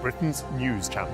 Britain's news channel.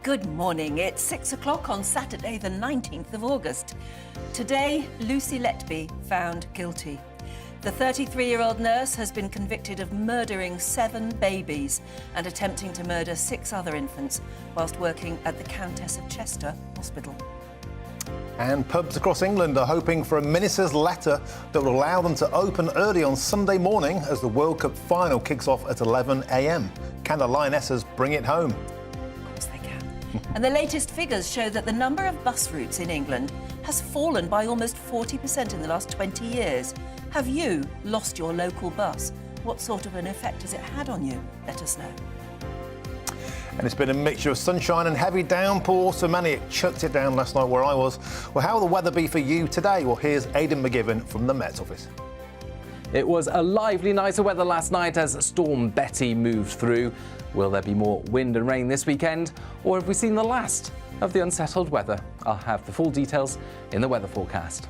Good morning. It's 6 o'clock on Saturday, the 19th of August. Today, Lucy Letby found guilty. The 33-year-old nurse has been convicted of murdering 7 babies and attempting to murder 6 other infants whilst working at the Countess of Chester Hospital. And pubs across England are hoping for a minister's letter that will allow them to open early on Sunday morning as the World Cup final kicks off at 11 a.m. Can the Lionesses bring it home? And the latest figures show that the number of bus routes in England has fallen by almost 40% in the last 20 years. Have you lost your local bus? What sort of an effect has it had on you? Let us know. And it's been a mixture of sunshine and heavy downpour, so many it chucked it down last night where I was. Well, how will the weather be for you today? Well, here's Aidan McGivern from the Met's office. It was a lively night of weather last night as Storm Betty moved through. Will there be more wind and rain this weekend, or have we seen the last of the unsettled weather? I'll have the full details in the weather forecast.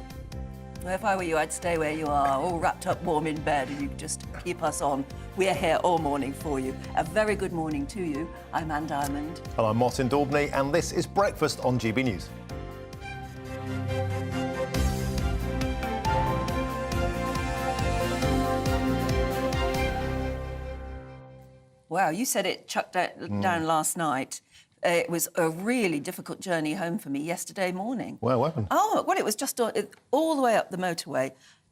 Well, if I were you, I'd stay where you are, all wrapped up warm in bed, and you could just keep us on. We're here all morning for you. A very good morning to you. I'm Anne Diamond. And I'm Martin Daubney, and this is Breakfast on GB News. Wow, you said it chucked down last night. It was a really difficult journey home for me yesterday morning. Well, what happened? Oh, well, it was just all the way up the motorway.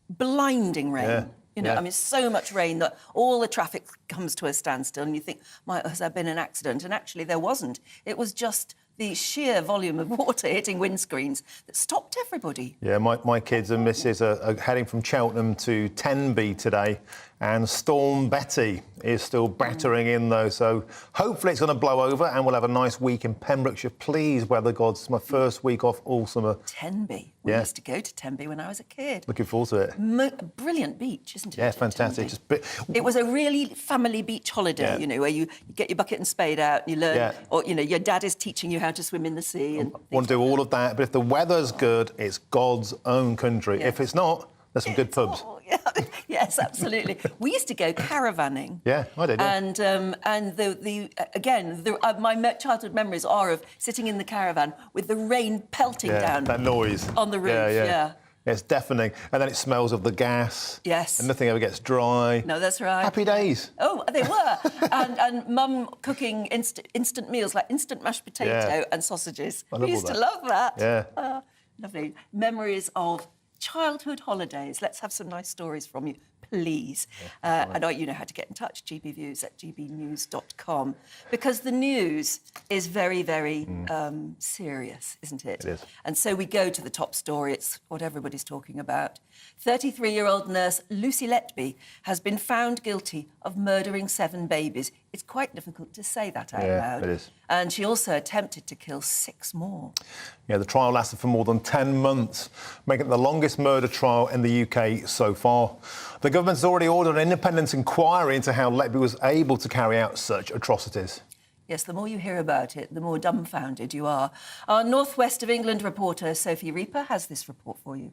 Blinding rain. Yeah. You know, Yeah. I mean, so much rain that all the traffic comes to a standstill and you think, has there been an accident? And actually there wasn't. It was just the sheer volume of water hitting windscreens that stopped everybody. Yeah, my kids and missus are heading from Cheltenham to Tenby today, and Storm Betty is still battering in, though, so hopefully it's going to blow over and we'll have a nice week in Pembrokeshire. Please, weather gods, it's my first week off all summer. Tenby. We used to go to Tenby when I was a kid. Looking forward to it. Brilliant beach, isn't it? Yeah, fantastic. It was a really family beach holiday, you know, where you get your bucket and spade out and you learn, or, you know, your dad is teaching you how to swim in the sea. And want to do all of that, but if the weather's good, it's God's own country. Yes. If it's not, there's some good pubs. Oh, yeah. Yes, absolutely. We used to go caravanning. Yeah, I did. Yeah. And my childhood memories are of sitting in the caravan with the rain pelting down. That noise on the roof. Yeah. It's deafening, and then it smells of the gas. Yes. And nothing ever gets dry. No, that's right. Happy days. Oh, they were. and Mum cooking instant meals like instant mashed potato and sausages. We used to love that. Yeah. Lovely. Memories of childhood holidays. Let's have some nice stories from you, please. I know you know how to get in touch, gbviews@gbnews.com, because the news is very, very serious, isn't it? It is. And so we go to the top story. It's what everybody's talking about. 33-year-old nurse Lucy Letby has been found guilty of murdering 7 babies. It's quite difficult to say that out loud. It is. And she also attempted to kill 6 more. Yeah, the trial lasted for more than 10 months, making it the longest murder trial in the UK so far. The government has already ordered an independent inquiry into how Letby was able to carry out such atrocities. Yes, the more you hear about it, the more dumbfounded you are. Our North West of England reporter, Sophie Reaper, has this report for you.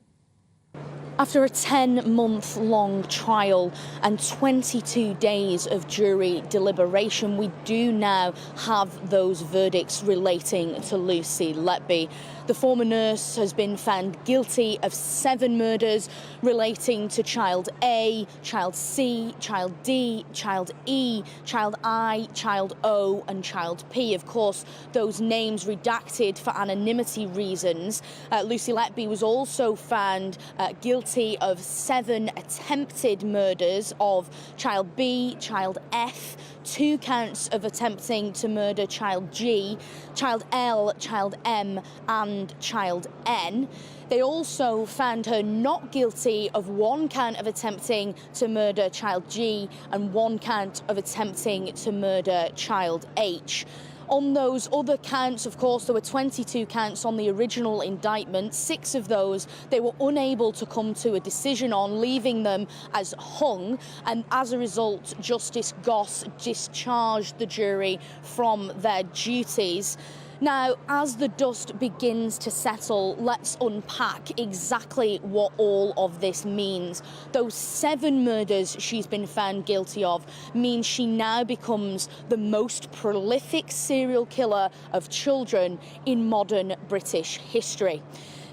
After a 10-month-long trial and 22 days of jury deliberation, we do now have those verdicts relating to Lucy Letby. The former nurse has been found guilty of 7 murders relating to child A, child C, child D, child E, child I, child O and child P. Of course, those names redacted for anonymity reasons. Lucy Letby was also found guilty of 7 attempted murders of child B, child F, 2 counts of attempting to murder child G, child L, child M and child N. They also found her not guilty of 1 count of attempting to murder child G and 1 count of attempting to murder child H. On those other counts, of course, there were 22 counts on the original indictment. 6 of those they were unable to come to a decision on, leaving them as hung. And as a result, Justice Goss discharged the jury from their duties. Now, as the dust begins to settle, let's unpack exactly what all of this means. Those 7 murders she's been found guilty of means she now becomes the most prolific serial killer of children in modern British history.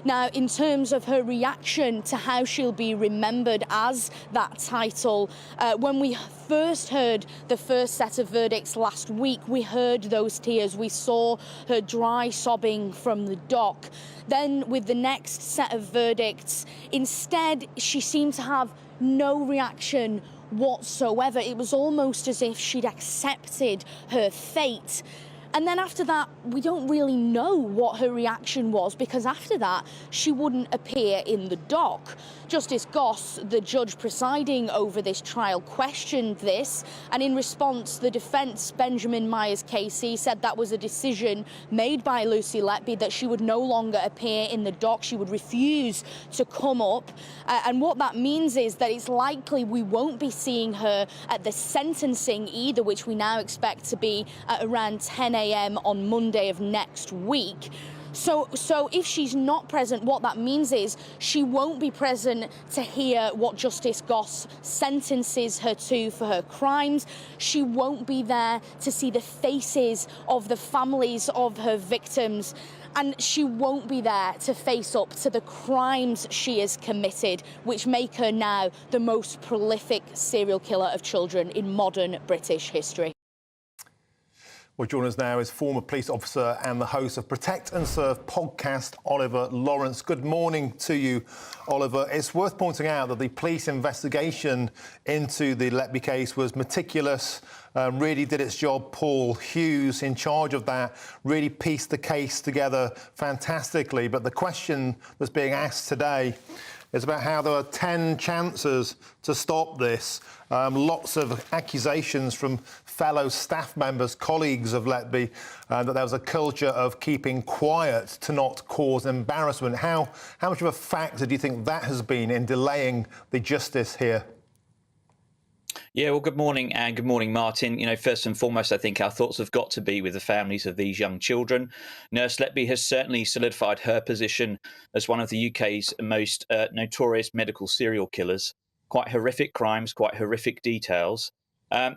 Now, in terms of her reaction to how she'll be remembered as that title, when we first heard the first set of verdicts last week, we heard those tears. We saw her dry sobbing from the dock. Then with the next set of verdicts, instead, she seemed to have no reaction whatsoever. It was almost as if she'd accepted her fate. And then after that, we don't really know what her reaction was, because after that, she wouldn't appear in the dock. Justice Goss, the judge presiding over this trial, questioned this, and in response, the defence, Benjamin Myers-Casey, said that was a decision made by Lucy Letby, that she would no longer appear in the dock. She would refuse to come up. And what that means is that it's likely we won't be seeing her at the sentencing either, which we now expect to be at around 10 a.m. on Monday of next week. So if she's not present, what that means is she won't be present to hear what Justice Goss sentences her to for her crimes. She won't be there to see the faces of the families of her victims. And she won't be there to face up to the crimes she has committed, which make her now the most prolific serial killer of children in modern British history. Well, joining us now is former police officer and the host of Protect and Serve podcast, Oliver Lawrence. Good morning to you, Oliver. It's worth pointing out that the police investigation into the Letby case was meticulous, really did its job. Paul Hughes, in charge of that, really pieced the case together fantastically. But the question that's being asked today is about how there were 10 chances to stop this. Lots of accusations from fellow staff members, colleagues of Letby, that there was a culture of keeping quiet to not cause embarrassment. How much of a factor do you think that has been in delaying the justice here? Yeah, well, good morning, and good morning, Martin. You know, first and foremost, I think our thoughts have got to be with the families of these young children. Nurse Letby has certainly solidified her position as one of the UK's most notorious medical serial killers. Quite horrific crimes, quite horrific details.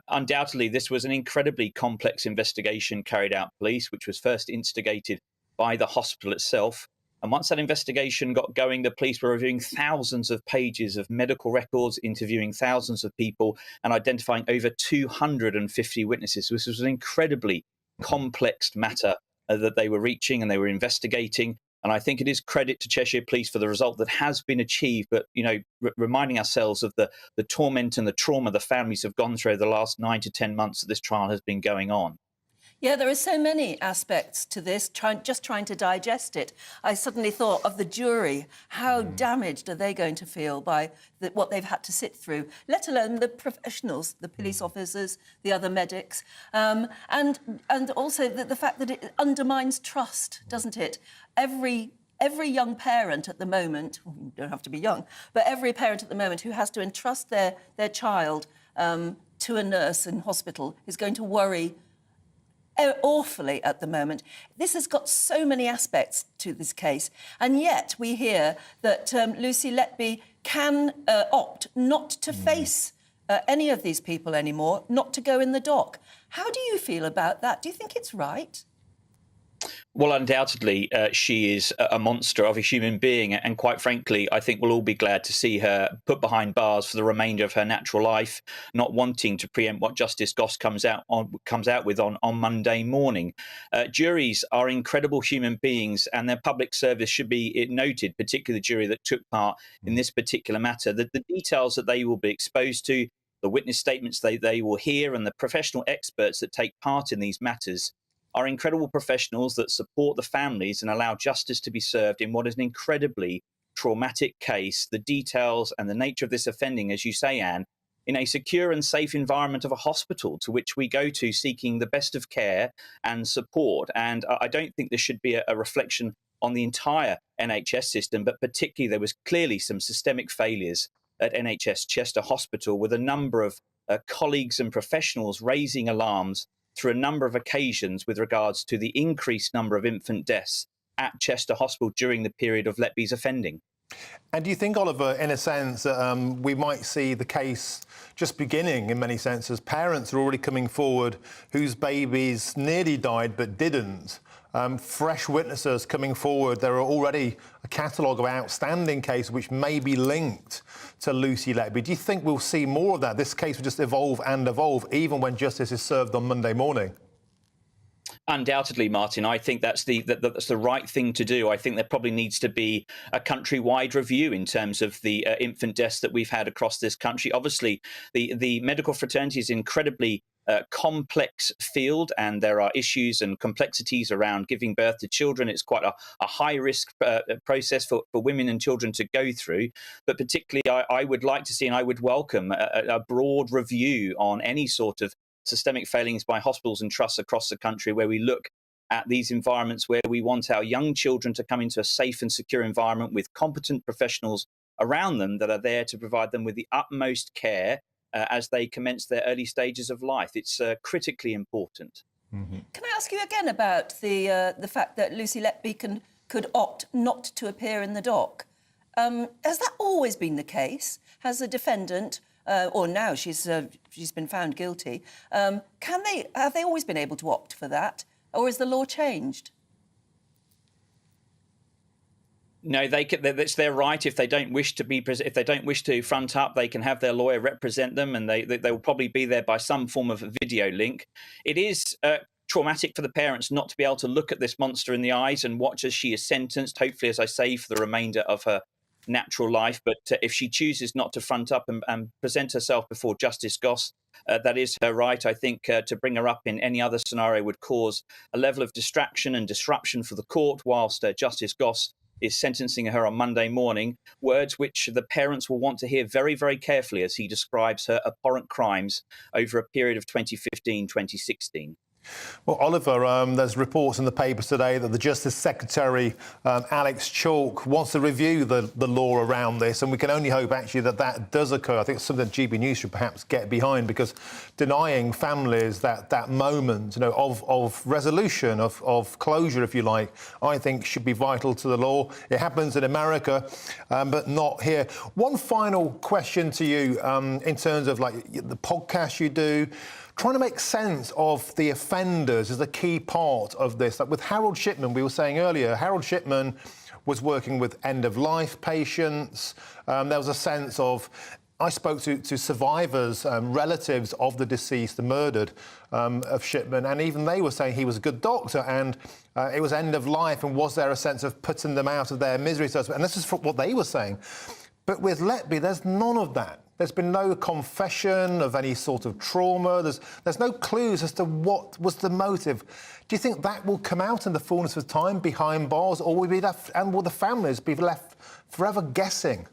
Undoubtedly, this was an incredibly complex investigation carried out police, which was first instigated by the hospital itself. And once that investigation got going, the police were reviewing thousands of pages of medical records, interviewing thousands of people, and identifying over 250 witnesses. So this was an incredibly complex matter that they were reaching and they were investigating. And I think it is credit to Cheshire Police for the result that has been achieved. But, you know, reminding ourselves of the torment and the trauma the families have gone through the last 9 to 10 months that this trial has been going on. Yeah, there are so many aspects to this, just trying to digest it. I suddenly thought of the jury. How damaged are they going to feel by what they've had to sit through, let alone the professionals, the police officers, the other medics, and also the fact that it undermines trust, doesn't it? Every young parent at the moment, you don't have to be young, but every parent at the moment who has to entrust their child to a nurse in hospital is going to worry awfully at the moment. This has got so many aspects to this case, and yet we hear that Lucy Letby can opt not to face any of these people anymore, not to go in the dock. How do you feel about that? Do you think it's right? Well, undoubtedly, she is a monster of a human being. And quite frankly, I think we'll all be glad to see her put behind bars for the remainder of her natural life, not wanting to preempt what Justice Goss comes out with on Monday morning. Juries are incredible human beings, and their public service should be noted, particularly the jury that took part in this particular matter. The details that they will be exposed to, the witness statements they will hear, and the professional experts that take part in these matters are incredible professionals that support the families and allow justice to be served in what is an incredibly traumatic case. The details and the nature of this offending, as you say, Anne, in a secure and safe environment of a hospital to which we go to seeking the best of care and support. And I don't think this should be a reflection on the entire NHS system, but particularly there was clearly some systemic failures at NHS Chester Hospital, with a number of colleagues and professionals raising alarms through a number of occasions with regards to the increased number of infant deaths at Chester Hospital during the period of Letby's offending. And do you think, Oliver, in a sense, we might see the case just beginning in many senses? Parents are already coming forward whose babies nearly died but didn't. Fresh witnesses coming forward. There are already a catalogue of outstanding cases which may be linked to Lucy Letby. Do you think we'll see more of that? This case will just evolve and evolve, even when justice is served on Monday morning? Undoubtedly, Martin. I think that's the right thing to do. I think there probably needs to be a countrywide review in terms of the infant deaths that we've had across this country. Obviously, the medical fraternity is incredibly complex field, and there are issues and complexities around giving birth to children. It's quite a high risk process for women and children to go through. But particularly, I would like to see, and I would welcome a broad review on any sort of systemic failings by hospitals and trusts across the country, where we look at these environments where we want our young children to come into a safe and secure environment with competent professionals around them that are there to provide them with the utmost care as they commence their early stages of life. It's critically important. Mm-hmm. Can I ask you again about the fact that Lucy Letby could opt not to appear in the dock? Has that always been the case? Has the defendant, or now she's been found guilty, have they always been able to opt for that, or has the law changed? No, it's their right. If they don't wish to if they don't wish to front up, they can have their lawyer represent them, and they will probably be there by some form of video link. It is traumatic for the parents not to be able to look at this monster in the eyes and watch as she is sentenced, hopefully, as I say, for the remainder of her natural life. But if she chooses not to front up and present herself before Justice Goss, that is her right. I think to bring her up in any other scenario would cause a level of distraction and disruption for the court, whilst Justice Goss is sentencing her on Monday morning, words which the parents will want to hear very, very carefully as he describes her abhorrent crimes over a period of 2015-2016. Well, Oliver, there's reports in the papers today that the Justice Secretary, Alex Chalk, wants to review the law around this, and we can only hope, actually, that does occur. I think it's something that GB News should perhaps get behind, because denying families that moment, of resolution, of closure, if you like, I think should be vital to the law. It happens in America, but not here. One final question to you, in terms of, the podcast you do. Trying to make sense of the offenders is a key part of this. Like with Harold Shipman, we were saying earlier, Harold Shipman was working with end-of-life patients. There was a sense of... I spoke to survivors, relatives of the deceased, the murdered, of Shipman, and even they were saying he was a good doctor, and it was end of life, and was there a sense of putting them out of their misery? And this is what they were saying. But with Letby, there's none of that. There's been no confession of any sort of trauma. There's no clues as to what was the motive. Do you think that will come out in the fullness of time behind bars, or will we be left, and will the families be left forever guessing?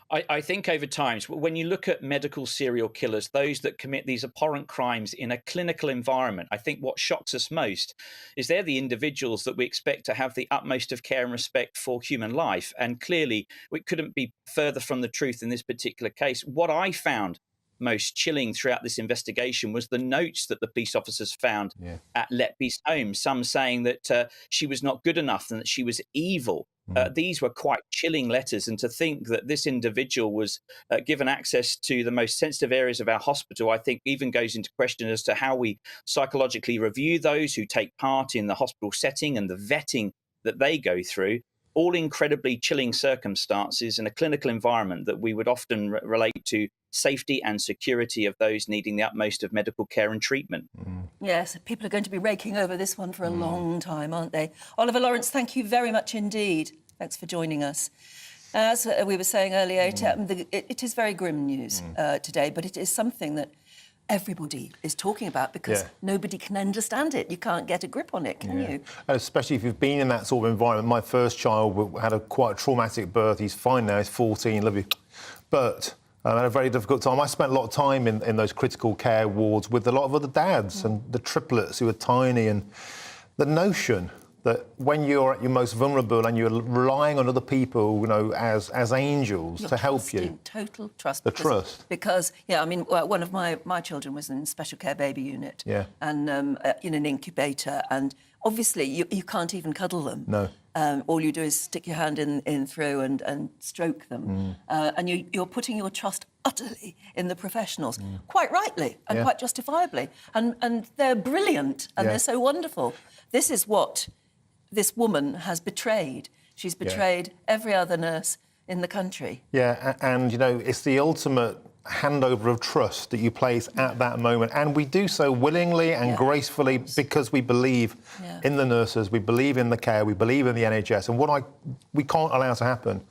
I think over time, when you look at medical serial killers, those that commit these abhorrent crimes in a clinical environment, I think what shocks us most is they're the individuals that we expect to have the utmost of care and respect for human life. And clearly, we couldn't be further from the truth in this particular case. What I found most chilling throughout this investigation was the notes that the police officers found at Letby's home, some saying that she was not good enough and that she was evil. These were quite chilling letters, and to think that this individual was given access to the most sensitive areas of our hospital, I think even goes into question as to how we psychologically review those who take part in the hospital setting and the vetting that they go through. All incredibly chilling circumstances in a clinical environment that we would often relate to safety and security of those needing the utmost of medical care and treatment. Yes, people are going to be raking over this one for a long time, aren't they? Oliver Lawrence, thank you very much indeed. Thanks for joining us. As we were saying earlier, it is very grim news today, but it is something that everybody is talking about because nobody can understand it. You can't get a grip on it, can you? And especially if you've been in that sort of environment. My first child had quite a traumatic birth. He's fine now, he's 14, love you. But I had a very difficult time. I spent a lot of time in those critical care wards with a lot of other dads and the triplets who were tiny, and the notion that when you're at your most vulnerable and you're relying on other people, you know, as angels to help you. Total trust. Trust. Because, I mean, one of my children was in special care baby unit. And in an incubator. And obviously, you can't even cuddle them. No. All you do is stick your hand in through and stroke them. And you're putting your trust utterly in the professionals, quite rightly and quite justifiably. And they're brilliant and they're so wonderful. This is what this woman has betrayed. She's betrayed every other nurse in the country. And, you know, it's the ultimate handover of trust that you place at that moment. And we do so willingly and gracefully because we believe in the nurses, we believe in the care, we believe in the NHS. And what we can't allow to happen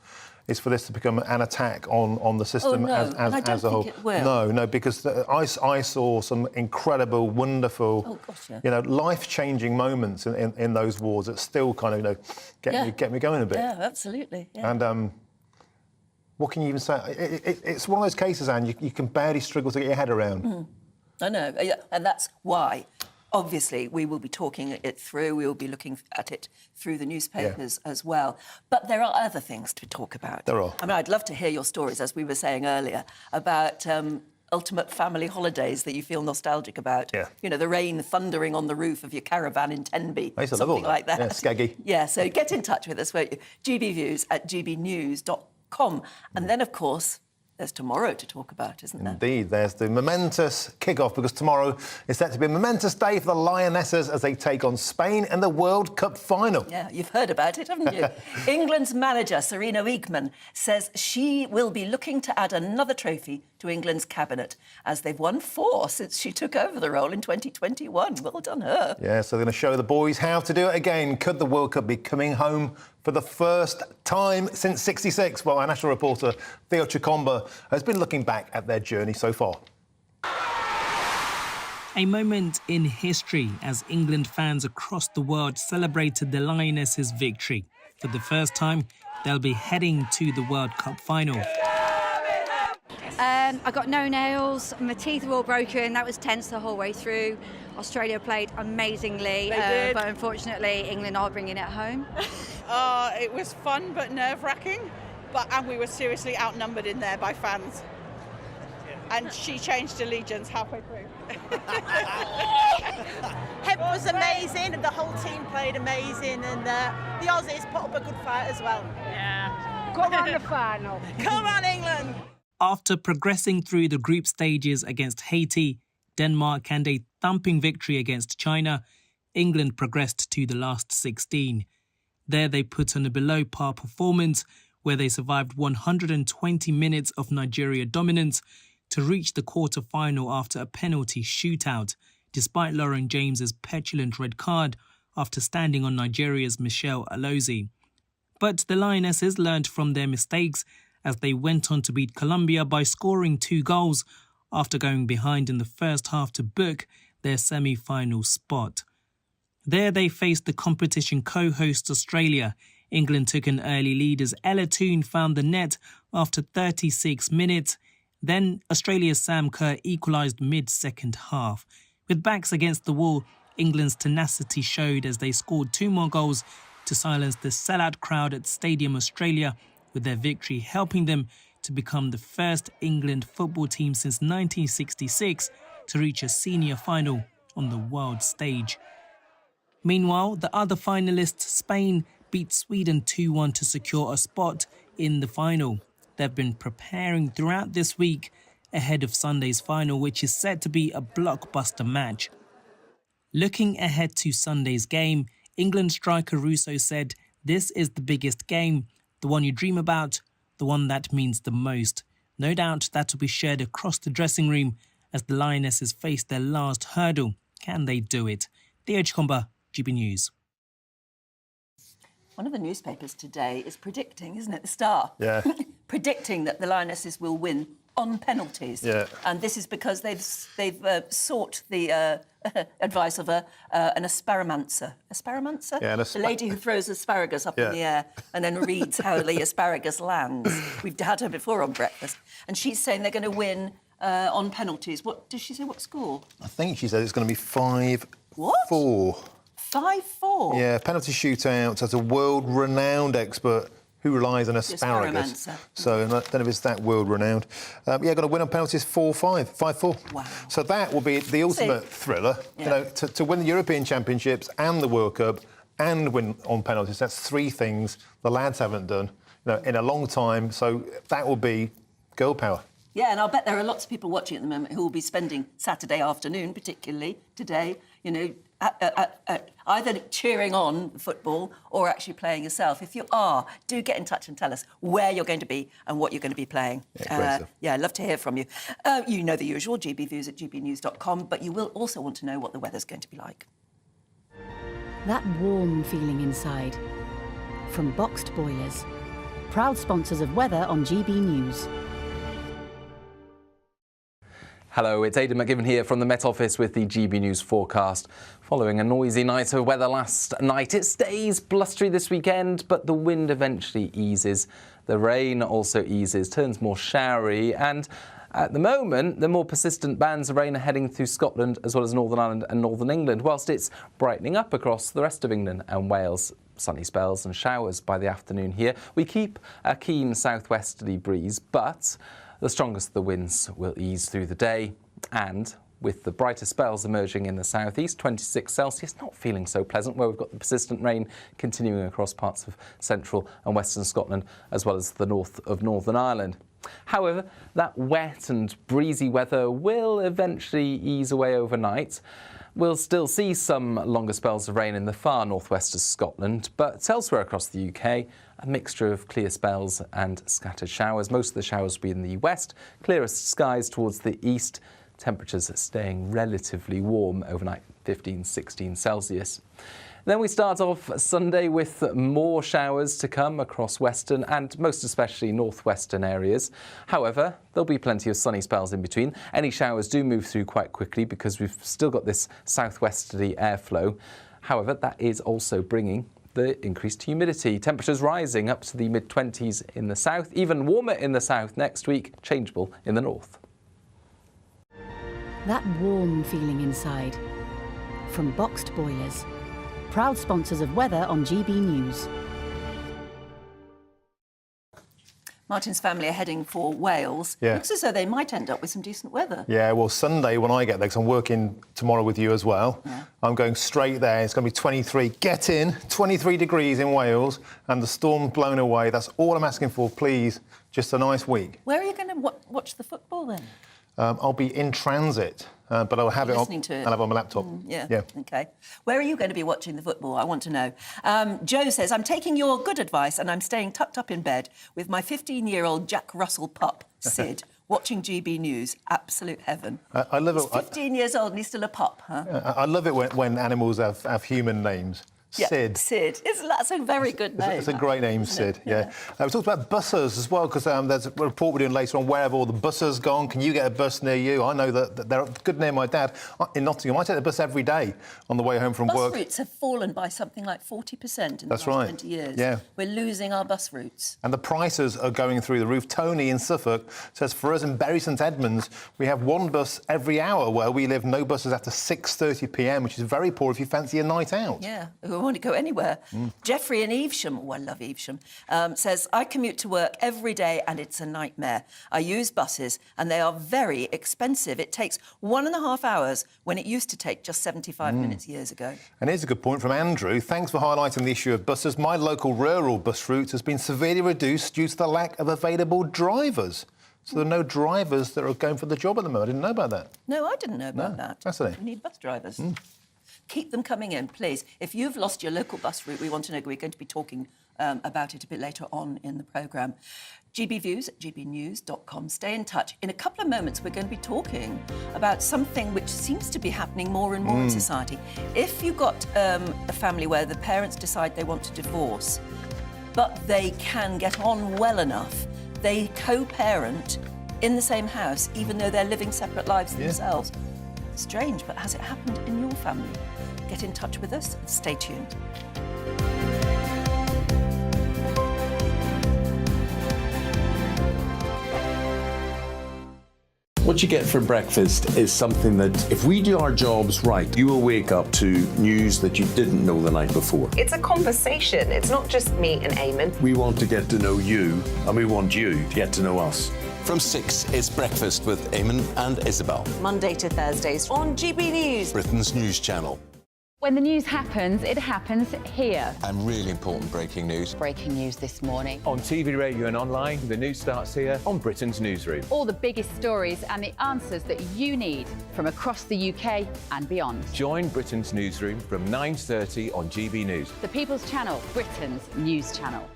is for this to become an attack on the system as a whole. It will. No, because I saw some incredible, wonderful, you know, life-changing moments in those wards that still kind of, you know, get me going a bit. Yeah, absolutely. And what can you even say? It's one of those cases, Anne, you can barely struggle to get your head around. I know, and that's why. Obviously, we will be talking it through. We will be looking at it through the newspapers as well. But there are other things to talk about. There are. I mean, I'd love to hear your stories, as we were saying earlier, about ultimate family holidays that you feel nostalgic about. You know, the rain thundering on the roof of your caravan in Tenby. I used to love all that. Like that. Yeah, skeggy. Yeah, so get in touch with us, won't you? gbviews@gbnews.com. And then, of course, there's tomorrow to talk about, isn't there? Indeed, there's the momentous kick-off, because tomorrow is set to be a momentous day for the Lionesses as they take on Spain in the World Cup final. Yeah, you've heard about it, haven't you? England's manager, Sarina Wiegman, says she will be looking to add another trophy to England's cabinet, as they've won 4 since she took over the role in 2021. Well done, her. Yeah, so they're going to show the boys how to do it again. Could the World Cup be coming home for the first time since '66? Well, our national reporter, Theo Chikomba, has been looking back at their journey so far. A moment in history as England fans across the world celebrated the Lionesses' victory. For the first time, they'll be heading to the World Cup final. I got no nails, my teeth were all broken, that was tense the whole way through. Australia played amazingly, but unfortunately England are bringing it home. It was fun but nerve-wracking, and we were seriously outnumbered in there by fans. And she changed allegiance halfway through. It was amazing, and the whole team played amazing, and the Aussies put up a good fight as well. Yeah. Come on the final. Come on, England. After progressing through the group stages against Haiti, Denmark and a thumping victory against China, England progressed to the last 16. There they put on a below-par performance where they survived 120 minutes of Nigeria dominance to reach the quarter-final after a penalty shootout, despite Lauren James's petulant red card after standing on Nigeria's Michelle Alozie. But the Lionesses learned from their mistakes as they went on to beat Colombia by scoring 2 goals after going behind in the first half to book their semi-final spot. There they faced the competition co-host Australia. England took an early lead as Ella Toone found the net after 36 minutes. Then Australia's Sam Kerr equalised mid-second half. With backs against the wall, England's tenacity showed as they scored 2 more goals to silence the sellout crowd at Stadium Australia, with their victory helping them to become the first England football team since 1966 to reach a senior final on the world stage. Meanwhile, the other finalists, Spain, beat Sweden 2-1 to secure a spot in the final. They've been preparing throughout this week ahead of Sunday's final, which is set to be a blockbuster match. Looking ahead to Sunday's game, England striker Russo said, "This is the biggest game, the one you dream about, the one that means the most." No doubt that will be shared across the dressing room as the Lionesses face their last hurdle. Can they do it? Theo Chikomba, GB News. One of the newspapers today is predicting, isn't it, the Star? Yeah. Predicting that the Lionesses will win on penalties. Yeah. And this is because they've sought the advice of an asparamancer. Asparamancer? Yeah, the lady who throws asparagus up in the air and then reads how the asparagus lands. We've had her before on breakfast. And she's saying they're going to win on penalties. What did she say? What score? I think she said it's going to be 5-4. What? 5-4? Yeah, penalty shootouts as a world-renowned expert who relies on asparagus. So I don't know if it's that world-renowned. Yeah, going to win on penalties 4-5, 5-4. Wow. So that will be the ultimate thriller. Yeah. You know, to win the European Championships and the World Cup and win on penalties. That's three things the lads haven't done, you know, in a long time. So that will be girl power. Yeah, and I'll bet there are lots of people watching at the moment who will be spending Saturday afternoon, particularly today, you know, either cheering on football or actually playing yourself. If you are, do get in touch and tell us where you're going to be and what you're going to be playing. Yeah, I'd love to hear from you. You know the usual, gbviews@gbnews.com, but you will also want to know what the weather's going to be like. That warm feeling inside. From Boxed Boilers, proud sponsors of weather on GB News. Hello, it's Aidan McGivern here from the Met Office with the GB News forecast. Following a noisy night of weather last night, it stays blustery this weekend, but the wind eventually eases. The rain also eases, turns more showery, and at the moment, the more persistent bands of rain are heading through Scotland as well as Northern Ireland and Northern England, whilst it's brightening up across the rest of England and Wales. Sunny spells and showers by the afternoon here. We keep a keen southwesterly breeze, but the strongest of the winds will ease through the day, and with the brighter spells emerging in the southeast, 26 Celsius, not feeling so pleasant, where we've got the persistent rain continuing across parts of central and western Scotland, as well as the north of Northern Ireland. However, that wet and breezy weather will eventually ease away overnight. We'll still see some longer spells of rain in the far northwest of Scotland, but elsewhere across the UK, a mixture of clear spells and scattered showers. Most of the showers will be in the west, clearest skies towards the east. Temperatures are staying relatively warm overnight, 15, 16 Celsius. Then we start off Sunday with more showers to come across western and most especially northwestern areas. However, there'll be plenty of sunny spells in between. Any showers do move through quite quickly because we've still got this southwesterly airflow. However, that is also bringing the increased humidity. Temperatures rising up to the mid-20s in the south, even warmer in the south next week, changeable in the north. That warm feeling inside. From Boxed Boilers, proud sponsors of weather on GB News. Martin's family are heading for Wales. Yeah. It looks as though they might end up with some decent weather. Yeah, well, Sunday when I get there, because I'm working tomorrow with you as well, I'm going straight there. It's going to be 23. Get in, 23 degrees in Wales, and the storm blown away. That's all I'm asking for, please. Just a nice week. Where are you going to watch the football then? I'll be in transit, but I'll have it on. I'll have it on my laptop. Yeah. OK. Where are you going to be watching the football? I want to know. Joe says, I'm taking your good advice and I'm staying tucked up in bed with my 15-year-old Jack Russell pup, Sid, watching GB News. Absolute heaven. I love it. He's 15 years old and he's still a pup, huh? I love it when animals have human names. Yeah, Sid. Sid. That's a very good name. It's a great name, Sid, yeah. We talked about buses as well, because there's a report we're doing later on, where have all the buses gone? Can you get a bus near you? I know that they're good near my dad. In Nottingham, I take the bus every day on the way home from work. Bus routes have fallen by something like 40% in the last 20 years. Yeah. We're losing our bus routes. And the prices are going through the roof. Tony in Suffolk says for us in Bury St Edmunds, we have one bus every hour. Where we live, no buses after 6:30 p.m, which is very poor if you fancy a night out. Yeah. want to go anywhere. Jeffrey in Evesham, I love Evesham, says, I commute to work every day and it's a nightmare. I use buses and they are very expensive. It takes 1.5 hours when it used to take just 75 minutes years ago. And here's a good point from Andrew. Thanks for highlighting the issue of buses. My local rural bus route has been severely reduced due to the lack of available drivers. So there are no drivers that are going for the job at the moment. I didn't know about that. No, I didn't know about that. Fascinating. We need bus drivers. Keep them coming in, please. If you've lost your local bus route, we want to know. We're going to be talking about it a bit later on in the programme. gbviews@gbnews.com. Stay in touch. In a couple of moments, we're going to be talking about something which seems to be happening more and more in society. If you've got a family where the parents decide they want to divorce, but they can get on well enough, they co-parent in the same house, even though they're living separate lives themselves. Strange, but has it happened in your family? Get in touch with us and stay tuned. What you get for breakfast is something that, if we do our jobs right, you will wake up to news that you didn't know the night before. It's a conversation. It's not just me and Eamon. We want to get to know you, and we want you to get to know us. From 6, it's Breakfast with Eamon and Isabel. Monday to Thursdays on GB News, Britain's news channel. When the news happens, it happens here. And really important breaking news. Breaking news this morning. On TV, radio and online, the news starts here on Britain's Newsroom. All the biggest stories and the answers that you need from across the UK and beyond. Join Britain's Newsroom from 9:30 on GB News. The People's Channel, Britain's news channel.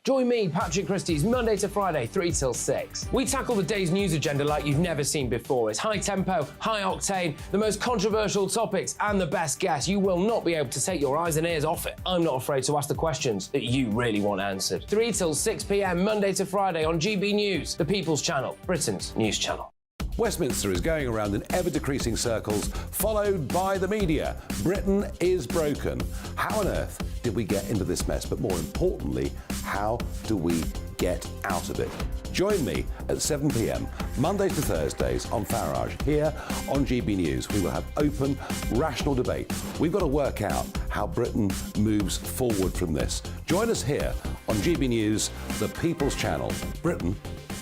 Join me, Patrick Christie's Monday to Friday, 3 till 6. We tackle the day's news agenda like you've never seen before. It's high tempo, high octane, the most controversial topics and the best guests. You will not be able to take your eyes and ears off it. I'm not afraid to ask the questions that you really want answered. 3 till 6 p.m, Monday to Friday on GB News, the People's Channel, Britain's news channel. Westminster is going around in ever-decreasing circles, followed by the media. Britain is broken. How on earth did we get into this mess? But more importantly, how do we get out of it? Join me at 7 p.m, Mondays to Thursdays on Farage, here on GB News. We will have open, rational debate. We've got to work out how Britain moves forward from this. Join us here on GB News, the People's Channel. Britain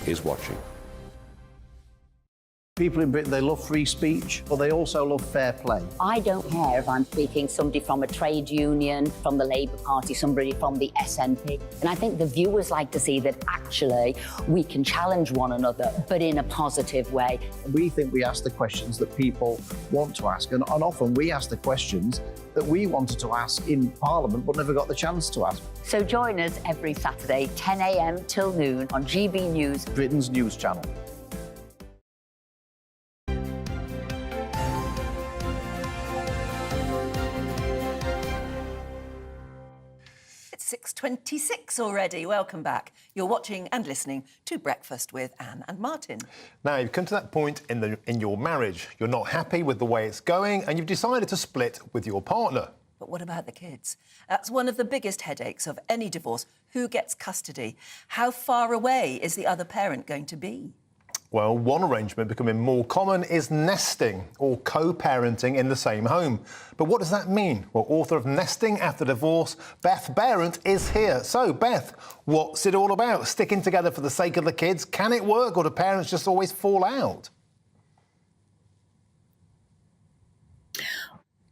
is watching. People in Britain, they love free speech, but they also love fair play. I don't care if I'm speaking somebody from a trade union, from the Labour Party, somebody from the SNP. And I think the viewers like to see that actually we can challenge one another, but in a positive way. We think we ask the questions that people want to ask, and often we ask the questions that we wanted to ask in Parliament but never got the chance to ask. So join us every Saturday, 10 a.m. till noon on GB News, Britain's news channel. It's 6:26 already. Welcome back. You're watching and listening to Breakfast with Anne and Martin. Now, you've come to that point in your marriage. You're not happy with the way it's going and you've decided to split with your partner. But what about the kids? That's one of the biggest headaches of any divorce. Who gets custody? How far away is the other parent going to be? Well, one arrangement becoming more common is nesting or co-parenting in the same home. But what does that mean? Well, author of Nesting After Divorce, Beth Berendt is here. So, Beth, what's it all about? Sticking together for the sake of the kids? Can it work, or do parents just always fall out?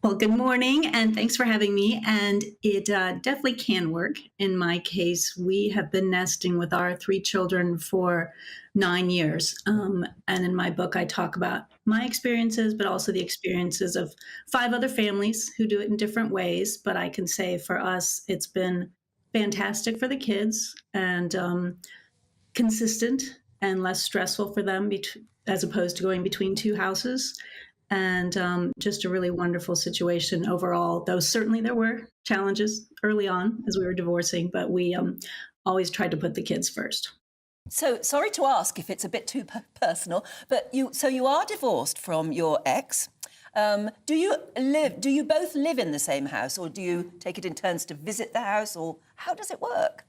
Well, good morning, and thanks for having me. And it definitely can work. In my case, we have been nesting with our 3 children for 9 years. And in my book, I talk about my experiences, but also the experiences of 5 other families who do it in different ways. But I can say for us, it's been fantastic for the kids and consistent and less stressful for them as opposed to going between 2 houses. And just a really wonderful situation overall, though certainly there were challenges early on as we were divorcing, but we always tried to put the kids first. So, sorry to ask if it's a bit too personal, but you are divorced from your ex. Do you both live in the same house, or do you take it in turns to visit the house, or how does it work?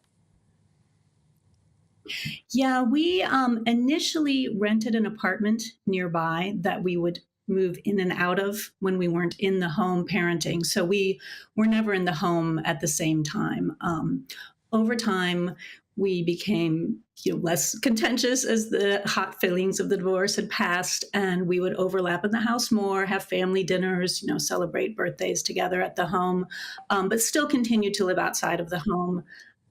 Yeah, we initially rented an apartment nearby that we would move in and out of when we weren't in the home parenting. So we were never in the home at the same time. Over time, we became less contentious as the hot feelings of the divorce had passed, and we would overlap in the house more, have family dinners, celebrate birthdays together at the home, but still continue to live outside of the home.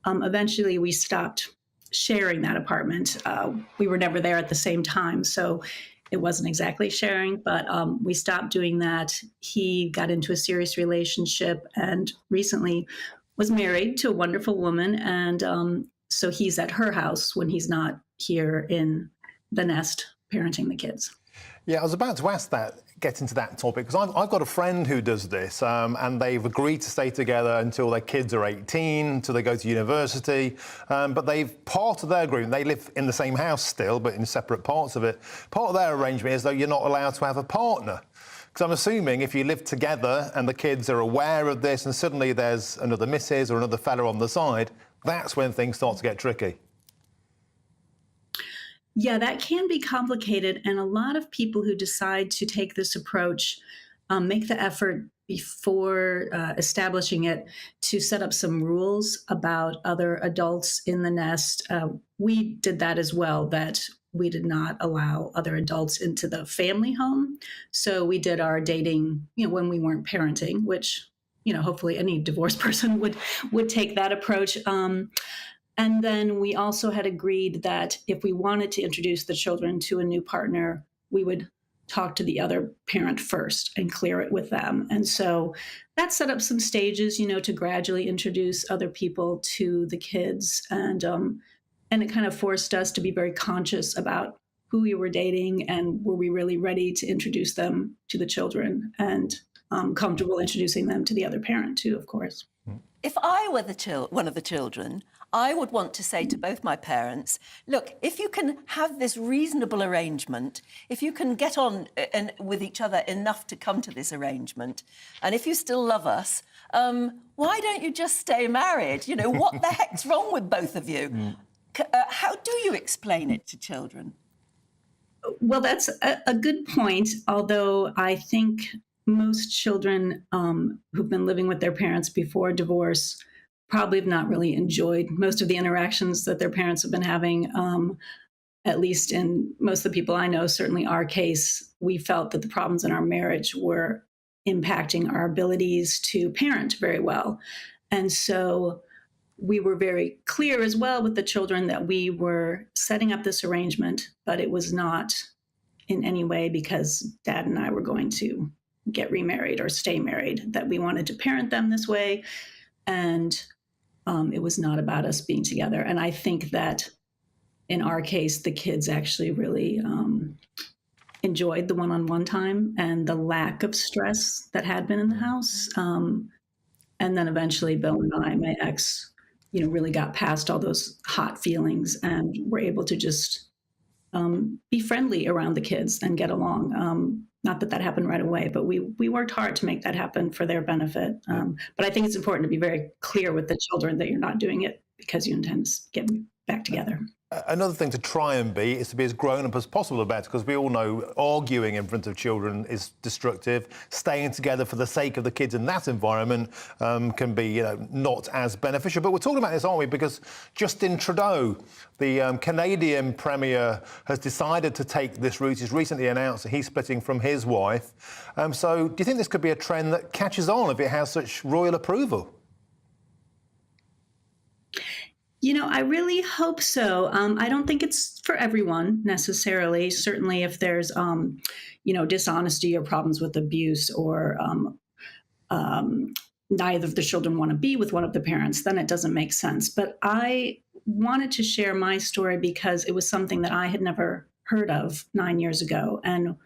Eventually, we stopped sharing that apartment. We were never there at the same time, so it wasn't exactly sharing, but we stopped doing that. He got into a serious relationship and recently was married to a wonderful woman, and so he's at her house when he's not here in the nest parenting the kids. Yeah, I was about to ask that, get into that topic, because I've got a friend who does this, and they've agreed to stay together until their kids are 18, until they go to university, but part of their agreement, they live in the same house still, but in separate parts of it. Part of their arrangement is that you're not allowed to have a partner. Because I'm assuming if you live together and the kids are aware of this and suddenly there's another missus or another fella on the side, that's when things start to get tricky. Yeah, that can be complicated. And a lot of people who decide to take this approach make the effort before establishing it to set up some rules about other adults in the nest. We did that as well, that we did not allow other adults into the family home. So we did our dating, when we weren't parenting, which, hopefully any divorced person would take that approach. And then we also had agreed that if we wanted to introduce the children to a new partner, we would talk to the other parent first and clear it with them. And so that set up some stages, to gradually introduce other people to the kids. And it kind of forced us to be very conscious about who we were dating and were we really ready to introduce them to the children and comfortable introducing them to the other parent too, of course. If I were one of the children, I would want to say to both my parents, look, if you can have this reasonable arrangement, if you can get on with each other enough to come to this arrangement, and if you still love us, why don't you just stay married? What the heck's wrong with both of you? How do you explain it to children? Well, that's a good point, although I think most children who've been living with their parents before divorce probably have not really enjoyed most of the interactions that their parents have been having. At least in most of the people I know, certainly our case, we felt that the problems in our marriage were impacting our abilities to parent very well. And so we were very clear as well with the children that we were setting up this arrangement, but it was not in any way because Dad and I were going to get remarried or stay married, that we wanted to parent them this way. And it was not about us being together. And I think that in our case, the kids actually really enjoyed the one-on-one time and the lack of stress that had been in the house. And then eventually Bill and I, my ex, really got past all those hot feelings and were able to just be friendly around the kids and get along. Not that happened right away, but we worked hard to make that happen for their benefit. But I think it's important to be very clear with the children that you're not doing it because you intend to get back together. Another thing to try and be is to be as grown-up as possible about it, because we all know arguing in front of children is destructive. Staying together for the sake of the kids in that environment can be, not as beneficial. But we're talking about this, aren't we? Because Justin Trudeau, the Canadian Premier, has decided to take this route. He's recently announced that he's splitting from his wife. So do you think this could be a trend that catches on if it has such royal approval? I really hope so. I don't think it's for everyone necessarily. Certainly if there's, dishonesty or problems with abuse or neither of the children want to be with one of the parents, then it doesn't make sense. But I wanted to share my story because it was something that I had never heard of 9 years ago. And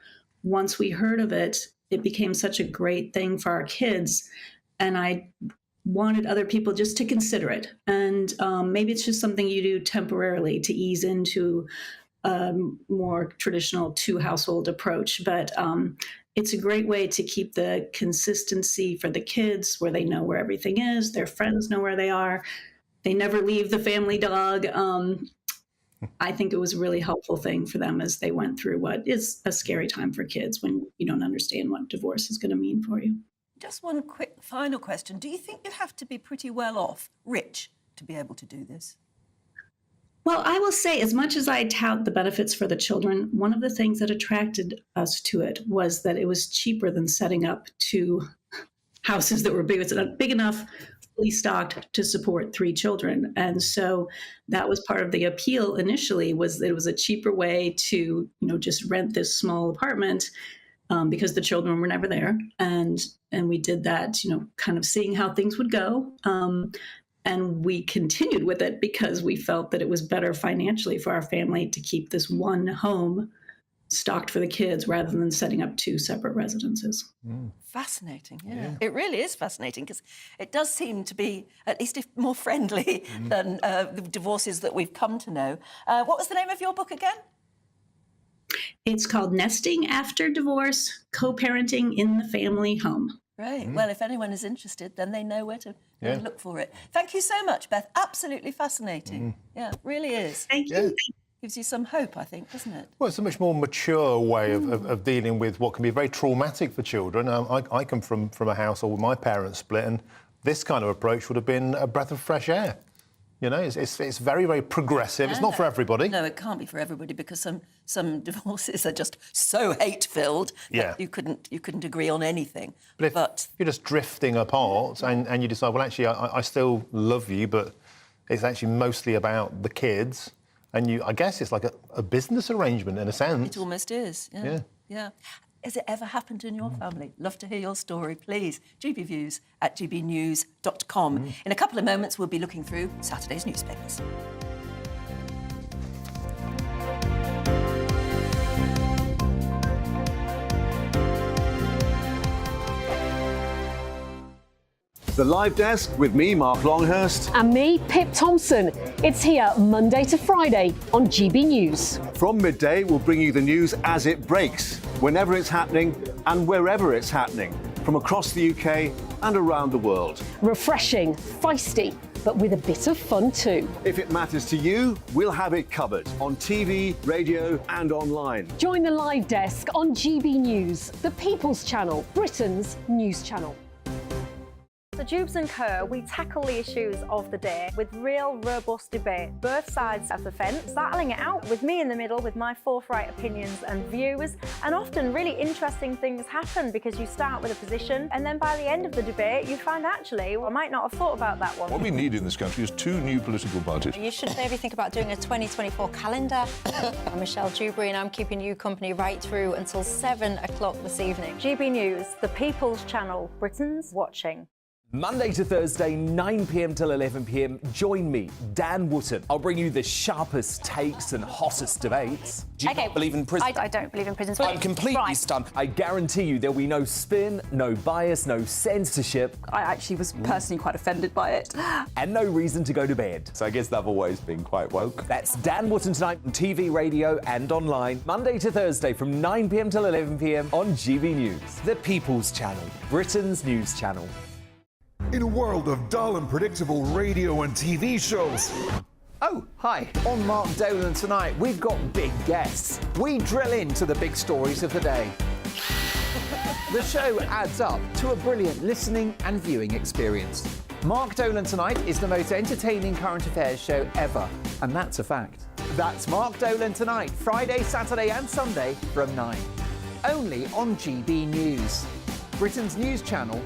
once we heard of it, it became such a great thing for our kids. And I wanted other people just to consider it. And maybe it's just something you do temporarily to ease into a more traditional two-household approach. But it's a great way to keep the consistency for the kids where they know where everything is, their friends know where they are, they never leave the family dog. I think it was a really helpful thing for them as they went through what is a scary time for kids when you don't understand what divorce is going to mean for you. Just one quick final question. Do you think you have to be pretty well off, rich, to be able to do this? Well, I will say, as much as I tout the benefits for the children, one of the things that attracted us to it was that it was cheaper than setting up 2 houses that were big. It's not big enough, fully stocked to support 3 children. And so that was part of the appeal initially, was that it was a cheaper way to, just rent this small apartment because the children were never there. And we did that, kind of seeing how things would go. And we continued with it because we felt that it was better financially for our family to keep this one home stocked for the kids rather than setting up 2 separate residences. Fascinating, yeah. It really is fascinating because it does seem to be, at least if more friendly than the divorces that we've come to know. What was the name of your book again? It's called Nesting After Divorce, Co-Parenting in the Family Home. Great. Well, if anyone is interested, then they know where to look for it. Thank you so much, Beth. Absolutely fascinating. Yeah, it really is. Thank you. Gives you some hope, I think, doesn't it? Well, it's a much more mature way of dealing with what can be very traumatic for children. I come from a household with my parents split, and this kind of approach would have been a breath of fresh air. It's very, very progressive. It's not for everybody. No, it can't be for everybody because some divorces are just so hate-filled that you couldn't agree on anything. But if you're just drifting apart and you decide, well, actually, I still love you, but it's actually mostly about the kids, and I guess it's like a business arrangement in a sense. It almost is, yeah. Has it ever happened in your family? Love to hear your story, please. gbviews@gbnews.com. In a couple of moments, we'll be looking through Saturday's newspapers. The Live Desk with me, Mark Longhurst. And me, Pip Thompson. It's here Monday to Friday on GB News. From midday, we'll bring you the news as it breaks, whenever it's happening and wherever it's happening, from across the UK and around the world. Refreshing, feisty, but with a bit of fun too. If it matters to you, we'll have it covered on TV, radio and online. Join the Live Desk on GB News, the People's Channel, Britain's news channel. So Jubes and Kerr, we tackle the issues of the day with real robust debate, both sides of the fence, battling it out with me in the middle with my forthright opinions and views, and often really interesting things happen because you start with a position and then by the end of the debate you find actually, well, I might not have thought about that one. What we need in this country is 2 new political parties. You should maybe think about doing a 2024 calendar. I'm Michelle Dewberry and I'm keeping you company right through until 7 o'clock this evening. GB News, the People's Channel, Britain's watching. Monday to Thursday, 9 p.m. till 11 p.m. Join me, Dan Wootton. I'll bring you the sharpest takes and hottest debates. Do you not believe in prisons? I don't believe in prisons. I'm completely stunned. I guarantee you there'll be no spin, no bias, no censorship. I actually was personally quite offended by it. And no reason to go to bed. So I guess they've always been quite woke. That's Dan Wootton tonight on TV, radio and online. Monday to Thursday from 9 p.m. till 11 p.m. on GB News. The People's Channel, Britain's news channel. In a world of dull and predictable radio and TV shows. Oh, hi. On Mark Dolan tonight, we've got big guests. We drill into the big stories of the day. The show adds up to a brilliant listening and viewing experience. Mark Dolan Tonight is the most entertaining current affairs show ever, and that's a fact. That's Mark Dolan Tonight, Friday, Saturday and Sunday from 9. Only on GB News, Britain's news channel.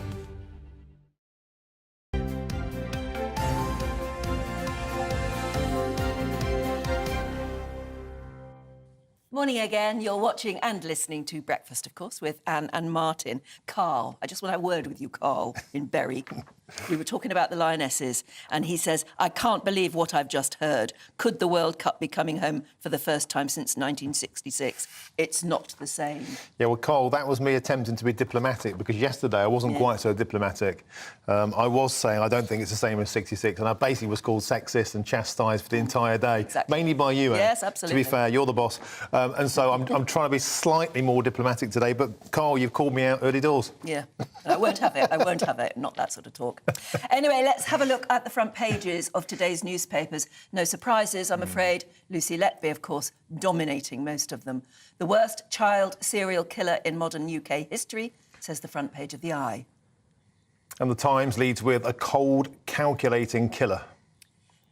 Morning again. You're watching and listening to Breakfast, of course, with Anne and Martin. Carl, I just want a word with you, Carl, in Bury. We were talking about the Lionesses, and he says, I can't believe what I've just heard. Could the World Cup be coming home for the first time since 1966? It's not the same. Yeah, well, Carl, that was me attempting to be diplomatic, because yesterday I wasn't quite so diplomatic. I was saying I don't think it's the same as 66, and I basically was called sexist and chastised for the entire day. Mainly by you, Anne. Yes, absolutely. To be fair, you're the boss. And so I'm trying to be slightly more diplomatic today, but Carl, you've called me out early doors. Yeah, I won't have it. I won't have it. Not that sort of talk. talk. Anyway, let's have a look at the front pages of today's newspapers. No surprises, I'm afraid. Lucy Letby, of course, dominating most of them. The worst child serial killer in modern UK history, says the front page of The Eye. And the Times leads with a cold, calculating killer.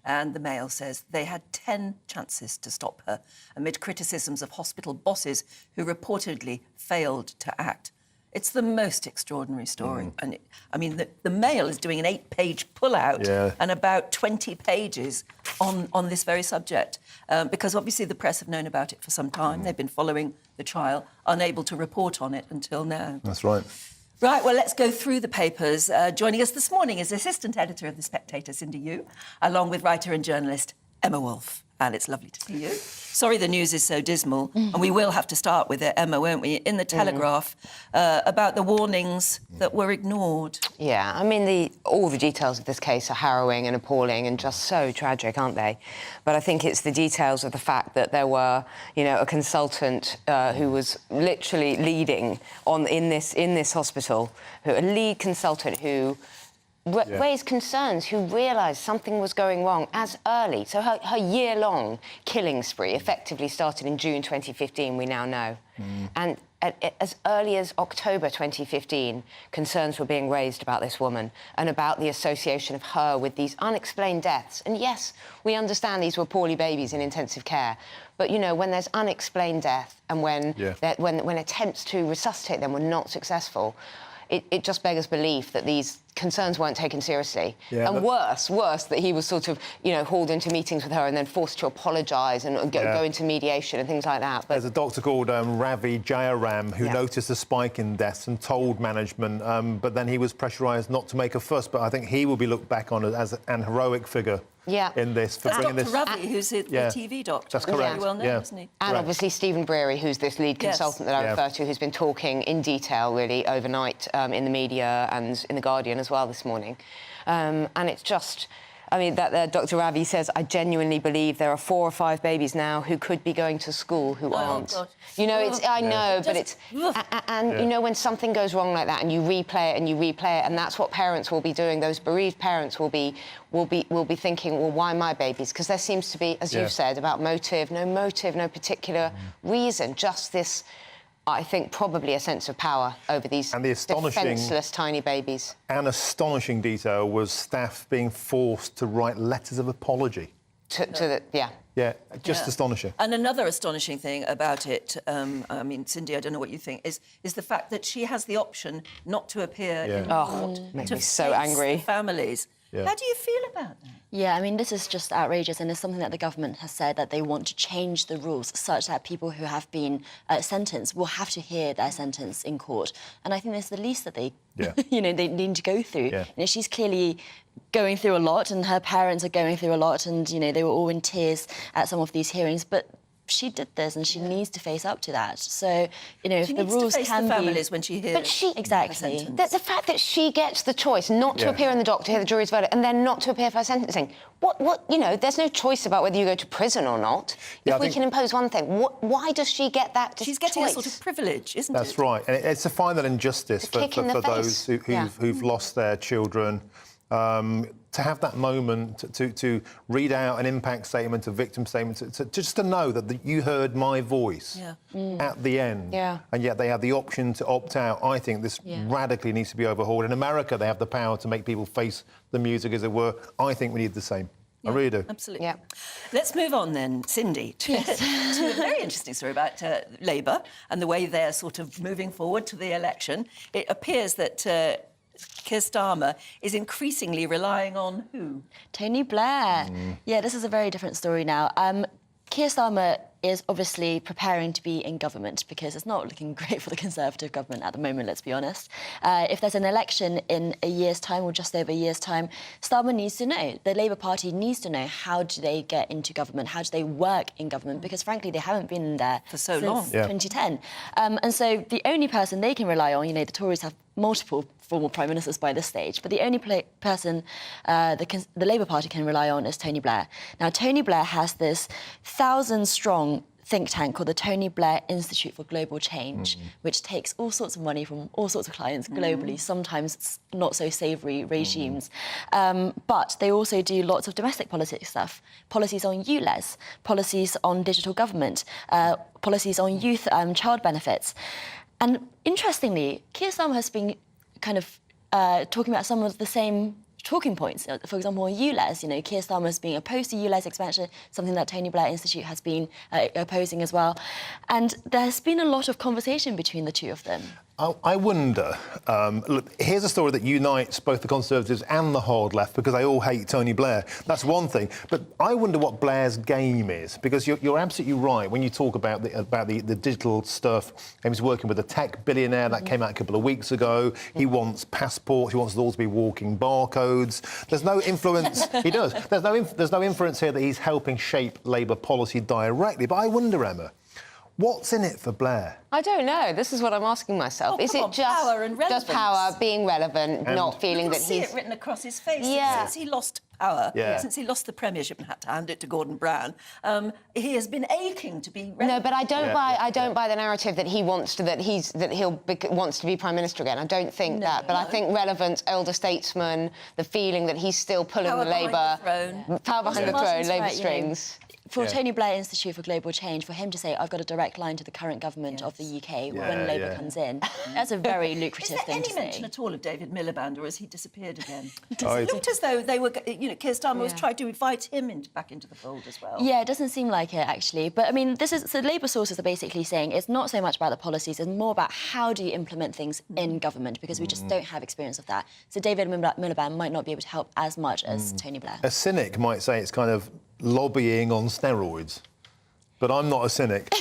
And the Mail says they had 10 chances to stop her amid criticisms of hospital bosses who reportedly failed to act. It's the most extraordinary story. And the Mail is doing an 8-page pullout and about 20 pages on this very subject because obviously the press have known about it for some time. They've been following the trial, unable to report on it until now. That's right. Right, well, let's go through the papers. Joining us this morning is assistant editor of The Spectator, Cindy Yu, along with writer and journalist Emma Wolfe. And it's lovely to see you. Sorry the news is so dismal, and we will have to start with it, Emma, won't we? In the Telegraph, about the warnings that were ignored. Yeah, I mean, all the details of this case are harrowing and appalling and just so tragic, aren't they? But I think it's the details of the fact that there were, a consultant who was literally leading in this hospital, a lead consultant who raised concerns, who realised something was going wrong as early. So her year-long killing spree effectively started in June 2015, we now know. And as early as October 2015, concerns were being raised about this woman and about the association of her with these unexplained deaths. And yes, we understand these were poorly babies in intensive care, but, when there's unexplained death and when attempts to resuscitate them were not successful, it just beggars belief that these concerns weren't taken seriously. And worse, that he was sort of, hauled into meetings with her and then forced to apologise and go into mediation and things like that. But there's a doctor called Ravi Jayaram who noticed a spike in deaths and told management, but then he was pressurised not to make a fuss. But I think he will be looked back on as an heroic figure in this. For bringing Dr. Ravi, who's the TV doctor. That's correct. Very well known, isn't he? And obviously Stephen Breary, who's this lead consultant that I refer to, who's been talking in detail, really, overnight in the media and in The Guardian as well this morning. And it's just... Dr. Ravi says, I genuinely believe there are 4 or 5 babies now who could be going to school who aren't. God. I know, but it's... when something goes wrong like that and you replay it, and that's what parents will be doing, those bereaved parents will be thinking, well, why my babies? Because there seems to be, as you've said, about no particular reason, just this... I think probably a sense of power over these defenceless tiny babies. An astonishing detail was staff being forced to write letters of apology. Astonishing. And another astonishing thing about it, Cindy, I don't know what you think, is the fact that she has the option not to appear in court. Makes me so angry. Families. How do you feel about that? Yeah, this is just outrageous, and it's something that the government has said that they want to change the rules such that people who have been sentenced will have to hear their sentence in court. And I think that's the least that they, they need to go through. She's clearly going through a lot, and her parents are going through a lot, and they were all in tears at some of these hearings, but she did this and she needs to face up to that. So, if the rules can be... families when she hears... But she... Exactly. The fact that she gets the choice not to appear in the dock to hear the jury's verdict and then not to appear for her sentencing. There's no choice about whether you go to prison or not. If we can impose one thing, why does she get that choice? She's getting a sort of privilege, isn't it? That's right. And it's a final injustice for those who've lost their children. To have that moment to read out an impact statement, a victim statement, just to know that you heard my voice at the end, and yet they have the option to opt out. I think this radically needs to be overhauled. In America, they have the power to make people face the music, as it were. I think we need the same. I really do. Absolutely. Yeah. Let's move on then, Cindy, to a very interesting story about Labour and the way they're sort of moving forward to the election. It appears that... Keir Starmer is increasingly relying on who? Tony Blair. Yeah, this is a very different story now. Keir Starmer is obviously preparing to be in government because it's not looking great for the Conservative government at the moment, let's be honest. If there's an election in a year's time or just over a year's time, Starmer needs to know, the Labour Party needs to know how do they get into government, how do they work in government, because frankly they haven't been in there for so since long. 2010. And so the only person they can rely on, the Tories have multiple former prime ministers by this stage, but the only person the Labour Party can rely on is Tony Blair. Now, Tony Blair has this 1,000-strong think tank called the Tony Blair Institute for Global Change, which takes all sorts of money from all sorts of clients globally, sometimes not so savoury regimes. But they also do lots of domestic policy stuff, policies on ULEZ, policies on digital government, policies on youth child benefits. And interestingly, Keir Starmer has been kind of talking about some of the same talking points. For example, on ULEZ, Keir Starmer has been opposed to ULEZ expansion, something that Tony Blair Institute has been opposing as well. And there's been a lot of conversation between the two of them. I wonder, look, here's a story that unites both the Conservatives and the hard left because they all hate Tony Blair. That's one thing. But I wonder what Blair's game is, because you're absolutely right when you talk about the digital stuff. He was working with a tech billionaire that came out a couple of weeks ago. He wants passports. He wants us all to be walking barcodes. There's no influence. He does. There's no inference here that he's helping shape Labour policy directly. But I wonder, Emma, what's in it for Blair? I don't know. This is what I'm asking myself. Is it just power and relevance? Just power, being relevant, And not feeling that see he's... it written across his face. Yeah. Since he lost power, Yeah. since he lost the premiership and had to hand it to Gordon Brown, he has been aching to be relevant. No, but I don't buy the narrative that he wants to wants to be prime minister again. I don't think that. But I think relevance, elder statesman, the feeling that he's still pulling Power the Labour power behind the throne, Labour strings. For Tony Blair Institute for Global Change, for him to say, I've got a direct line to the current government of the UK when Labour comes in, that's a very lucrative thing to say. Is there any mention at all of David Miliband, or has he disappeared again? It looked as though they were, Keir Starmer was trying to invite him back into the fold as well. Yeah, it doesn't seem like it, actually. But, I mean, so Labour sources are basically saying it's not so much about the policies, it's more about how do you implement things in government, because we just don't have experience of that. So David Miliband might not be able to help as much as Tony Blair. A cynic might say it's kind of lobbying on steroids. But I'm not a cynic.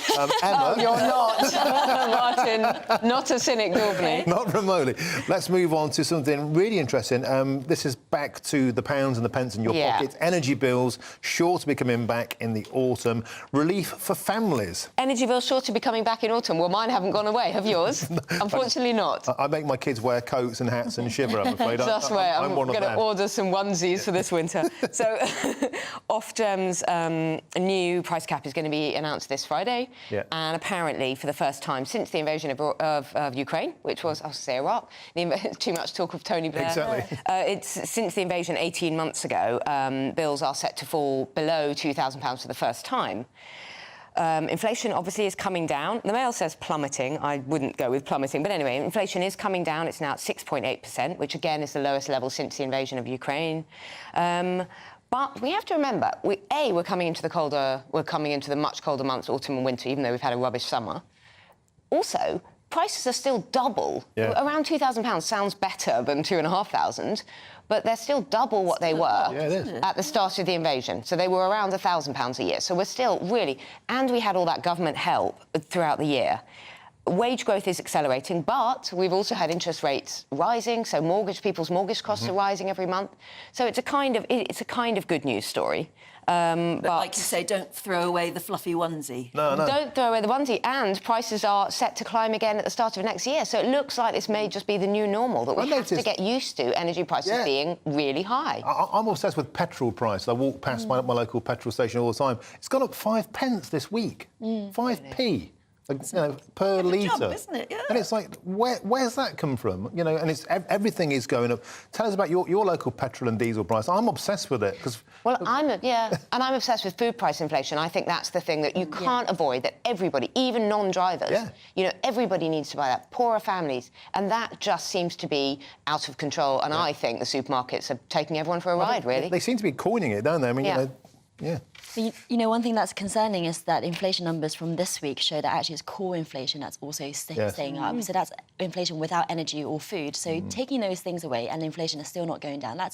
Emma... You're not, Martin. Not a cynic, Daubney. Not remotely. Let's move on to something really interesting. This is back to the pounds and the pence in your pockets. Energy bills sure to be coming back in the autumn. Relief for families. Energy bills sure to be coming back in autumn. Well, mine haven't gone away. Have yours? Unfortunately not. I make my kids wear coats and hats and shiver, I'm afraid. Just wait. I'm one of going to them. order some onesies for this winter. So, Ofgem's new price cap is going to be announced this Friday, and apparently for the first time since the invasion of Ukraine, which was, I'll say, Iraq. Too much talk of Tony Blair. Exactly. It's since the invasion 18 months ago. Bills are set to fall below £2,000 for the first time. Inflation obviously is coming down. The Mail says plummeting. I wouldn't go with plummeting, but anyway, inflation is coming down. It's now at 6.8%, which again is the lowest level since the invasion of Ukraine. But we have to remember, we're coming into the much colder months, autumn and winter, even though we've had a rubbish summer. Also, prices are still double. Around £2,000 sounds better than £2,500, but they're still double what they were at the start of the invasion. So they were around £1,000 a year. So we're still really... And we had all that government help throughout the year. Wage growth is accelerating, but we've also had interest rates rising, so people's mortgage costs are rising every month. So it's a kind of good news story. But like you say, don't throw away the fluffy onesie. No. Don't throw away the onesie. And prices are set to climb again at the start of next year. So it looks like this may just be the new normal, that we have to get used to energy prices being really high. I'm obsessed with petrol prices. I walk past my local petrol station all the time. It's gone up 5 pence this week. 5p. Per litre. Jump, isn't it? Yeah. And it's like, where's that come from? And it's everything is going up. Tell us about your local petrol and diesel price. I'm obsessed with it because. Well, and I'm obsessed with food price inflation. I think that's the thing that you can't avoid. That everybody, even non-drivers, everybody needs to buy that. Poorer families, and that just seems to be out of control. And I think the supermarkets are taking everyone for a ride. Really, they seem to be coining it, don't they? I mean, But, one thing that's concerning is that inflation numbers from this week show that actually it's core inflation that's also staying up. So that's inflation without energy or food. So taking those things away and inflation is still not going down, that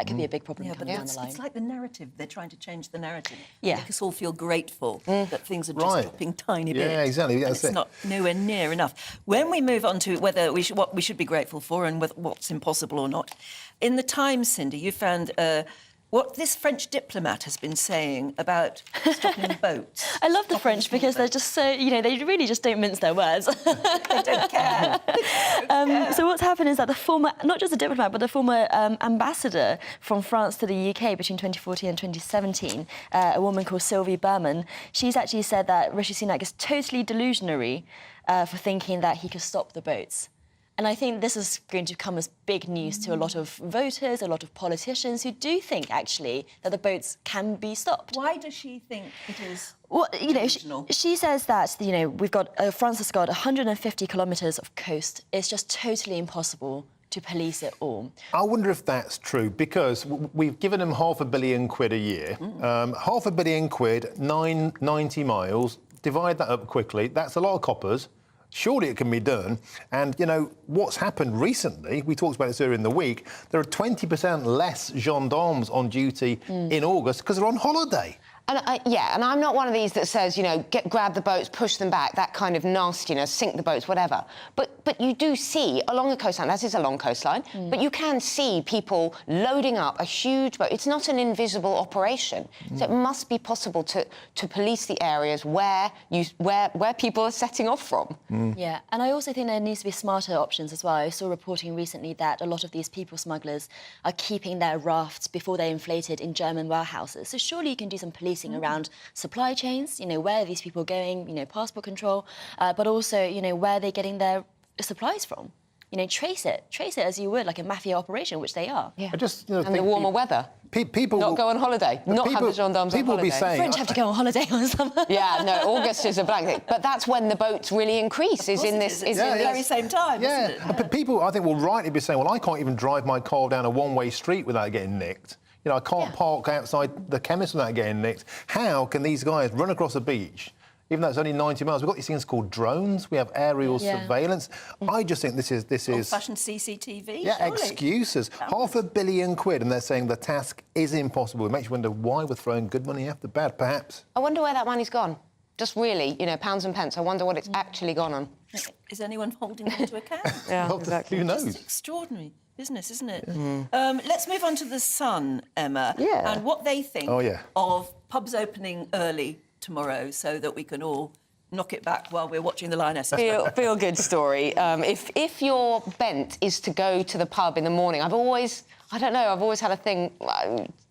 could be a big problem coming down the line. It's like the narrative. They're trying to change the narrative. Yeah. Make us all feel grateful that things are just dropping tiny bit. Yeah, exactly. It's not nowhere near enough. When we move on to what we should be grateful for and what's impossible or not, in the Times, Cindy, you found what this French diplomat has been saying about stopping boats. I love the French because they're just so, you know, they really just don't mince their words. They don't care. So what's happened is that the former, not just a diplomat, but the former ambassador from France to the UK between 2014 and 2017, a woman called Sylvie Berman, she's actually said that Rishi Sunak is totally delusionary for thinking that he could stop the boats. And I think this is going to come as big news to a lot of voters, a lot of politicians who do think, actually, that the boats can be stopped. Why does she think it is? Well, you know, she says that, you know, France has got 150 kilometres of coast. It's just totally impossible to police it all. I wonder if that's true, because we've given them £500 million a year. £500 million, 90 miles, divide that up quickly, that's a lot of coppers. Surely it can be done. And, you know, what's happened recently, we talked about this earlier in the week, there are 20% less gendarmes on duty in August because they're on holiday. And and I'm not one of these that says, you know, grab the boats, push them back, that kind of nastiness, sink the boats, whatever. But you do see along the coastline, as is a long coastline, but you can see people loading up a huge boat. It's not an invisible operation, so it must be possible to police the areas where people are setting off from. Yeah, and I also think there needs to be smarter options as well. I saw reporting recently that a lot of these people smugglers are keeping their rafts before they're inflated in German warehouses. So surely you can do some policing around supply chains, you know, where are these people going, you know, passport control, but also, you know, where are they getting their supplies from? You know, trace it as you would, like a mafia operation, which they are. Yeah. I just, you know, and the warmer weather. People not go on holiday, not have the gendarmes on holiday. Be saying, French have to go on holiday on summer. Yeah, no, August is a blank. But that's when the boats really increase, is in this... Is in the very same time, yeah. isn't it? But people, I think, will rightly be saying, well, I can't even drive my car down a one-way street without getting nicked. You know, I can't park outside the chemist without getting nicked. How can these guys run across a beach, even though it's only 90 miles? We've got these things called drones. We have aerial surveillance. I just think this is old-fashioned CCTV. Yeah, surely. excuses. £500 million, and they're saying the task is impossible. It makes you wonder why we're throwing good money after bad, perhaps. I wonder where that money's gone. Just really, you know, pounds and pence. I wonder what it's actually gone on. Is anyone holding them to account? Well, exactly. Who knows? It's extraordinary business, isn't it? Let's move on to The Sun, Emma, and what they think of pubs opening early tomorrow so that we can all knock it back while we're watching the Lionesses. Feel good story. If your bent is to go to the pub in the morning, I've always had a thing.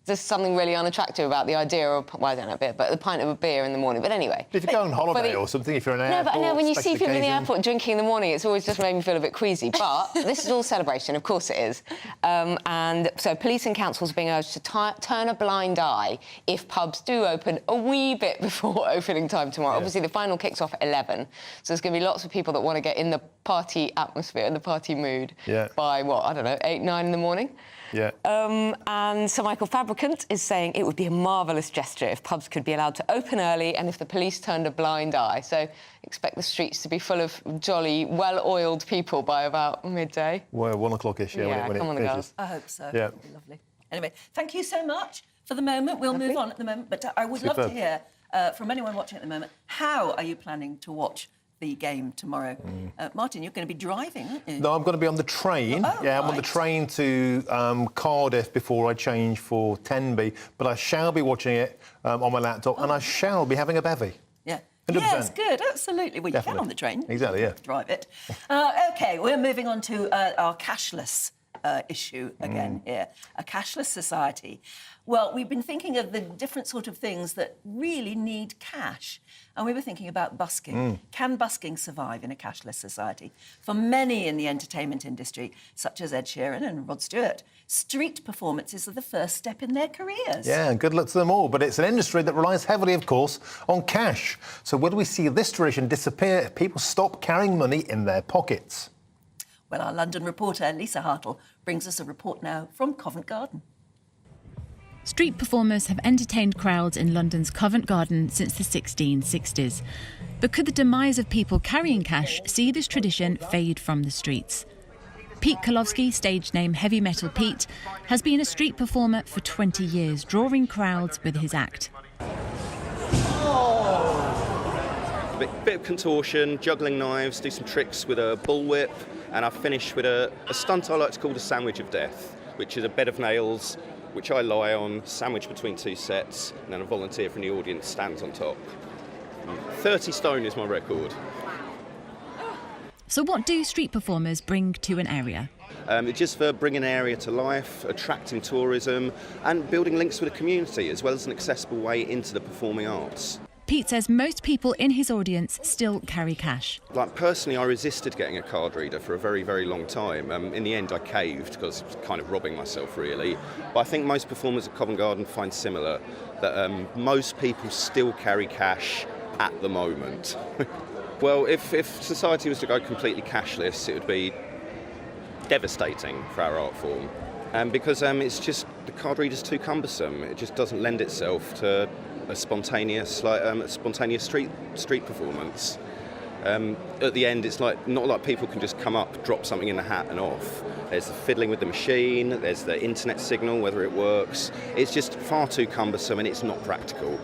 There's something really unattractive about the idea of, well, I don't know a bit, but the pint of a beer in the morning. But anyway. If you go on holiday or something, if you're in an airport... No, but when you see people in the occasion. airport drinking in the morning, it's always just made me feel a bit queasy. But this is all celebration, of course it is. And so police and councils are being urged to turn a blind eye if pubs do open a wee bit before opening time tomorrow. Obviously, the final kicks off at 11, so there's going to be lots of people that want to get in the party atmosphere and the party mood by, what, I don't know, 8, 9 in the morning? Yeah. And Sir Michael Fabricant is saying it would be a marvellous gesture if pubs could be allowed to open early and if the police turned a blind eye. So expect the streets to be full of jolly, well-oiled people by about midday. Well, 1 o'clock-ish, when come on, the girls. I hope so. Yeah. That'd be lovely. Anyway, thank you so much for the moment. We'll move on at the moment, but I would love to hear from anyone watching at the moment, how are you planning to watch the game tomorrow? Martin, you're going to be driving, aren't you? No, I'm going to be on the train. I'm on the train to Cardiff before I change for Tenby, but I shall be watching it on my laptop and I shall be having a bevy. Yeah. 100%. Yes, good, absolutely. Well, you can on the train. Exactly, yeah. Drive it. OK, we're moving on to our cashless issue again here. A cashless society. Well, we've been thinking of the different sort of things that really need cash. And we were thinking about busking. Can busking survive in a cashless society? For many in the entertainment industry, such as Ed Sheeran and Rod Stewart, street performances are the first step in their careers. Yeah, and good luck to them all. But it's an industry that relies heavily, of course, on cash. So where do we see this tradition disappear if people stop carrying money in their pockets? Well, our London reporter, Lisa Hartle, brings us a report now from Covent Garden. Street performers have entertained crowds in London's Covent Garden since the 1660s. But could the demise of people carrying cash see this tradition fade from the streets? Pete Kolowski, stage name Heavy Metal Pete, has been a street performer for 20 years, drawing crowds with his act. A bit of contortion, juggling knives, do some tricks with a bullwhip, and I finish with a stunt I like to call the sandwich of death, which is a bed of nails, which I lie on, sandwiched between two sets, and then a volunteer from the audience stands on top. 30 stone is my record. So what do street performers bring to an area? It's just for bringing an area to life, attracting tourism, and building links with the community, as well as an accessible way into the performing arts. Pete says most people in his audience still carry cash. Like, personally, I resisted getting a card reader for a very, very long time. In the end, I caved because I was kind of robbing myself, really. But I think most performers at Covent Garden find similar, that most people still carry cash at the moment. Well, if society was to go completely cashless, it would be devastating for our art form. Because it's just, the card reader's too cumbersome. It just doesn't lend itself to a spontaneous street performance. At the end, it's like not like people can just come up, drop something in the hat and off. There's the fiddling with the machine, there's the internet signal, whether it works. It's just far too cumbersome and it's not practical.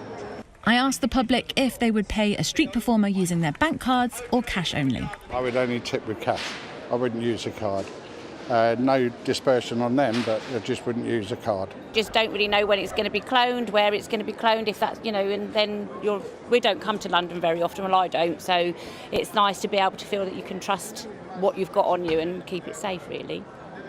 I asked the public if they would pay a street performer using their bank cards or cash only. I would only tip with cash. I wouldn't use a card. No dispersion on them, but I just wouldn't use a card. Just don't really know when it's going to be cloned, where it's going to be cloned, if that's, and then we don't come to London very often, well, I don't, so it's nice to be able to feel that you can trust what you've got on you and keep it safe, really.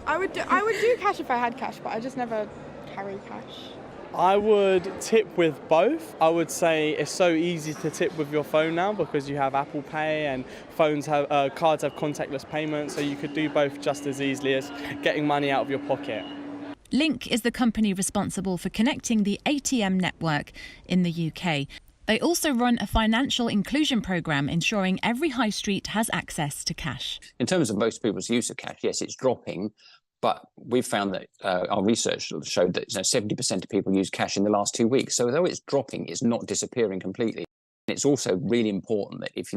I would do cash if I had cash, but I just never carry cash. I would tip with both. I would say it's so easy to tip with your phone now because you have Apple Pay and cards have contactless payments, so you could do both just as easily as getting money out of your pocket. Link is the company responsible for connecting the ATM network in the UK. They also run a financial inclusion programme ensuring every high street has access to cash. In terms of most people's use of cash, yes, it's dropping. But we've found that our research showed that 70% of people use cash in the last 2 weeks. So although it's dropping, it's not disappearing completely. It's also really important that if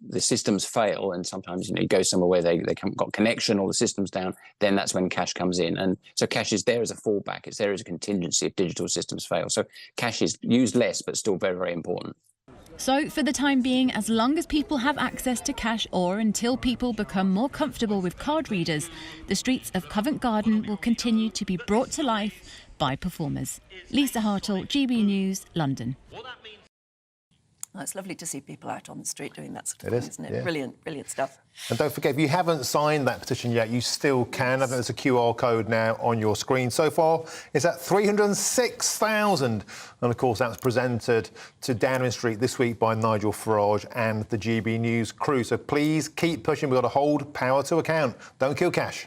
the systems fail, and sometimes you go somewhere where they haven't got connection or the system's down, then that's when cash comes in. And so cash is there as a fallback. It's there as a contingency if digital systems fail. So cash is used less, but still very, very important. So, for the time being, as long as people have access to cash or until people become more comfortable with card readers, the streets of Covent Garden will continue to be brought to life by performers. Lisa Hartle, GB News, London. Oh, it's lovely to see people out on the street doing that sort of thing, isn't it? Yeah. Brilliant, brilliant stuff. And don't forget, if you haven't signed that petition yet, you still can. I think there's a QR code now on your screen. So far, it's at 306,000. And, of course, that's presented to Downing Street this week by Nigel Farage and the GB News crew. So please keep pushing. We've got to hold power to account. Don't kill cash.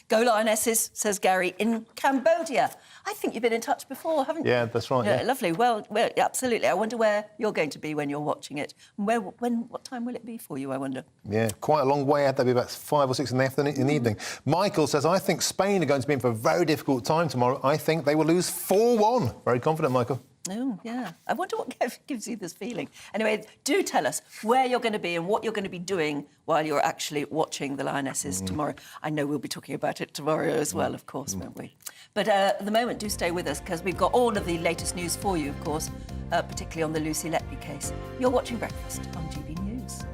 Go Lionesses, says Gary, in Cambodia. I think you've been in touch before, haven't you? Yeah, that's right. Yeah, lovely. Well, absolutely. I wonder where you're going to be when you're watching it. And what time will it be for you, I wonder? Yeah, quite a long way out. That'll be about 5 or 6 in the evening. Michael says, I think Spain are going to be in for a very difficult time tomorrow. I think they will lose 4-1. Very confident, Michael. Oh, yeah. I wonder what gives you this feeling. Anyway, do tell us where you're going to be and what you're going to be doing while you're actually watching the Lionesses tomorrow. I know we'll be talking about it tomorrow as well, of course, won't we? But at the moment, do stay with us because we've got all of the latest news for you, of course, particularly on the Lucy Letby case. You're watching Breakfast on GB News.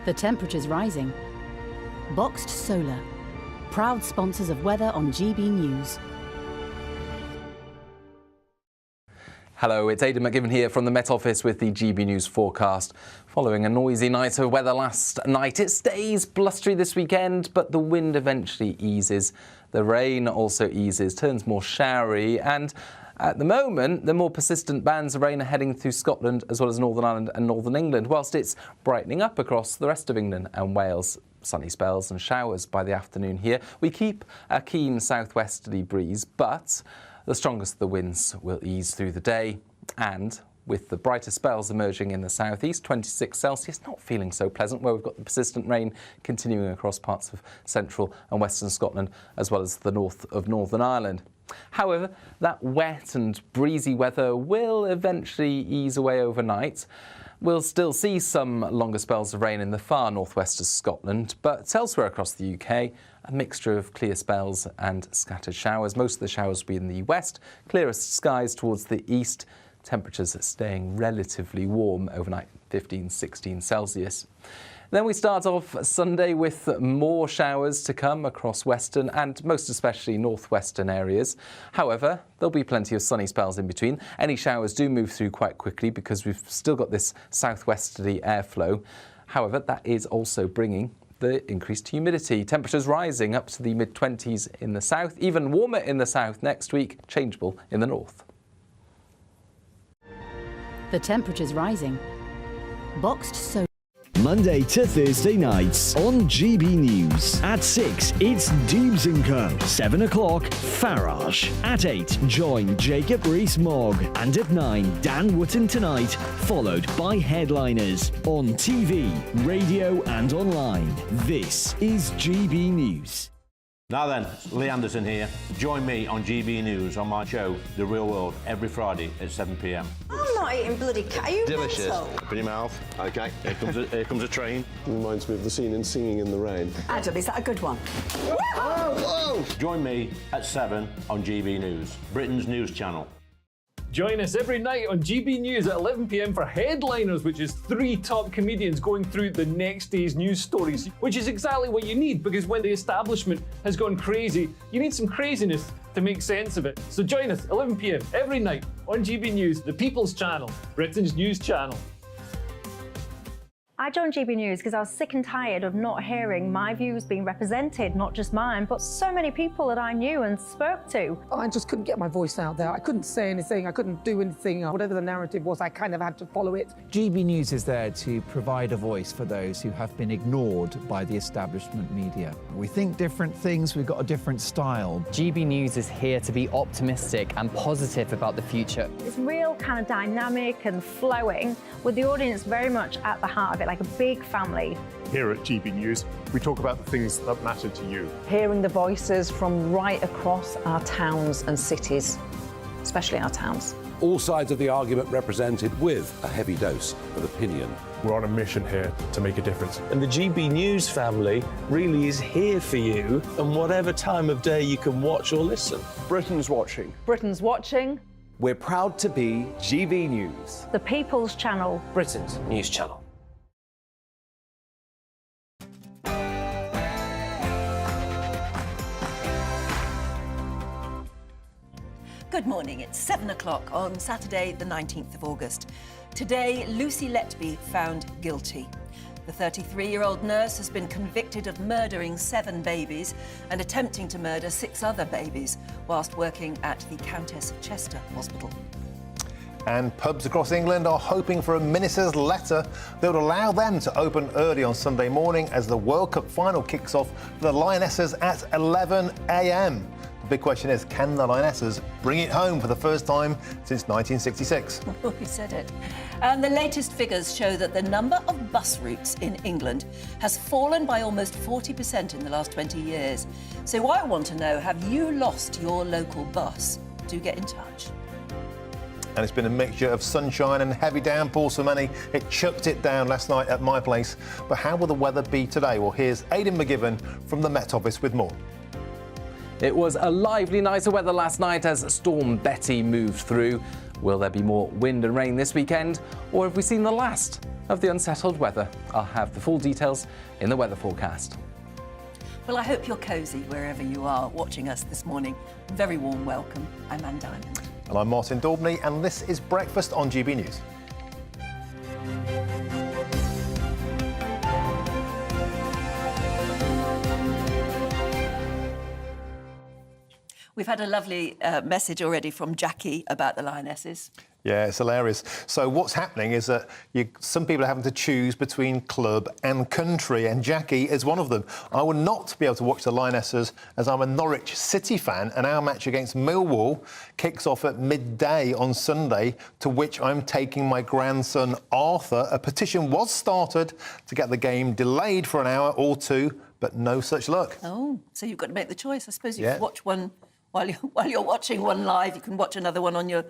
The temperature's rising. Boxed Solar, proud sponsors of weather on GB News. Hello, it's Aidan McGibbon here from the Met Office with the GB News forecast. Following a noisy night of weather last night, it stays blustery this weekend, but the wind eventually eases. The rain also eases, turns more showery, and at the moment, the more persistent bands of rain are heading through Scotland as well as Northern Ireland and Northern England, whilst it's brightening up across the rest of England and Wales. Sunny spells and showers by the afternoon here. We keep a keen southwesterly breeze, but the strongest of the winds will ease through the day, and with the brighter spells emerging in the southeast, 26 Celsius, not feeling so pleasant, where we've got the persistent rain continuing across parts of central and western Scotland, as well as the north of Northern Ireland. However, that wet and breezy weather will eventually ease away overnight. We'll still see some longer spells of rain in the far northwest of Scotland, but elsewhere across the UK, a mixture of clear spells and scattered showers. Most of the showers will be in the west, clearest skies towards the east. Temperatures staying relatively warm overnight, 15, 16 Celsius. Then we start off Sunday with more showers to come across western and most especially northwestern areas. However, there'll be plenty of sunny spells in between. Any showers do move through quite quickly because we've still got this southwesterly airflow. However, that is also bringing the increased humidity. Temperatures rising up to the mid-20s in the south, even warmer in the south next week, changeable in the north. The temperature's rising. Boxed solar. Monday to Thursday nights on GB News. At 6, it's Dubes & Co. 7 o'clock, Farage. At 8, join Jacob Rees-Mogg. And at 9, Dan Wootton Tonight, followed by Headliners. On TV, radio and online. This is GB News. Now then, Lee Anderson here. Join me on GB News on my show, The Real World, every Friday at 7 p.m. I'm not eating bloody cat. Are you delicious? mental? Open your mouth. OK, here comes a train. Reminds me of the scene in Singing in the Rain. Adam, is that a good one? Whoa! Join me at 7 on GB News, Britain's news channel. Join us every night on GB News at 11 p.m. for Headliners, which is 3 top comedians going through the next day's news stories, which is exactly what you need, because when the establishment has gone crazy, you need some craziness to make sense of it. So join us 11 p.m. every night on GB News, the People's Channel, Britain's news channel. I joined GB News because I was sick and tired of not hearing my views being represented, not just mine, but so many people that I knew and spoke to. I just couldn't get my voice out there. I couldn't say anything. I couldn't do anything. Whatever the narrative was, I kind of had to follow it. GB News is there to provide a voice for those who have been ignored by the establishment media. We think different things, we've got a different style. GB News is here to be optimistic and positive about the future. It's real kind of dynamic and flowing, with the audience very much at the heart of it, like a big family. Here at GB News, we talk about the things that matter to you. Hearing the voices from right across our towns and cities, especially our towns. All sides of the argument represented with a heavy dose of opinion. We're on a mission here to make a difference. And the GB News family really is here for you, and whatever time of day you can watch or listen. Britain's watching. Britain's watching. We're proud to be GB News. The People's Channel. Britain's news channel. Good morning, it's 7 o'clock on Saturday the 19th of August. Today, Lucy Letby found guilty. The 33-year-old nurse has been convicted of murdering 7 babies and attempting to murder 6 other babies whilst working at the Countess of Chester Hospital. And pubs across England are hoping for a minister's letter that would allow them to open early on Sunday morning as the World Cup final kicks off for the Lionesses at 11 a.m. The big question is, can the Lionesses bring it home for the first time since 1966? Oh, you said it. And the latest figures show that the number of bus routes in England has fallen by almost 40% in the last 20 years. So I want to know, have you lost your local bus? Do get in touch. And it's been a mixture of sunshine and heavy downpours for many. It chucked it down last night at my place. But how will the weather be today? Well, here's Aidan McGivern from the Met Office with more. It was a lively night of weather last night as Storm Betty moved through. Will there be more wind and rain this weekend, or have we seen the last of the unsettled weather? I'll have the full details in the weather forecast. Well, I hope you're cosy wherever you are watching us this morning. Very warm welcome. I'm Anne Diamond. And I'm Martin Daubney, and this is Breakfast on GB News. We've had a lovely message already from Jackie about the Lionesses. Yeah, it's hilarious. So what's happening is that some people are having to choose between club and country, and Jackie is one of them. I will not be able to watch the Lionesses as I'm a Norwich City fan, and our match against Millwall kicks off at midday on Sunday, to which I'm taking my grandson Arthur. A petition was started to get the game delayed for an hour or two, but no such luck. Oh, so you've got to make the choice. I suppose you could watch one while you're watching one live, you can watch another one on your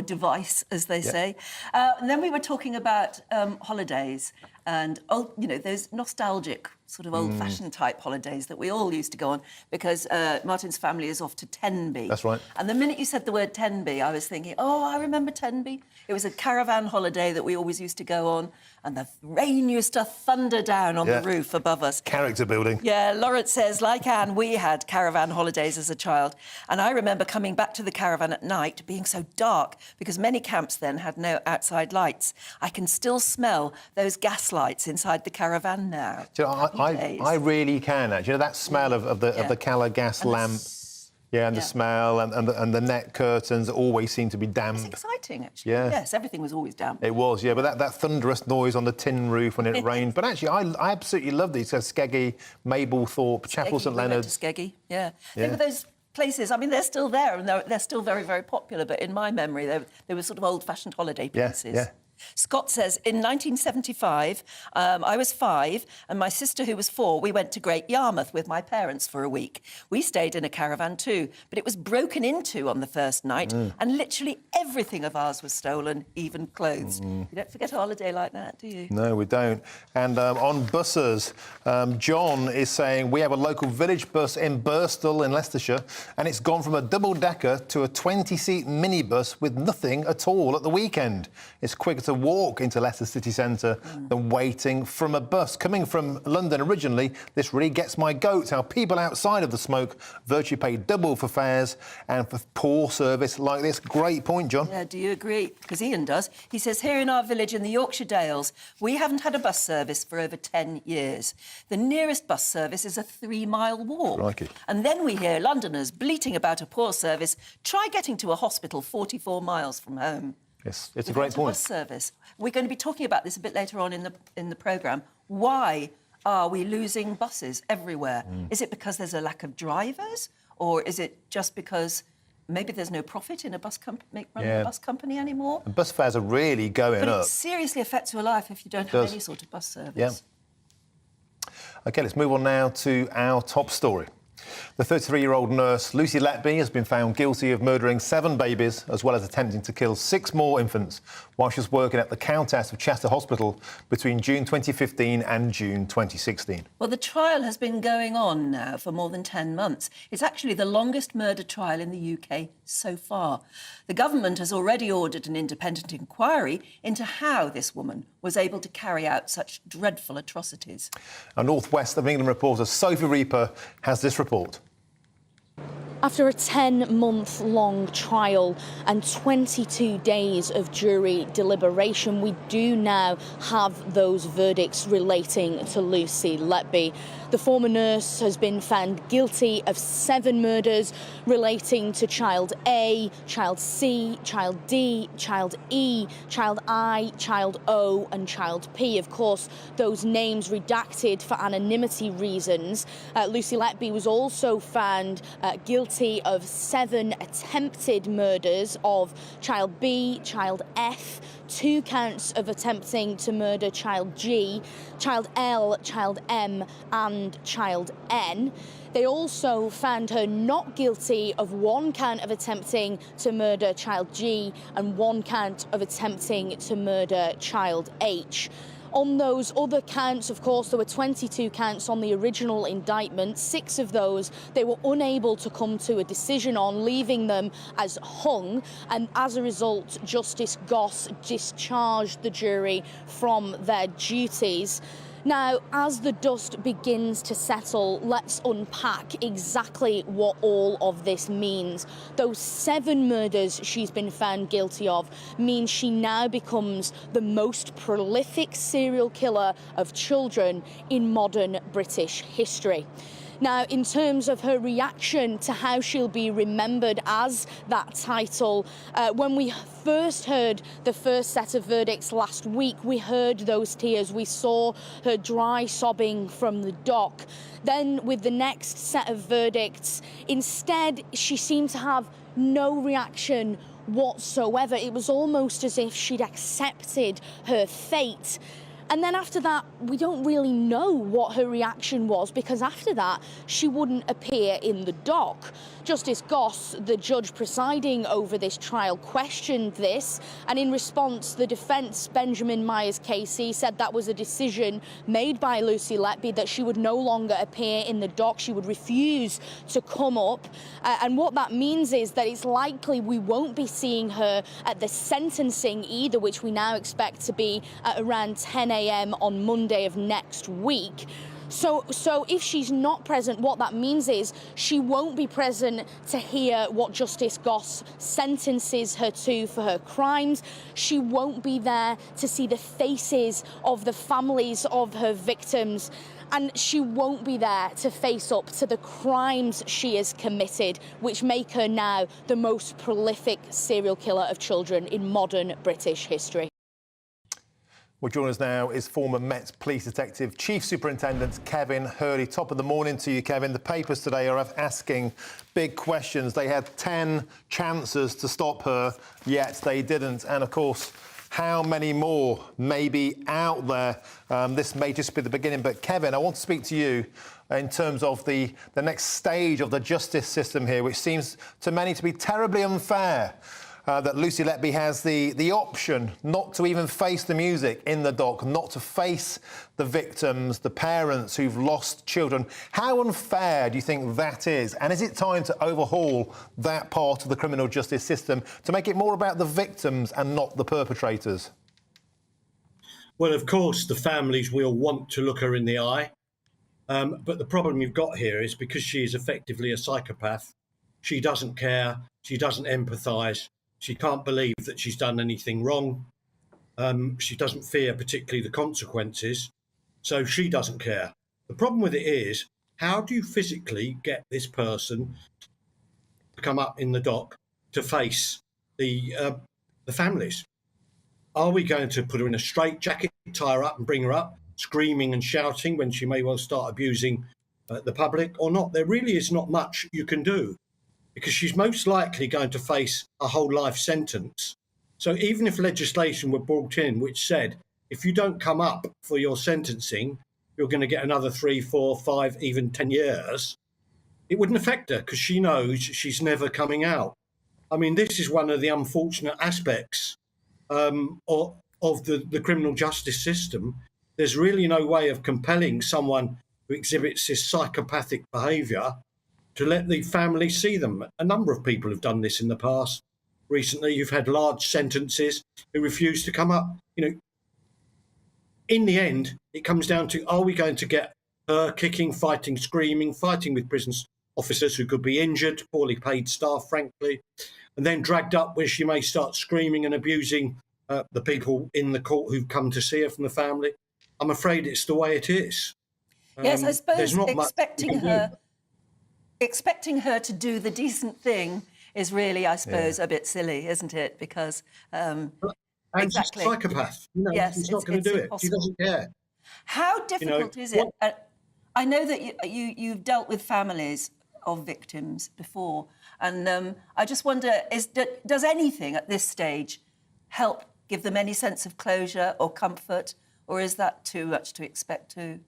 device, as they say. And then we were talking about holidays, and those nostalgic sort of old-fashioned type holidays that we all used to go on, because Martin's family is off to Tenby. That's right. And the minute you said the word Tenby, I was thinking, oh, I remember Tenby. It was a caravan holiday that we always used to go on, and the rain used to thunder down on the roof above us. Character building. Yeah, Lawrence says, like Anne, we had caravan holidays as a child, and I remember coming back to the caravan at night being so dark because many camps then had no outside lights. I can still smell those gas lights inside the caravan now. Do you know, I really can, actually. You know, that smell of the Cala gas lamp. And the smell and the net curtains always seem to be damp. It's exciting, actually. Yeah. Yes, everything was always damp. It was, yeah, but that thunderous noise on the tin roof when it rained. But actually, I absolutely love these. So Skeggy, Mablethorpe, Chapel St Leonard's. Skeggy, yeah. Think of those places. I mean, they're still there and they're still very, very popular. But in my memory, they were sort of old-fashioned holiday places. Yeah. Scott says, in 1975, I was 5 and my sister, who was 4, we went to Great Yarmouth with my parents for a week. We stayed in a caravan too, but it was broken into on the first night and literally everything of ours was stolen, even clothes. You don't forget a holiday like that, do you? No, we don't. And on buses, John is saying, we have a local village bus in Birstall in Leicestershire, and it's gone from a double-decker to a 20-seat minibus with nothing at all at the weekend. It's quicker to walk into Leicester city centre than waiting from a bus. Coming from London originally, this really gets my goat, how people outside of the smoke virtually pay double for fares and for poor service like this. Great point, John. Yeah, do you agree? Because Ian does. He says, here in our village in the Yorkshire Dales, we haven't had a bus service for over 10 years. The nearest bus service is a 3-mile walk. Crikey. And then we hear Londoners bleating about a poor service. Try getting to a hospital 44 miles from home. Yes, it's a great point. Bus service. We're going to be talking about this a bit later on in the programme. Why are we losing buses everywhere? Is it because there's a lack of drivers, or is it just because maybe there's no profit in a bus running a bus company anymore? And bus fares are really going up. But it seriously affects your life if you don't have any sort of bus service. Yeah. OK, let's move on now to our top story. The 33-year-old nurse Lucy Letby has been found guilty of murdering 7 babies as well as attempting to kill 6 more infants while she was working at the Countess of Chester Hospital between June 2015 and June 2016. Well, the trial has been going on now for more than 10 months. It's actually the longest murder trial in the UK so far. The government has already ordered an independent inquiry into how this woman was able to carry out such dreadful atrocities. A North West of England reporter Sophie Reaper has this report. After a 10-month-long trial and 22 days of jury deliberation, we do now have those verdicts relating to Lucy Letby. The former nurse has been found guilty of 7 murders relating to child A, child C, child D, child E, child I, child O and child P. Of course, those names redacted for anonymity reasons. Lucy Letby was also found guilty of 7 attempted murders of child B, child F, 2 counts of attempting to murder child G, child L, child M and child N. They also found her not guilty of 1 count of attempting to murder child G and 1 count of attempting to murder child H. On those other counts, of course, there were 22 counts on the original indictment. 6 of those they were unable to come to a decision on, leaving them as hung. And as a result, Justice Goss discharged the jury from their duties. Now, as the dust begins to settle, let's unpack exactly what all of this means. Those 7 murders she's been found guilty of means she now becomes the most prolific serial killer of children in modern British history. Now, in terms of her reaction to how she'll be remembered as that title, when we first heard the first set of verdicts last week, we heard those tears. We saw her dry sobbing from the dock. Then with the next set of verdicts, instead, she seemed to have no reaction whatsoever. It was almost as if she'd accepted her fate. And then after that, we don't really know what her reaction was, because after that, she wouldn't appear in the dock. Justice Goss, the judge presiding over this trial, questioned this, and in response, the defence, Benjamin Myers-Casey, said that was a decision made by Lucy Letby, that she would no longer appear in the dock. She would refuse to come up. And what that means is that it's likely we won't be seeing her at the sentencing either, which we now expect to be at around 10 a.m. on Monday of next week. So if she's not present, what that means is she won't be present to hear what Justice Goss sentences her to for her crimes. She won't be there to see the faces of the families of her victims. And she won't be there to face up to the crimes she has committed, which make her now the most prolific serial killer of children in modern British history. Well, joining us now is former Met Police Detective Chief Superintendent Kevin Hurley. Top of the morning to you, Kevin. The papers today are asking big questions. They had 10 chances to stop her, yet they didn't. And, of course, how many more may be out there? This may just be the beginning. But, Kevin, I want to speak to you in terms of the next stage of the justice system here, which seems to many to be terribly unfair. That Lucy Letby has the option not to even face the music in the dock, not to face the victims, the parents who've lost children. How unfair do you think that is? And is it time to overhaul that part of the criminal justice system to make it more about the victims and not the perpetrators? Well, of course, the families will want to look her in the eye. But the problem you've got here is because she is effectively a psychopath, she doesn't care, she doesn't empathise. She can't believe that she's done anything wrong. She doesn't fear particularly the consequences, so she doesn't care. The problem with it is, how do you physically get this person to come up in the dock to face the families? Are we going to put her in a straitjacket, tie her up and bring her up, screaming and shouting when she may well start abusing the public or not? There really is not much you can do, because she's most likely going to face a whole life sentence. So even if legislation were brought in which said, if you don't come up for your sentencing, you're going to get another 3, 4, 5, even 10 years, it wouldn't affect her because she knows she's never coming out. I mean, this is one of the unfortunate aspects of the criminal justice system. There's really no way of compelling someone who exhibits this psychopathic behaviour to let the family see them. A number of people have done this in the past. Recently, you've had large sentences who refuse to come up. You know, in the end, it comes down to, are we going to get her kicking, fighting, screaming, fighting with prison officers who could be injured, poorly paid staff, frankly, and then dragged up where she may start screaming and abusing the people in the court who've come to see her from the family? I'm afraid it's the way it is. Yes, I suppose expecting her to do the decent thing is really, I suppose, a bit silly, isn't it? Because exactly, she's a psychopath. You know, yes, she's not going to do it. She doesn't care. How difficult is it? I know that you've dealt with families of victims before, and I just wonder: does anything at this stage help give them any sense of closure or comfort, or is that too much to expect too?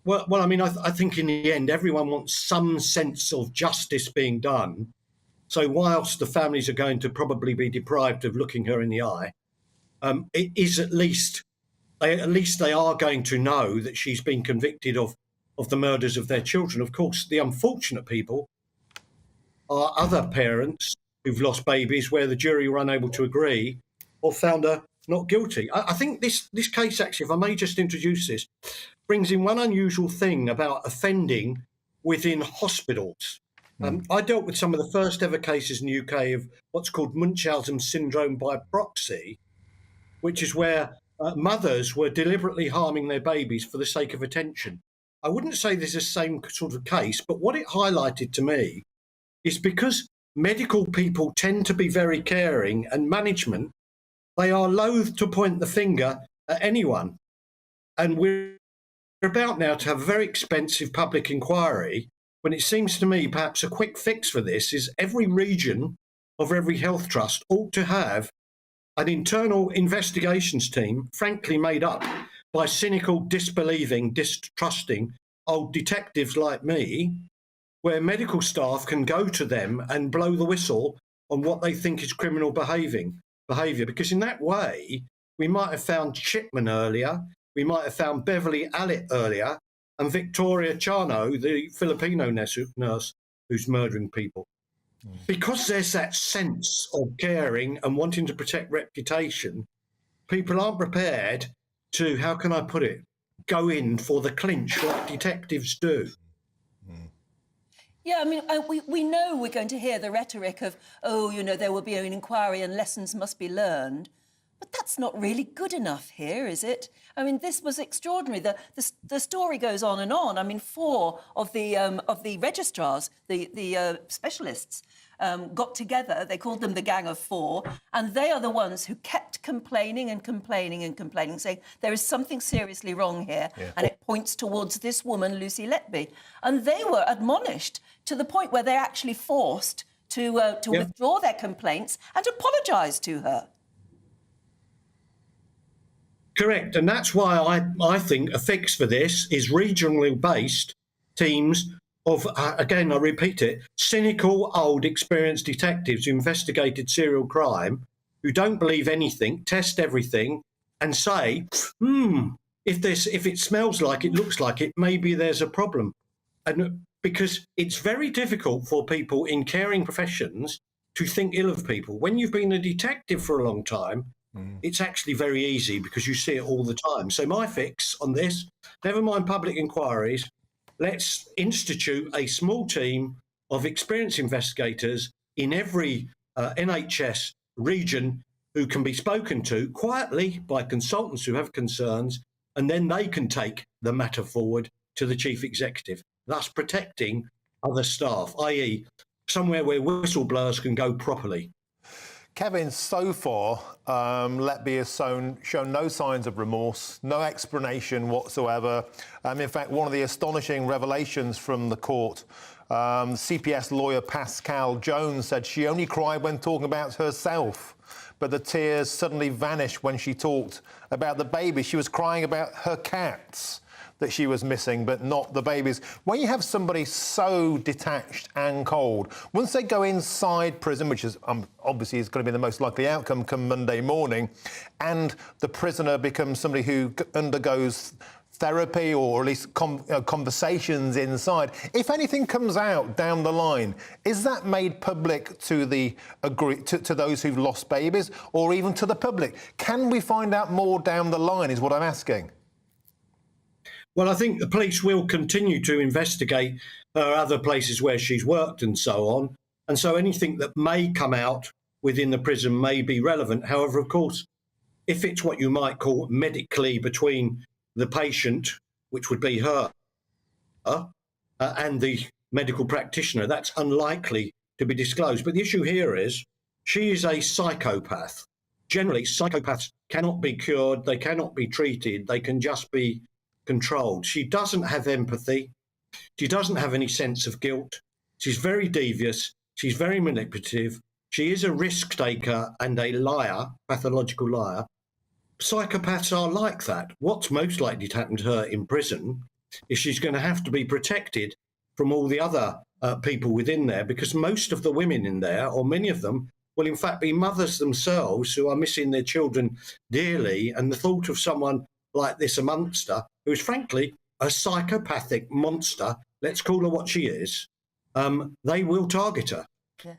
Well, I mean, I think in the end, everyone wants some sense of justice being done. So whilst the families are going to probably be deprived of looking her in the eye, it is at least they are going to know that she's been convicted of the murders of their children. Of course, the unfortunate people are other parents who've lost babies where the jury were unable to agree or found her not guilty. I think this case, actually, if I may just introduce this, brings in one unusual thing about offending within hospitals. I dealt with some of the first ever cases in the UK of what's called Munchausen syndrome by proxy, which is where mothers were deliberately harming their babies for the sake of attention. I wouldn't say this is the same sort of case, but what it highlighted to me is because medical people tend to be very caring and management, they are loath to point the finger at anyone. And we're about now to have a very expensive public inquiry when it seems to me perhaps a quick fix for this is every region of every health trust ought to have an internal investigations team, frankly made up by cynical, disbelieving, distrusting old detectives like me, where medical staff can go to them and blow the whistle on what they think is criminal behaviour. Because in that way, we might have found Chipman earlier, we might have found Beverly Allitt earlier, and Victoria Chano, the Filipino nurse who's murdering people. Because there's that sense of caring and wanting to protect reputation, people aren't prepared to, how can I put it, go in for the clinch like detectives do. Yeah, I mean, we know we're going to hear the rhetoric of, oh, you know, there will be an inquiry and lessons must be learned. But that's not really good enough here, is it? I mean, this was extraordinary. The story goes on and on. I mean, 4 of the registrars, the specialists, got together. They called them the Gang of 4, and they are the ones who kept complaining and complaining and complaining, saying there is something seriously wrong here, and it points towards this woman, Lucy Letby. And they were admonished to the point where they're actually forced to withdraw their complaints and apologise to her. Correct, and that's why I think a fix for this is regionally based teams of, again, I repeat it, cynical, old, experienced detectives who investigated serial crime, who don't believe anything, test everything, and say, if it smells like it, looks like it, maybe there's a problem. And because it's very difficult for people in caring professions to think ill of people. When you've been a detective for a long time, it's actually very easy because you see it all the time. So my fix on this, never mind public inquiries, let's institute a small team of experienced investigators in every NHS region who can be spoken to quietly by consultants who have concerns, and then they can take the matter forward to the chief executive, thus protecting other staff, i.e. somewhere where whistleblowers can go properly. Kevin, so far, Letby has shown no signs of remorse, no explanation whatsoever. In fact, one of the astonishing revelations from the court, CPS lawyer Pascal Jones said she only cried when talking about herself, but the tears suddenly vanished when she talked about the baby. She was crying about her cats that she was missing, but not the babies. When you have somebody so detached and cold, once they go inside prison, which is obviously is going to be the most likely outcome come Monday morning, and the prisoner becomes somebody who undergoes therapy or at least conversations inside, if anything comes out down the line, is that made public to to those who've lost babies, or even to the public? Can we find out more down the line, is what I'm asking. Well, I think the police will continue to investigate other places where she's worked and so on. And so anything that may come out within the prison may be relevant. However, of course, if it's what you might call medically between the patient, which would be her, and the medical practitioner, that's unlikely to be disclosed. But the issue here is she is a psychopath. Generally, psychopaths cannot be cured, they cannot be treated, they can just be controlled. She doesn't have empathy. She doesn't have any sense of guilt. She's very devious. She's very manipulative. She is a risk taker and a liar, pathological liar. Psychopaths are like that. What's most likely to happen to her in prison is she's going to have to be protected from all the other people within there, because most of the women in there, or many of them, will in fact be mothers themselves who are missing their children dearly, and the thought of someone like this, a monster, who's frankly a psychopathic monster, let's call her what she is, they will target her. Yes.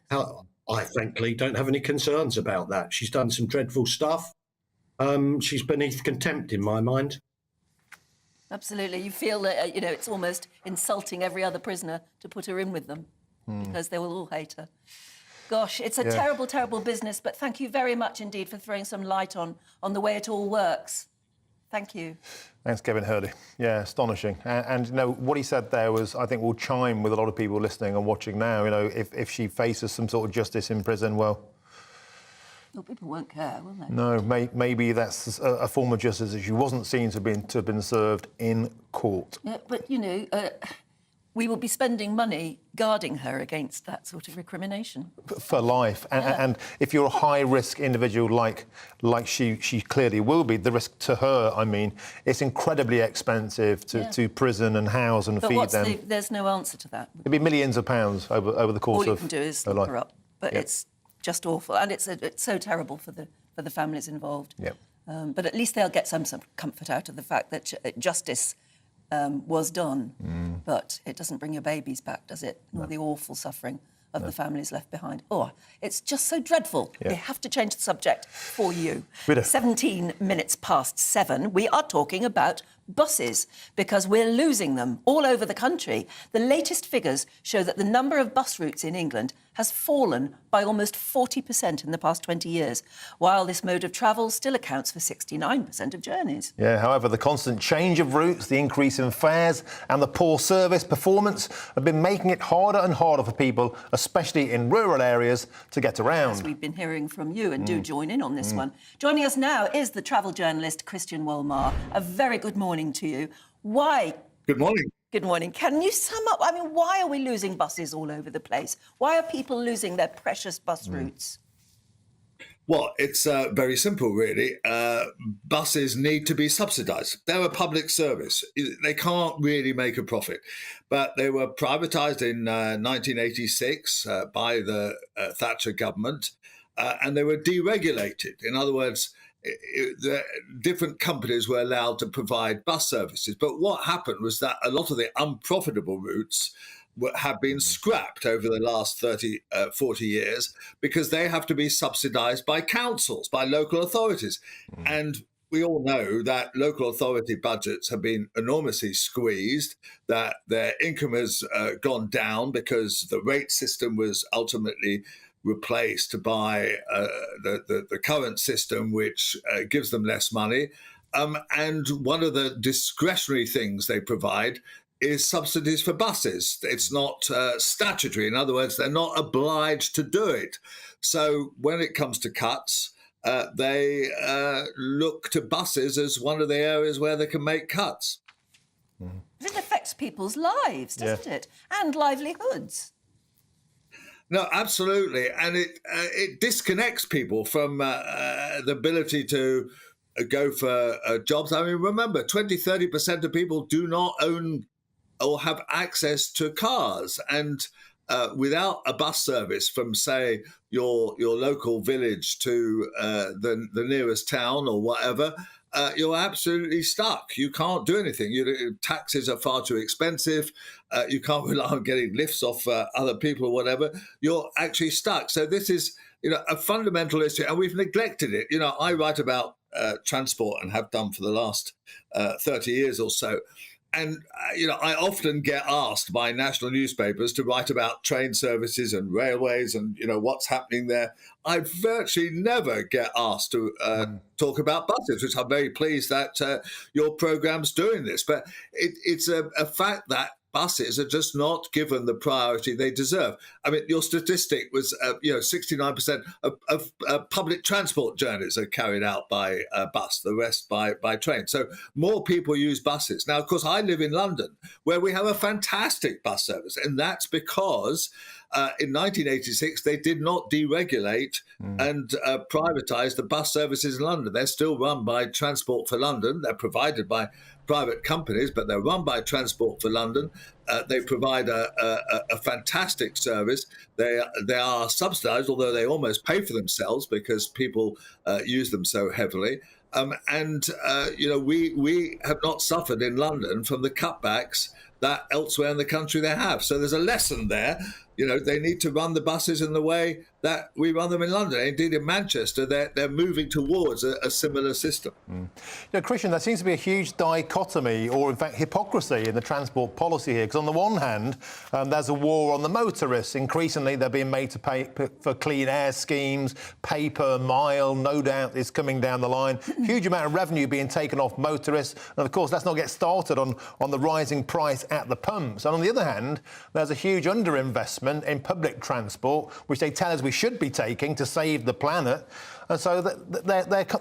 I frankly don't have any concerns about that. She's done some dreadful stuff. She's beneath contempt in my mind. Absolutely. You feel that, it's almost insulting every other prisoner to put her in with them because they will all hate her. Gosh, it's a terrible, terrible business, but thank you very much indeed for throwing some light on the way it all works. Thank you. Thanks, Kevin Hurley. Yeah, astonishing. And what he said there was, I think, will chime with a lot of people listening and watching now. If she faces some sort of justice in prison, well, people won't care, will they? No, maybe that's a form of justice that she wasn't seen to have been served in court. Yeah, but we will be spending money guarding her against that sort of recrimination. For life. And if you're a high-risk individual like she clearly will be, the risk to her, I mean, it's incredibly expensive to prison and house and feed them. There's no answer to that. It'd be millions of pounds over the course of her life. All you can do is lock her up. But it's just awful. And it's so terrible for the families involved. Yeah. But at least they'll get some comfort out of the fact that justice was done. But it doesn't bring your babies back, does it? Nor the awful suffering of the families left behind. Oh, it's just so dreadful. Yeah. They have to change the subject for you. Rita. 17 minutes past 7, we are talking about buses because we're losing them all over the country. The latest figures show that the number of bus routes in England has fallen by almost 40% in the past 20 years, while this mode of travel still accounts for 69% of journeys. Yeah, however, the constant change of routes, the increase in fares and the poor service performance have been making it harder and harder for people, especially in rural areas, to get around. As we've been hearing from you, and do join in on this one. Joining us now is the travel journalist Christian Wolmar. A very good morning to you. Why? Good morning. Good morning. Can you sum up, I mean, why are we losing buses all over the place? Why are people losing their precious bus routes? Well, it's very simple, really. Buses need to be subsidised. They're a public service. They can't really make a profit. But they were privatised in 1986 by the Thatcher government, and they were deregulated. In other words, the different companies were allowed to provide bus services. But what happened was that a lot of the unprofitable routes have been scrapped over the last 40 years because they have to be subsidised by councils, by local authorities. And we all know that local authority budgets have been enormously squeezed, that their income has gone down because the rate system was ultimately replaced by the current system, which gives them less money. And one of the discretionary things they provide is subsidies for buses. It's not statutory. In other words, they're not obliged to do it. So when it comes to cuts, they look to buses as one of the areas where they can make cuts. It affects people's lives, doesn't it? And livelihoods. No, absolutely. And it disconnects people from the ability to go for jobs. I mean, remember, 20-30% of people do not own or have access to cars. And without a bus service from, say, your local village to the nearest town or whatever, you're absolutely stuck. You can't do anything. Taxis are far too expensive. You can't rely on getting lifts off other people or whatever. You're actually stuck. So this is, a fundamental issue, and we've neglected it. I write about transport and have done for the last 30 years or so. And, I often get asked by national newspapers to write about train services and railways and, what's happening there. I virtually never get asked to talk about buses, which I'm very pleased that your programme's doing this. But it's a fact that buses are just not given the priority they deserve. I mean, your statistic was, 69% of public transport journeys are carried out by bus, the rest by train. So more people use buses. Now, of course, I live in London, where we have a fantastic bus service, and that's because in 1986, they did not deregulate and privatise the bus services in London. They're still run by Transport for London. They're provided by private companies, but they're run by Transport for London. They provide a fantastic service. They are subsidised, although they almost pay for themselves because people use them so heavily. We have not suffered in London from the cutbacks that elsewhere in the country they have. So there's a lesson there. They need to run the buses in the way that we run them in London. Indeed, in Manchester, they're moving towards a similar system. Christian, there seems to be a huge dichotomy, or in fact hypocrisy, in the transport policy here. Because on the one hand, there's a war on the motorists. Increasingly, they're being made to pay for clean air schemes, pay per mile, no doubt is coming down the line. Huge amount of revenue being taken off motorists. And of course, let's not get started on the rising price at the pumps. And on the other hand, there's a huge underinvestment in public transport, which they tell us we should be taking to save the planet. And so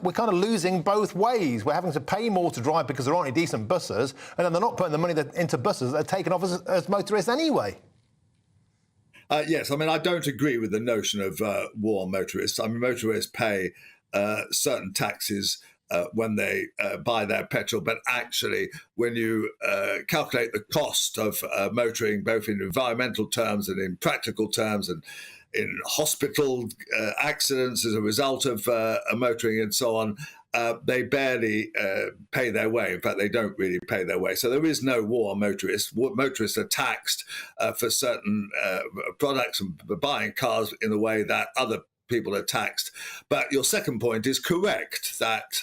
we're kind of losing both ways. We're having to pay more to drive because there aren't any decent buses, and then they're not putting the money into buses that are taken off as motorists anyway. Yes, I mean, I don't agree with the notion of war on motorists. I mean, motorists pay certain taxes when they buy their petrol, but actually, when you calculate the cost of motoring, both in environmental terms and in practical terms, and in hospital accidents as a result of motoring and so on, they barely pay their way. In fact, they don't really pay their way. So there is no war on motorists. Motorists are taxed for certain products and buying cars in the way that other people are taxed. But your second point is correct, that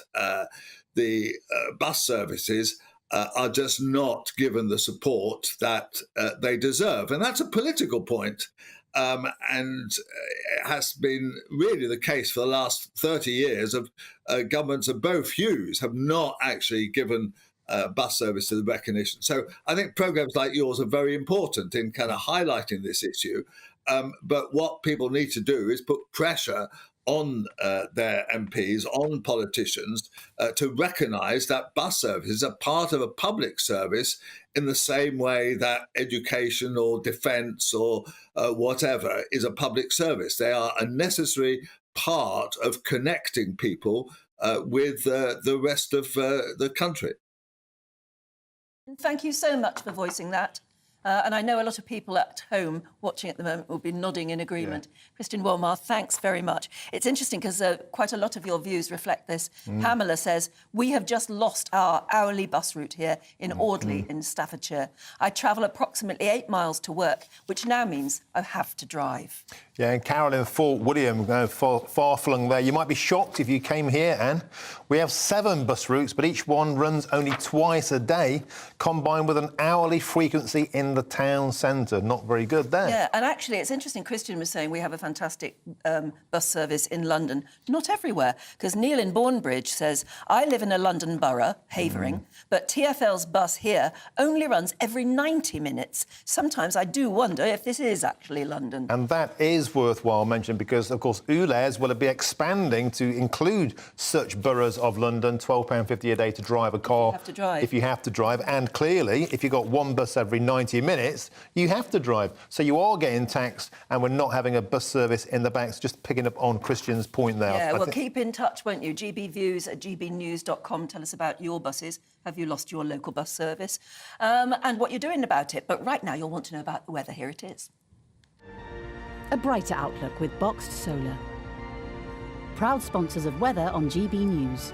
the bus services are just not given the support that they deserve. And that's a political point. And it has been really the case for the last 30 years of governments of both hues have not actually given bus service to the recognition. So I think programs like yours are very important in kind of highlighting this issue. But what people need to do is put pressure on their MPs, on politicians, to recognise that bus services are part of a public service in the same way that education or defence or whatever is a public service. They are a necessary part of connecting people with the rest of the country. Thank you so much for voicing that. And I know a lot of people at home watching at the moment will be nodding in agreement. Yeah. Christian Wolmar, thanks very much. It's interesting because quite a lot of your views reflect this. Pamela says, we have just lost our hourly bus route here in Audley in Staffordshire. I travel approximately 8 miles to work, which now means I have to drive. Yeah, and Carol in Fort William, far flung there. You might be shocked if you came here, Anne. We have 7 bus routes, but each one runs only twice a day, combined with an hourly frequency in the town centre. Not very good there. Yeah, and actually it's interesting, Christian was saying we have a fantastic bus service in London. Not everywhere, because Neil in Bournebridge says, I live in a London borough, Havering, but TfL's bus here only runs every 90 minutes. Sometimes I do wonder if this is actually London. And that is worthwhile mentioning because, of course, ULEZ will be expanding to include such boroughs of London, £12.50 a day to drive a car. If you have to drive. And clearly, if you've got one bus every 90 minutes, you have to drive. So you are getting taxed and we're not having a bus service in the back. So just picking up on Christian's point there. Yeah, well, keep in touch, won't you? gbviews@gbnews.com. Tell us about your buses. Have you lost your local bus service? And what you're doing about it. But right now, you'll want to know about the weather. Here it is. A brighter outlook with Boxed Solar. Proud sponsors of weather on GB News.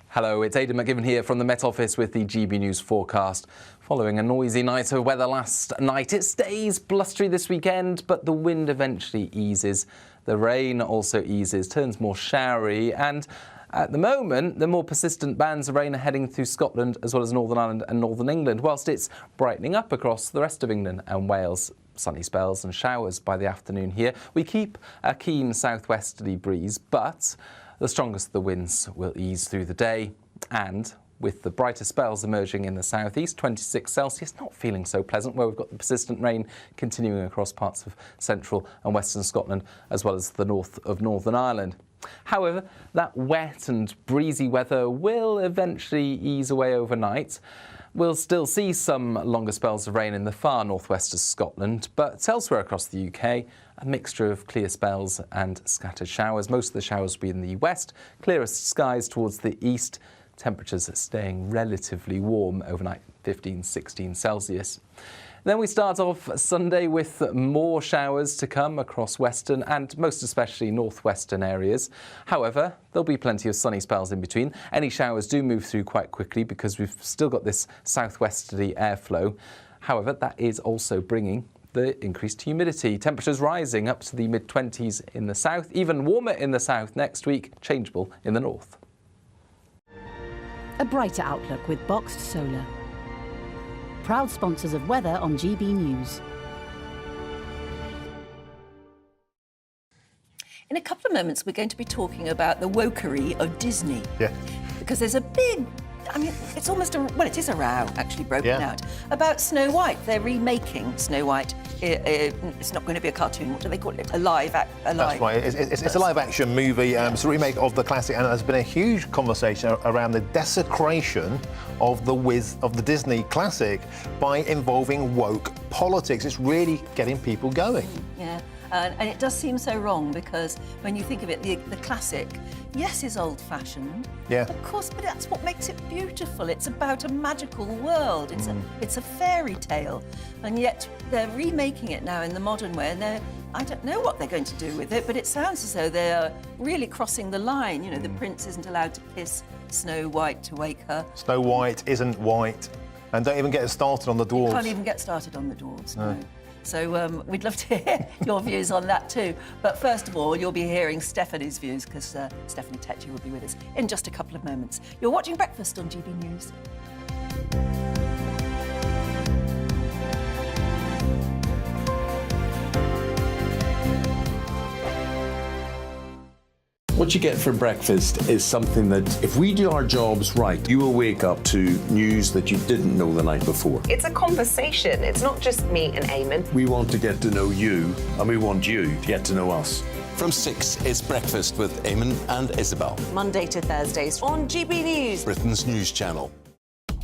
Hello, it's Aidan McGivern here from the Met Office with the GB News forecast. Following a noisy night of weather last night, it stays blustery this weekend, but the wind eventually eases. The rain also eases, turns more showery, and at the moment, the more persistent bands of rain are heading through Scotland as well as Northern Ireland and Northern England, whilst it's brightening up across the rest of England and Wales. Sunny spells and showers by the afternoon here. We keep a keen southwesterly breeze, but the strongest of the winds will ease through the day, and with the brighter spells emerging in the southeast, 26 Celsius, not feeling so pleasant, where we've got the persistent rain continuing across parts of central and western Scotland, as well as the north of Northern Ireland. However, that wet and breezy weather will eventually ease away overnight. We'll still see some longer spells of rain in the far northwest of Scotland, but elsewhere across the UK, a mixture of clear spells and scattered showers. Most of the showers will be in the west, clearest skies towards the east. Temperatures are staying relatively warm overnight, 15, 16 Celsius. Then we start off Sunday with more showers to come across western and most especially northwestern areas. However, there'll be plenty of sunny spells in between. Any showers do move through quite quickly because we've still got this southwesterly airflow. However, that is also bringing the increased humidity. Temperatures rising up to the mid-20s in the south, even warmer in the south next week, changeable in the north. A brighter outlook with Boxed Solar. Proud sponsors of weather on GB News. In a couple of moments, we're going to be talking about the wokery of Disney. Yeah. Because there's a big I mean, it's almost it is a row actually broken out about Snow White. They're remaking Snow White. It's not going to be a cartoon. What do they call it? A live. That's right. It's a live-action movie. It's a remake of the classic, and there's been a huge conversation around the desecration of the Disney classic by involving woke politics. It's really getting people going. Yeah. And it does seem so wrong because when you think of it, the classic, yes, is old-fashioned. Yeah. Of course, but that's what makes it beautiful. It's about a magical world. It's a fairy tale, and yet they're remaking it now in the modern way. And I don't know what they're going to do with it, but it sounds as though they are really crossing the line. You know, the prince isn't allowed to kiss Snow White to wake her. Snow White isn't white, and don't even get us started on the dwarves. You can't even get started on the dwarves. No. So we'd love to hear your views on that too. But first of all, you'll be hearing Stephanie's views because Stephanie Tetchy will be with us in just a couple of moments. You're watching Breakfast on GB News. What you get for breakfast is something that, if we do our jobs right, you will wake up to news that you didn't know the night before. It's a conversation. It's not just me and Eamon. We want to get to know you, and we want you to get to know us. From 6, it's Breakfast with Eamon and Isabel. Monday to Thursdays on GB News, Britain's news channel.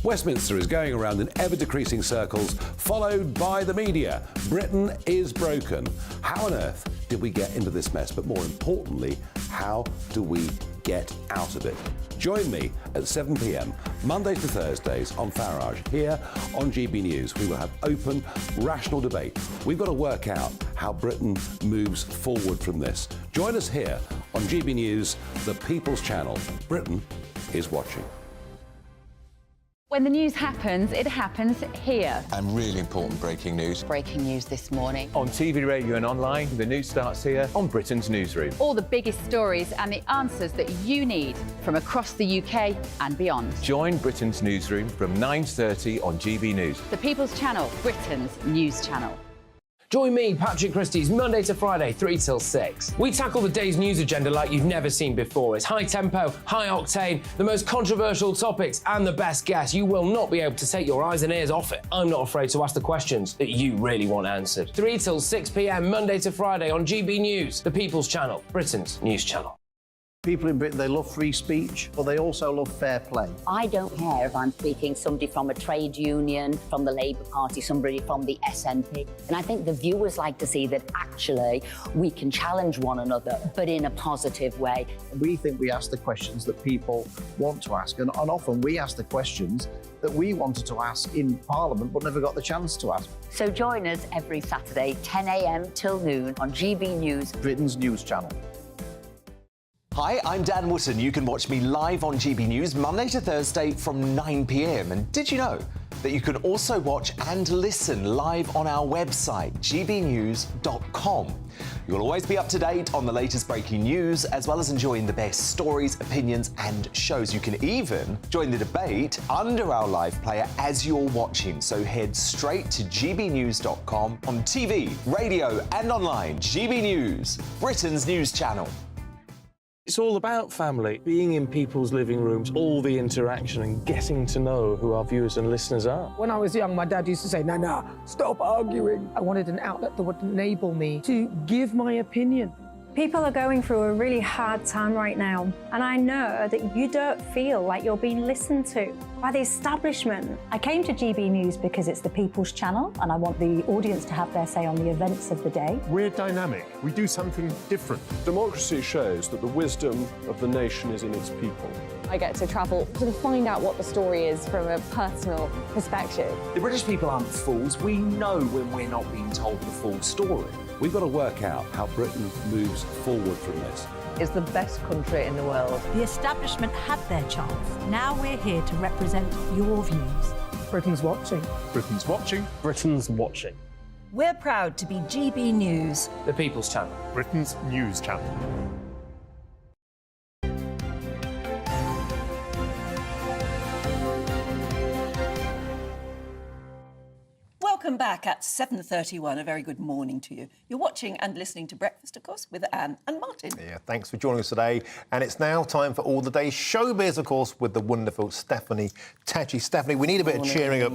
Westminster is going around in ever-decreasing circles, followed by the media. Britain is broken. How on earth did we get into this mess? But more importantly, how do we get out of it? Join me at 7 p.m, Mondays to Thursdays on Farage, here on GB News. We will have open, rational debate. We've got to work out how Britain moves forward from this. Join us here on GB News, the People's Channel. Britain is watching. When the news happens, it happens here. And really important breaking news. Breaking news this morning. On TV, radio and online, the news starts here on Britain's Newsroom. All the biggest stories and the answers that you need from across the UK and beyond. Join Britain's Newsroom from 9:30 on GB News. The People's Channel, Britain's news channel. Join me, Patrick Christie's Monday to Friday, 3 till 6. We tackle the day's news agenda like you've never seen before. It's high tempo, high octane, the most controversial topics and the best guests. You will not be able to take your eyes and ears off it. I'm not afraid to ask the questions that you really want answered. 3 till 6 p.m, Monday to Friday on GB News, the People's Channel, Britain's news channel. People in Britain, they love free speech, but they also love fair play. I don't care if I'm speaking somebody from a trade union, from the Labour Party, somebody from the SNP. And I think the viewers like to see that actually we can challenge one another, but in a positive way. We think we ask the questions that people want to ask, and often we ask the questions that we wanted to ask in Parliament but never got the chance to ask. So join us every Saturday, 10 a.m. till noon on GB News, Britain's news channel. Hi, I'm Dan Wootton. You can watch me live on GB News Monday to Thursday from 9 p.m. And did you know that you can also watch and listen live on our website, gbnews.com. You'll always be up to date on the latest breaking news, as well as enjoying the best stories, opinions and shows. You can even join the debate under our live player as you're watching. So head straight to gbnews.com on TV, radio and online. GB News, Britain's news channel. It's all about family, being in people's living rooms, all the interaction and getting to know who our viewers and listeners are. When I was young, my dad used to say, "Nana, stop arguing." I wanted an outlet that would enable me to give my opinion. People are going through a really hard time right now, and I know that you don't feel like you're being listened to by the establishment. I came to GB News because it's the People's Channel, and I want the audience to have their say on the events of the day. We're dynamic. We do something different. Democracy shows that the wisdom of the nation is in its people. I get to travel to find out what the story is from a personal perspective. The British people aren't fools. We know when we're not being told the full story. We've got to work out how Britain moves forward from this. Is the best country in the world. The establishment had their chance. Now we're here to represent your views. Britain's watching. Britain's watching. Britain's watching. We're proud to be GB News, the People's Channel, Britain's news channel. Welcome back at 7:31. A very good morning to you. You're watching and listening to Breakfast, of course, with Anne and Martin. Yeah, thanks for joining us today. And it's now time for all the day's showbiz, of course, with the wonderful Stephanie Tetchy. Stephanie, we need a bit of cheering up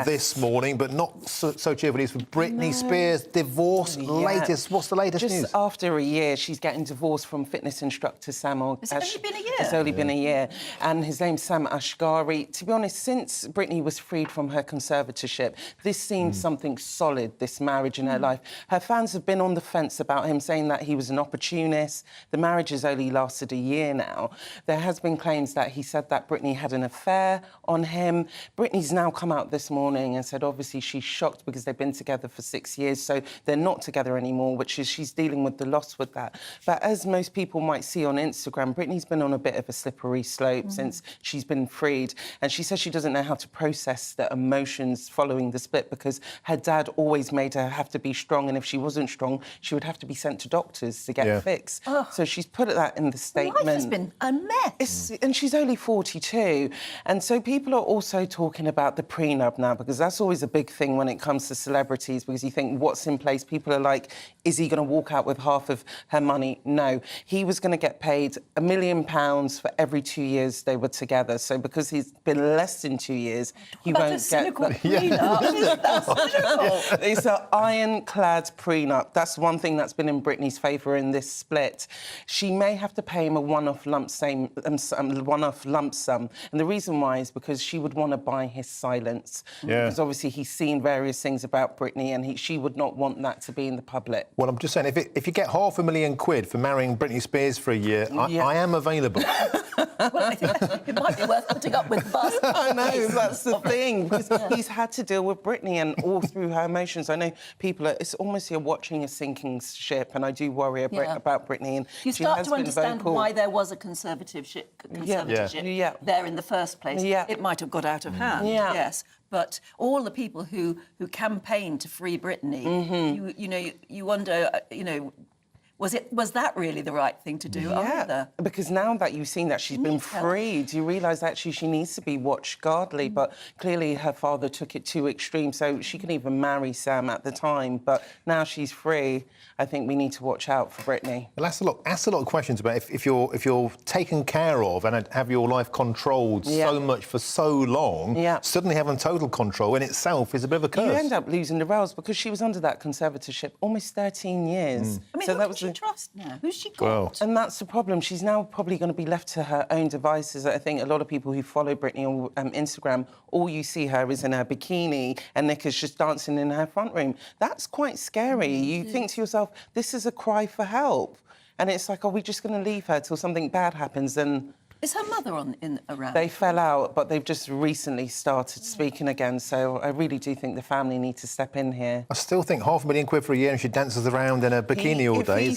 this morning, but not so cheerful news for Britney Spears. Divorce, latest. What's the latest news? Just after a year, she's getting divorced from fitness instructor Sam. It's only been a year. It's only been a year. And his name's Sam Ashgari. To be honest, since Britney was freed from her conservatorship, this seemed something solid, this marriage in her life. Her fans have been on the fence about him, saying that he was an opportunist. The marriage has only lasted a year now. There has been claims that he said that Britney had an affair on him. Britney's now come out this morning and said obviously she's shocked because they've been together for 6 years, so they're not together anymore, which is she's dealing with the loss with that. But as most people might see on Instagram, Britney's been on a bit of a slippery slope since she's been freed. And she says she doesn't know how to process the emotions following the split because her dad always made her have to be strong, and if she wasn't strong, she would have to be sent to doctors to get fixed. So she's put that in the statement. Life has been a mess. And she's only 42. And so people are also talking about the prenup now, because that's always a big thing when it comes to celebrities, because you think, what's in place? People are like, is he going to walk out with half of her money? No. He was going to get paid £1 million for every 2 years they were together. So because he's been less than 2 years, he won't get that. It's an ironclad prenup. That's one thing that's been in Britney's favour in this split. She may have to pay him a one-off lump sum. And the reason why is because she would want to buy his silence. Because obviously he's seen various things about Britney, and she would not want that to be in the public. Well, I'm just saying, if you get £500,000 for marrying Britney Spears for a year, I am available. Well, I think it might be worth putting up with Busking. I know, that's the thing, because he's had to deal with Britney and all through her emotions. I know people it's almost you're watching a sinking ship, and I do worry about Britney. And you start to understand why there was a conservatorship there in the first place. It might have got out of hand, yes. But all the people who campaigned to free Britney, you wonder, was that really the right thing to do either? Because now that you've seen that she's been freed, you realise actually she needs to be watched guardedly, but clearly her father took it too extreme, so she couldn't even marry Sam at the time, but now she's free. I think we need to watch out for Britney. Well, ask a lot of questions about if you're taken care of and have your life controlled so much for so long, suddenly having total control in itself is a bit of a curse. You end up losing the rails because she was under that conservatorship almost 13 years. I mean, so who that does was she trust now? Who's she got? Well. And that's the problem. She's now probably going to be left to her own devices. I think a lot of people who follow Britney on Instagram, all you see her is in her bikini and Nick is just dancing in her front room. That's quite scary. You think to yourself, this is a cry for help. And it's like, are we just going to leave her till something bad happens? And is her mother around? They fell out, but they've just recently started speaking again. So I really do think the family need to step in here. I still think £500,000 for a year and she dances around in a bikini all day.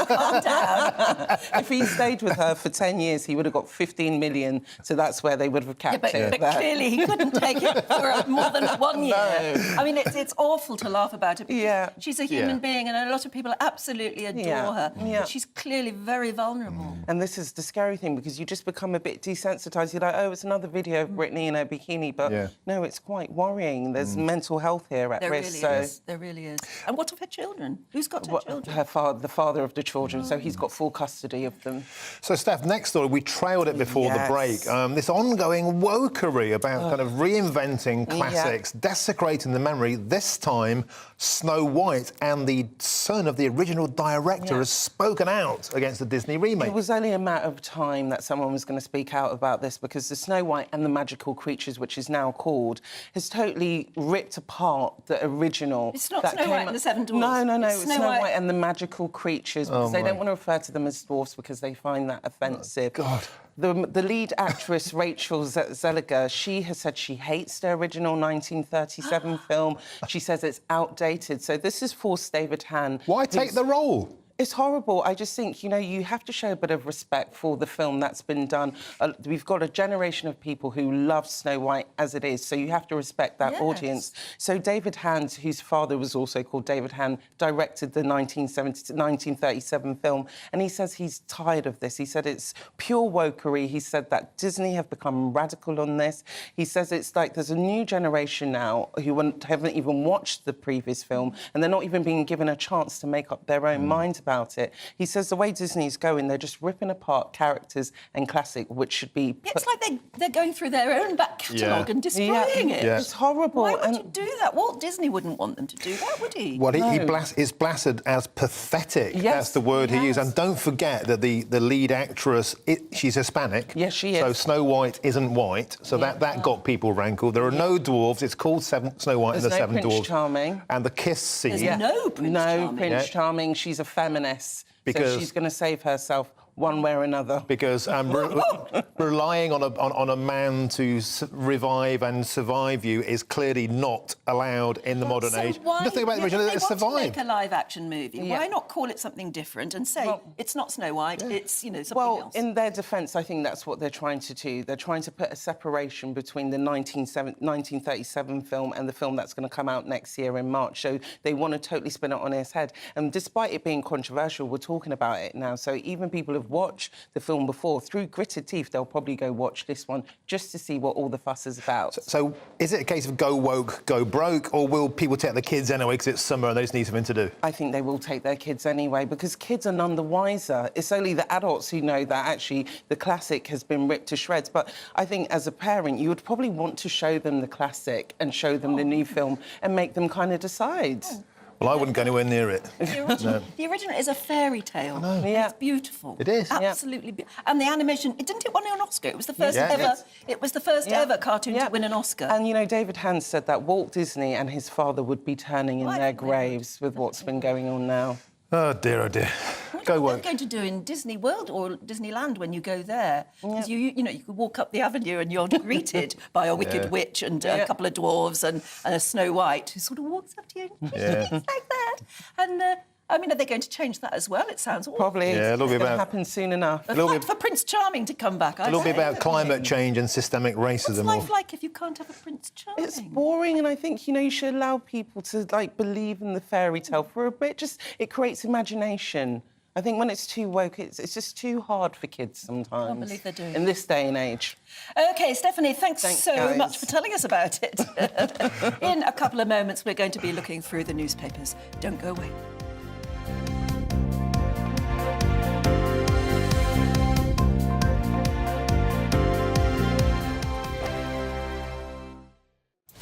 Calm down. If he stayed with her for 10 years, he would have got 15 million. So that's where they would have capped it. But clearly he couldn't take it for more than 1 year. No. I mean, it's awful to laugh about it because she's a human being, and a lot of people absolutely adore her. But she's clearly very vulnerable. And this is the scary thing, because you just become a bit desensitised. You're like, oh, it's another video of Britney in her bikini, but no, it's quite worrying. There's mental health here at risk. There really is. And what of her children? Who's got her children? The father of the children, so he's got full custody of them. So, Steph, next story, we trailed it before the break. This ongoing wokery about kind of reinventing classics, desecrating the memory. This time, Snow White and the son of the original director has spoken out against the Disney remake. It was only a matter of time that someone was going to speak out about this, because the Snow White and the Magical Creatures, which is now called, has totally ripped apart the original. It's not Snow White and the Seven Dwarfs. No. It's Snow White and the Magical Creatures, because they don't want to refer to them as dwarfs because they find that offensive. Oh, God. The lead actress, Rachel Zelliger, she has said she hates the original 1937 film. She says it's outdated. So this has forced David Hann... Why take the role? It's horrible. I just think, you know, you have to show a bit of respect for the film that's been done. We've got a generation of people who love Snow White as it is, so you have to respect that audience. So David Hand, whose father was also called David Hand, directed the 1937 film, and he says he's tired of this. He said it's pure wokery. He said that Disney have become radical on this. He says it's like there's a new generation now who haven't even watched the previous film, and they're not even being given a chance to make up their own minds about it. He says the way Disney's going, they're just ripping apart characters and classic, which should be... It's like they're going through their own back catalogue and destroying it. It's horrible. Why would you do that? Walt Disney wouldn't want them to do that, would he? Well, it's blasted as pathetic. Yes. That's the word he used. And don't forget that the lead actress, she's Hispanic. Yes, she is. So Snow White isn't white. So that got people rankled. There are no dwarves. It's called Snow White and the Seven Prince Dwarves. Charming. And the kiss scene. There's no Prince Charming. She's a feminist. So she's going to save herself one way or another. Because relying on a man to revive and survive you is clearly not allowed in the modern age. Nothing about the original. It's survive. survive. Make a live-action movie. Why not call it something different and say it's not Snow White, it's, you know, something else? In their defence, I think that's what they're trying to do. They're trying to put a separation between the 1937 film and the film that's going to come out next year in March. So they want to totally spin it on its head. And despite it being controversial, we're talking about it now. So even people who've watched the film before, through gritted teeth, they'll probably go watch this one just to see what all the fuss is about. So is it a case of go woke, go broke, or will people take the kids anyway because it's summer and they just need something to do? I think they will take their kids anyway, because kids are none the wiser. It's only the adults who know that actually the classic has been ripped to shreds. But I think as a parent, you would probably want to show them the classic and show them the new film and make them kind of decide. Well, I wouldn't go anywhere near it. The original is a fairy tale. It's beautiful. It is. Absolutely beautiful. And the animation, didn't it win an Oscar? It was the first ever. It was the first ever cartoon to win an Oscar. And you know, David Hand said that Walt Disney and his father would be turning in their graves with what's been going on now. Oh dear, oh dear. Go woke. What they're going to do in Disney World or Disneyland when you go there, because you know, you could walk up the avenue and you're greeted by a wicked witch and a couple of dwarves and a Snow White who sort of walks up to you and like that. And I mean, are they going to change that as well? It sounds awful. Probably. Yeah, a little bit about... happen soon enough. A fight for Prince Charming to come back. A little bit about climate change and systemic racism. What's life like if you can't have a Prince Charming? It's boring, and I think, you know, you should allow people to, like, believe in the fairy tale for a bit. Just, it creates imagination. I think when it's too woke, it's just too hard for kids sometimes. I can't believe they're doing in this day and age. OK, Stephanie, thanks so guys. much for telling us about it. In a couple of moments, we're going to be looking through the newspapers. Don't go away.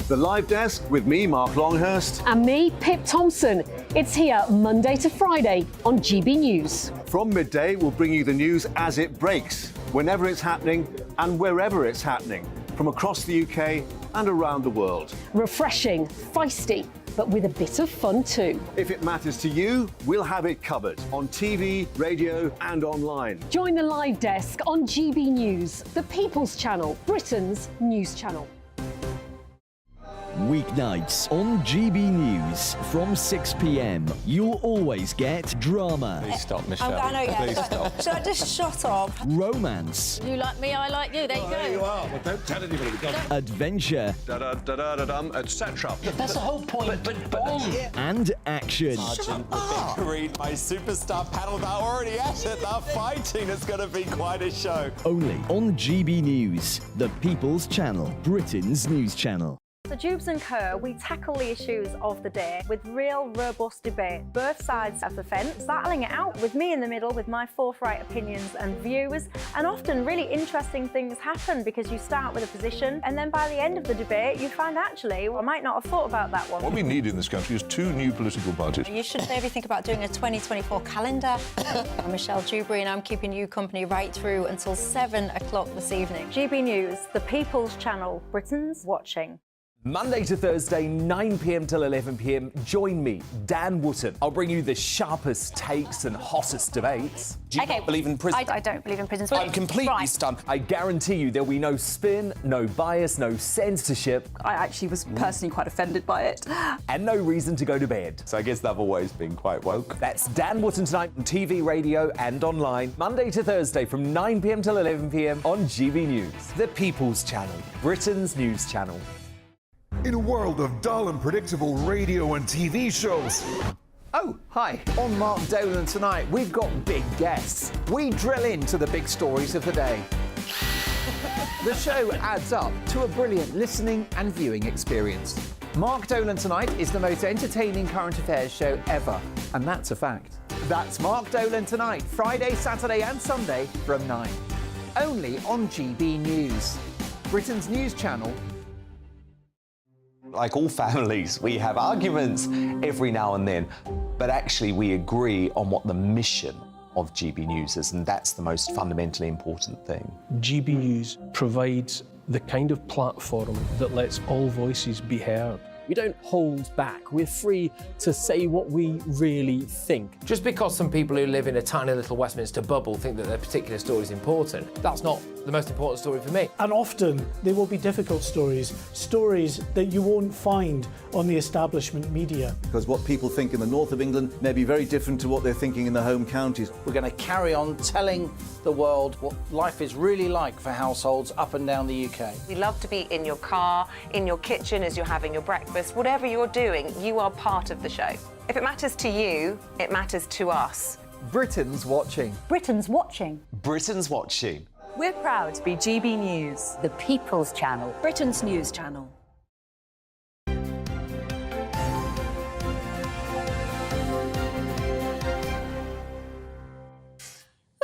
The Live Desk with me, Mark Longhurst. And me, Pip Thompson. It's here Monday to Friday on GB News. From midday, we'll bring you the news as it breaks, whenever it's happening and wherever it's happening, from across the UK and around the world. Refreshing, feisty, but with a bit of fun too. If it matters to you, we'll have it covered on TV, radio and online. Join the Live Desk on GB News, the People's Channel, Britain's news channel. Weeknights on GB News from 6 p.m. You'll always get drama. Please stop, Michelle. I know, Please stop. Should I just shut up? Romance. You like me, I like you. There you go. There you are. Well, don't tell anybody. Adventure. Etc. That's the whole point. But and action. Sergeant, the big green, my superstar panel that are already at it. They're fighting. It's going to be quite a show. Only on GB News, the People's Channel, Britain's news channel. So Jubes & Co, we tackle the issues of the day with real robust debate, both sides of the fence, battling it out with me in the middle with my forthright opinions and views, and often really interesting things happen because you start with a position and then by the end of the debate you find actually, well, I might not have thought about that one. What we need in this country is 2 new political parties. You should maybe think about doing a 2024 calendar. I'm Michelle Dewberry and I'm keeping you company right through until 7 o'clock this evening. GB News, the People's Channel, Britain's watching. Monday to Thursday, 9 p.m. till 11 p.m. Join me, Dan Wootton. I'll bring you the sharpest takes and hottest debates. Do you not believe in prison? I don't believe in prisons. I'm completely stunned. I guarantee you there'll be no spin, no bias, no censorship. I actually was personally quite offended by it. And no reason to go to bed. So I guess they've always been quite woke. That's Dan Wootton tonight on TV, radio and online. Monday to Thursday from 9 p.m. till 11 p.m. on GB News. The People's Channel, Britain's news channel. In a world of dull and predictable radio and TV shows. Oh, hi. On Mark Dolan tonight, we've got big guests. We drill into the big stories of the day. The show adds up to a brilliant listening and viewing experience. Mark Dolan Tonight is the most entertaining current affairs show ever, and that's a fact. That's Mark Dolan Tonight, Friday, Saturday and Sunday from 9. Only on GB News, Britain's news channel. Like all families, we have arguments every now and then, but actually we agree on what the mission of GB News is, and that's the most fundamentally important thing. GB News provides the kind of platform that lets all voices be heard. We don't hold back. We're free to say what we really think. Just because some people who live in a tiny little Westminster bubble think that their particular story is important, that's not the most important story for me. And often they will be difficult stories, stories that you won't find on the establishment media. Because what people think in the north of England may be very different to what they're thinking in their home counties. We're going to carry on telling the world what life is really like for households up and down the UK. We love to be in your car, in your kitchen as you're having your breakfast. Whatever you're doing, you are part of the show. If it matters to you, it matters to us. Britain's watching. Britain's watching. Britain's watching. We're proud to be GB News, The People's Channel, Britain's news channel.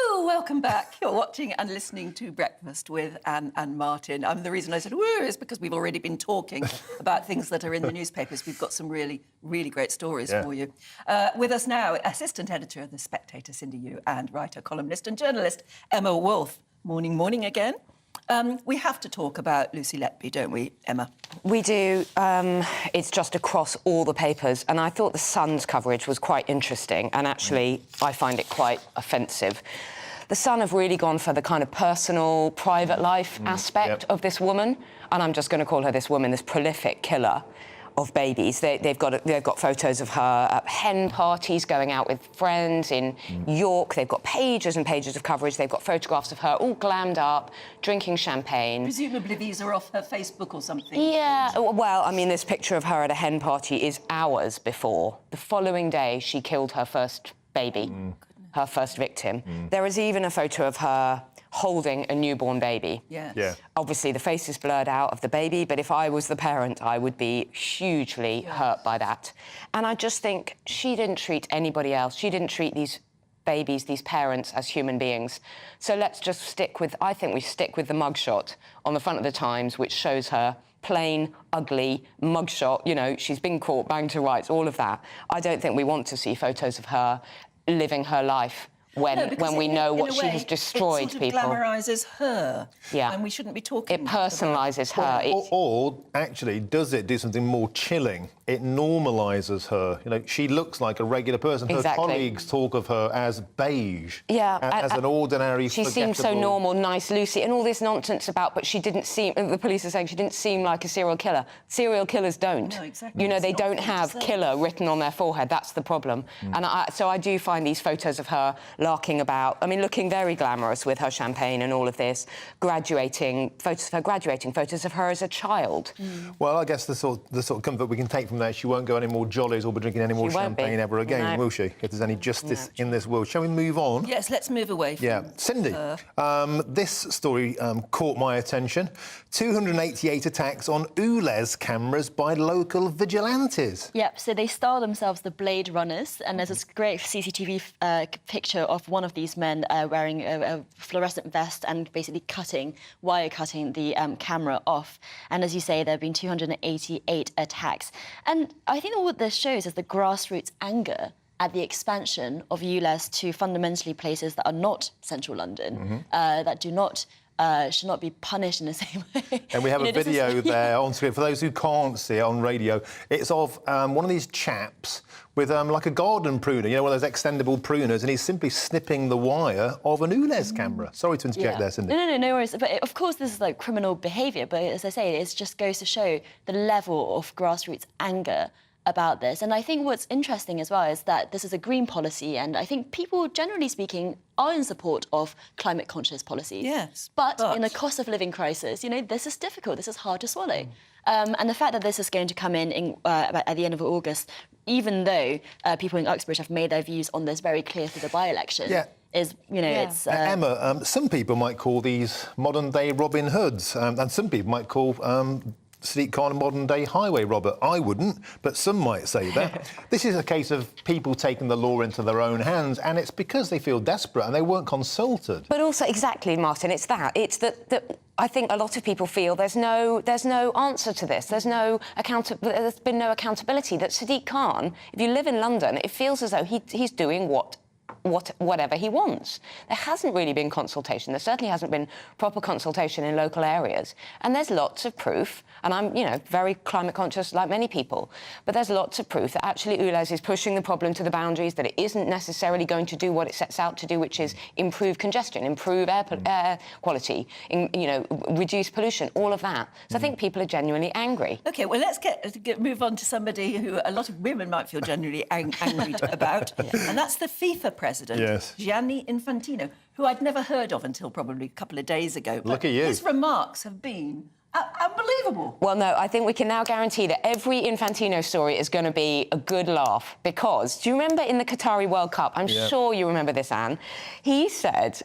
Oh, welcome back. You're watching and listening to Breakfast with Anne and Martin. The reason I said woo is because we've already been talking about things that are in the newspapers. We've got some really, really great stories for you. With us now, assistant editor of The Spectator, Cindy Yu, and writer, columnist and journalist, Emma Wolfe. Morning, morning again. We have to talk about Lucy Letby, don't we, Emma? We do. It's just across all the papers, and I thought the Sun's coverage was quite interesting, and actually I find it quite offensive. The Sun have really gone for the kind of personal, private life aspect of this woman, and I'm just going to call her this woman, this prolific killer of babies. They've got photos of her at hen parties, going out with friends in York. They've got pages and pages of coverage. They've got photographs of her all glammed up, drinking champagne. Presumably these are off her Facebook or something. Yeah, well, I mean, this picture of her at a hen party is hours before. The following day, she killed her first baby, her first victim. There is even a photo of her holding a newborn baby. Yes. Yeah. Obviously, the face is blurred out of the baby, but if I was the parent, I would be hugely hurt by that. And I just think she didn't treat anybody else. She didn't treat these babies, these parents, as human beings. So let's just stick with, I think we stick with the mugshot on the front of the Times, which shows her plain, ugly mugshot. You know, she's been caught, banged to rights, all of that. I don't think we want to see photos of her living her life when we know what she has destroyed it sort of people. glamorises her. Yeah. And we shouldn't be talking It personalises her. Or actually, does it do something more chilling? It normalises her. You know, she looks like a regular person. Her Exactly. colleagues talk of her as beige. Yeah. As an ordinary, She seemed so forgettable- normal, nice Lucy, and all this nonsense about, but she didn't seem, the police are saying she didn't seem like a serial killer. Serial killers don't. No, exactly. You know, they It's not don't fair to have say. killer written on their forehead. That's the problem. And so I do find these photos of her larking about, I mean, looking very glamorous with her champagne and all of this, graduating, photos of her graduating, photos of her as a child. Well, I guess the sort of comfort we can take from that, she won't go any more jollies or be drinking any more She won't be. champagne ever again, No. will she? If there's any justice in this world. Shall we move on? Yes, let's move away from Cindy, her. this story caught my attention. 288 attacks on ULEZ cameras by local vigilantes. Yep, so they style themselves the Blade Runners, and there's this great CCTV picture of one of these men wearing a fluorescent vest and basically wire cutting the camera off. And as you say, there have been 288 attacks. And I think what this shows is the grassroots anger at the expansion of ULEZ to fundamentally places that are not central London, that do not should not be punished in the same way. And we have a video there on screen. For those who can't see it on radio, it's of one of these chaps with like a garden pruner, you know, one of those extendable pruners, and he's simply snipping the wire of an ULEZ camera. Sorry to interject there, Cindy. No worries. But of course, this is like criminal behaviour. But as I say, it just goes to show the level of grassroots anger about this. And I think what's interesting as well is that this is a green policy, and I think people, generally speaking, are in support of climate-conscious policies. Yes. But in a cost of living crisis, you know, this is difficult. This is hard to swallow. And the fact that this is going to come in at the end of August, even though people in Uxbridge have made their views on this very clear through the by-election, is, you know, it's... Emma, some people might call these modern-day Robin Hoods, and some people might call Sadiq Khan a modern-day highway robber. I wouldn't, but some might say that. This is a case of people taking the law into their own hands, and it's because they feel desperate and they weren't consulted. But also, exactly, Martin, it's that. It's that I think a lot of people feel there's no answer to this. There's been no accountability. That Sadiq Khan, if you live in London, it feels as though he's doing whatever he wants. There hasn't really been consultation. There certainly hasn't been proper consultation in local areas. And there's lots of proof, and I'm, you know, very climate conscious like many people, but there's lots of proof that actually ULEZ is pushing the problem to the boundaries, that it isn't necessarily going to do what it sets out to do, which is improve congestion, improve air quality, reduce pollution, all of that. So I think people are genuinely angry. OK, well, let's move on to somebody who a lot of women might feel genuinely angry about, and that's the FIFA president, Gianni Infantino, who I'd never heard of until probably a couple of days ago. Look at you. His remarks have been unbelievable. Well, no, I think we can now guarantee that every Infantino story is going to be a good laugh, because do you remember in the Qatari World Cup, I'm sure you remember this, Anne, he said,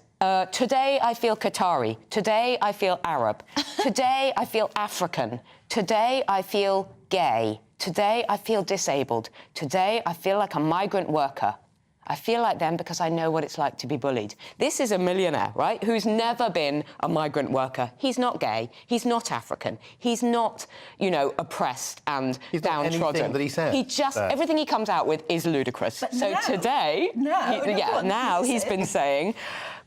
today I feel Qatari, today I feel Arab, today I feel African, today I feel gay, today I feel disabled, today I feel like a migrant worker. I feel like them because I know what it's like to be bullied. This is a millionaire, right, who's never been a migrant worker. He's not gay. He's not African. He's not, you know, oppressed and downtrodden. That he said. He just everything he comes out with is ludicrous. But so today, he's been saying,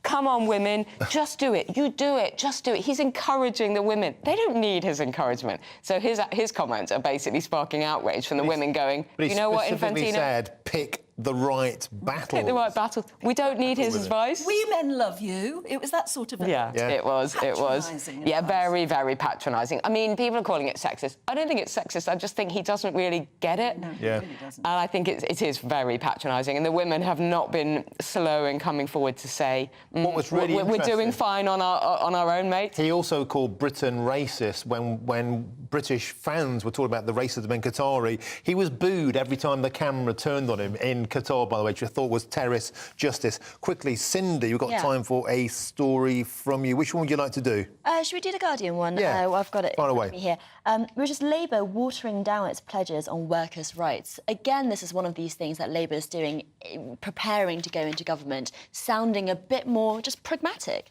come on, women, just do it. You do it, just do it. He's encouraging the women. They don't need his encouragement. So his comments are basically sparking outrage from the women going, you know what, Infantino? He said, pick the right battle. Pick the right battle. We don't need his advice. We men love you. It was that sort of... It was. Yeah, very, very patronising. I mean, people are calling it sexist. I don't think it's sexist. I just think he doesn't really get it. No, he really doesn't. And I think it is very patronising. And the women have not been slow in coming forward to say, what was really we're doing fine on our own, mate. He also called Britain racist when British fans were talking about the racism in Qatari. He was booed every time the camera turned on him in Qatar, by the way, which I thought was terrorist justice. Quickly, Cindy, we've got time for a story from you. Which one would you like to do? Should we do the Guardian one? Yeah, I've got it far away. here. Which is Labour watering down its pledges on workers' rights. Again, this is one of these things that Labour is doing, preparing to go into government, sounding a bit more just pragmatic,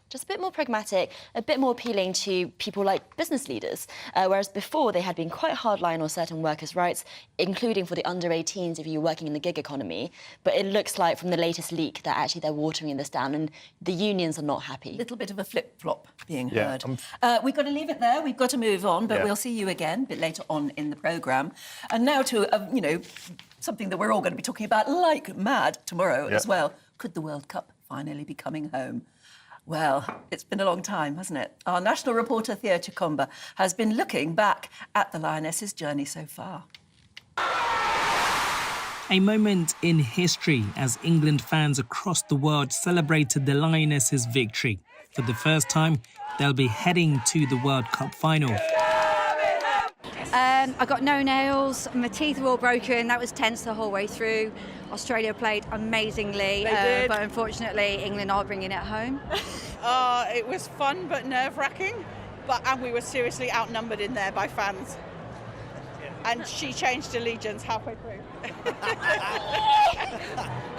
a bit more appealing to people like business leaders. Whereas before, they had been quite hardline on certain workers' rights, including for the under-18s if you're working in the gig economy. But it looks like from the latest leak that actually they're watering this down, and the unions are not happy. A little bit of a flip-flop being heard. We've got to leave it there. We've got to move on, but we'll see you again a bit later on in the programme. And now to, something that we're all going to be talking about like mad tomorrow as well. Could the World Cup finally be coming home? Well, it's been a long time, hasn't it? Our national reporter, Theo Chikomba, has been looking back at the Lionesses' journey so far. A moment in history as England fans across the world celebrated the Lionesses' victory. For the first time, they'll be heading to the World Cup final. I got no nails, my teeth were all broken, that was tense the whole way through. Australia played amazingly, but unfortunately England are bringing it home. It was fun but nerve-wracking, and we were seriously outnumbered in there by fans. And she changed allegiance halfway through.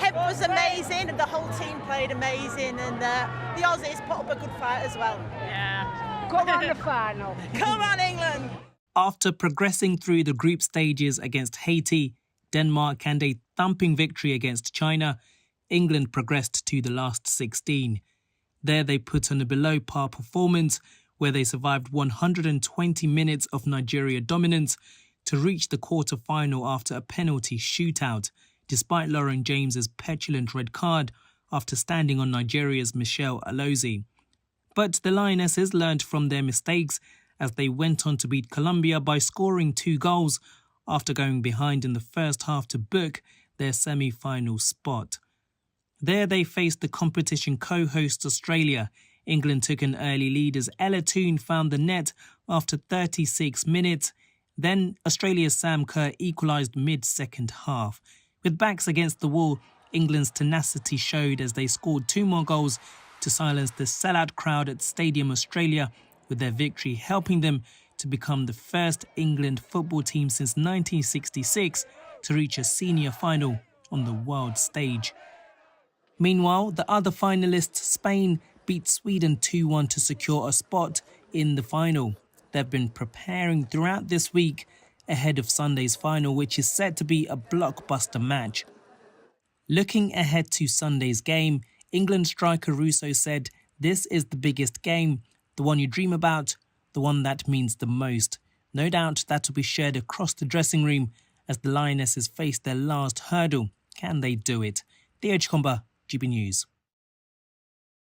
It was amazing, the whole team played amazing, and the Aussies put up a good fight as well. Yeah. Come on the final. Come on, England. After progressing through the group stages against Haiti, Denmark and a thumping victory against China, England progressed to the last 16. There they put on a below-par performance where they survived 120 minutes of Nigeria dominance to reach the quarter-final after a penalty shootout, despite Lauren James's petulant red card after standing on Nigeria's Michelle Alozie. But the Lionesses learned from their mistakes as they went on to beat Colombia by scoring 2 goals after going behind in the first half to book their semi-final spot. There they faced the competition co-host Australia. England took an early lead as Ella Toone found the net after 36 minutes. Then Australia's Sam Kerr equalised mid-second half. With backs against the wall, England's tenacity showed as they scored 2 more goals to silence the sellout crowd at Stadium Australia, with their victory helping them to become the first England football team since 1966 to reach a senior final on the world stage. Meanwhile, the other finalists, Spain, beat Sweden 2-1 to secure a spot in the final. They've been preparing throughout this week ahead of Sunday's final, which is set to be a blockbuster match. Looking ahead to Sunday's game, England striker Russo said, "This is the biggest game, the one you dream about, the one that means the most." No doubt that will be shared across the dressing room as the Lionesses face their last hurdle. Can they do it? Theo Chikomba, GB News.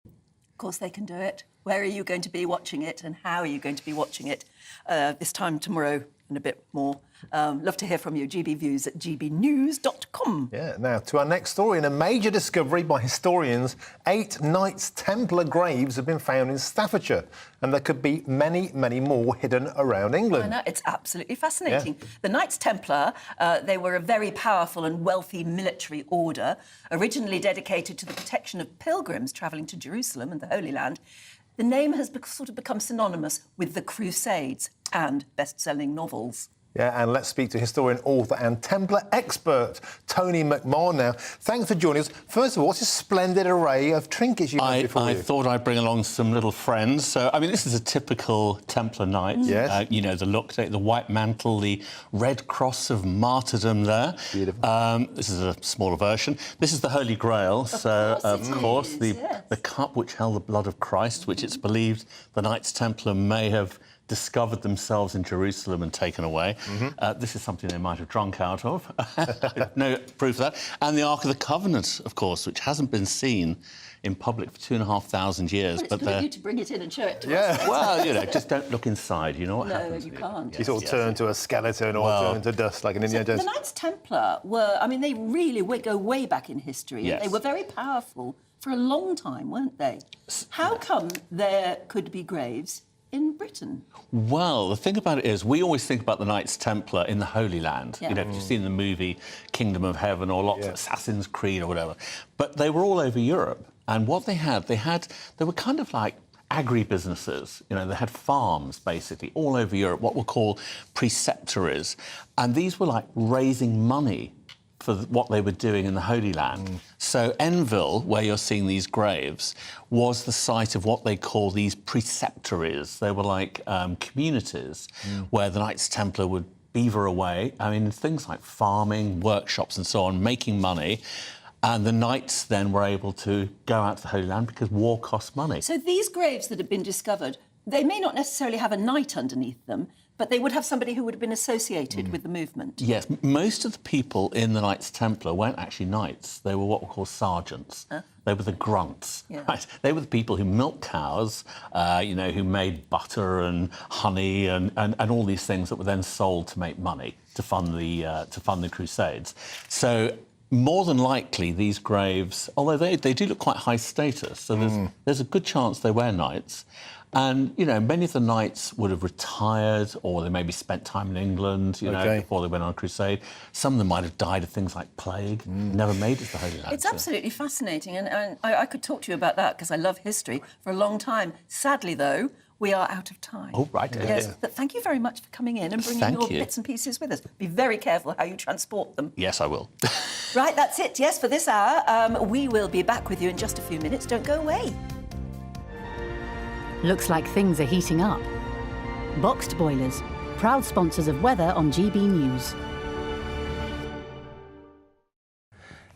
Of course they can do it. Where are you going to be watching it and how are you going to be watching it this time tomorrow and a bit more? Love to hear from you. GBviews at gbnews.com. Yeah, now to our next story. In a major discovery by historians, 8 Knights Templar graves have been found in Staffordshire, and there could be many, many more hidden around England. I know, it's absolutely fascinating. Yeah. The Knights Templar, they were a very powerful and wealthy military order, originally dedicated to the protection of pilgrims travelling to Jerusalem and the Holy Land. The name has sort of become synonymous with the Crusades and best-selling novels. Yeah, and let's speak to historian, author and Templar expert, Tony McMahon now. Thanks for joining us. First of all, what's this splendid array of trinkets you have before you? I thought I'd bring along some little friends. So, I mean, this is a typical Templar knight. Yes. You know, the look, the white mantle, the red cross of martyrdom there. Beautiful. This is a smaller version. This is the Holy Grail. Of course, the cup which held the blood of Christ, which it's believed the Knights Templar may have discovered themselves in Jerusalem and taken away. This is something they might have drunk out of. No proof of that. And the Ark of the Covenant, of course, which hasn't been seen in public for 2,500 years. Well, it's good of you to bring it in and show it to us. Well, you know, just don't look inside, you know what happens. No, you can't. You sort of turn to a skeleton or turn to dust like an Indiana Jones. The Knights Templar were, I mean, they really go way back in history. Yes. They were very powerful for a long time, weren't they? How come there could be graves in Britain? Well, the thing about it is, we always think about the Knights Templar in the Holy Land. Yeah. You know, if you've seen the movie Kingdom of Heaven or lots of Assassin's Creed or whatever. But they were all over Europe. And what they were kind of like agri-businesses. You know, they had farms, basically, all over Europe, what we'll call preceptories. And these were like raising money for what they were doing in the Holy Land. So Enville, where you're seeing these graves, was the site of what they call these preceptories. They were like communities where the Knights Templar would beaver away. I mean, things like farming, workshops and so on, making money. And the knights then were able to go out to the Holy Land because war costs money. So these graves that have been discovered, they may not necessarily have a knight underneath them, but they would have somebody who would have been associated with the movement. Yes, most of the people in the Knights Templar weren't actually knights. They were what we call sergeants. They were the grunts. Yeah. Right? They were the people who milked cows, you know, who made butter and honey and all these things that were then sold to make money to fund the Crusades. So more than likely, these graves, although they do look quite high status, so there's a good chance they were knights. And, you know, many of the knights would have retired or they maybe spent time in England, you know, before they went on a crusade. Some of them might have died of things like plague, never made it to the Holy Land. It's absolutely fascinating, and I could talk to you about that because I love history for a long time. Sadly, though, we are out of time. Oh, right. Yes, but thank you very much for coming in and bringing your bits and pieces with us. Be very careful how you transport them. Yes, I will. Right, that's it. Yes, for this hour. We will be back with you in just a few minutes. Don't go away. Looks like things are heating up. Boxed boilers, proud sponsors of weather on GB News.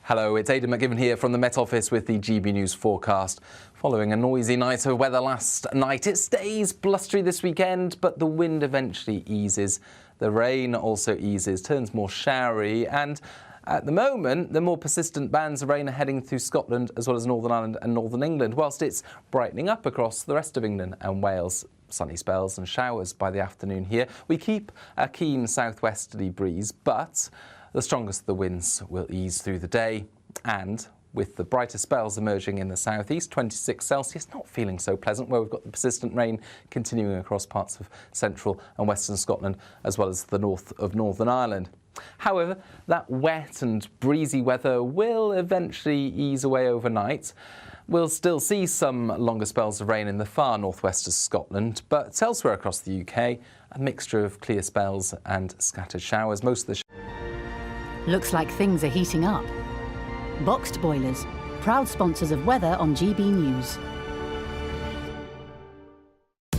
Hello, it's Aidan McGibbon here from the Met Office with the GB News forecast. Following a noisy night of weather last night, it stays blustery this weekend, but the wind eventually eases. The rain also eases, turns more showery, and at the moment, the more persistent bands of rain are heading through Scotland as well as Northern Ireland and Northern England, whilst it's brightening up across the rest of England and Wales. Sunny spells and showers by the afternoon here. We keep a keen southwesterly breeze, but the strongest of the winds will ease through the day, and with the brighter spells emerging in the southeast, 26 Celsius, not feeling so pleasant, where we've got the persistent rain continuing across parts of central and western Scotland, as well as the north of Northern Ireland. However, that wet and breezy weather will eventually ease away overnight. We'll still see some longer spells of rain in the far northwest of Scotland, but elsewhere across the UK, a mixture of clear spells and scattered showers. Most of the Looks like things are heating up. Boxed boilers, proud sponsors of weather on GB News.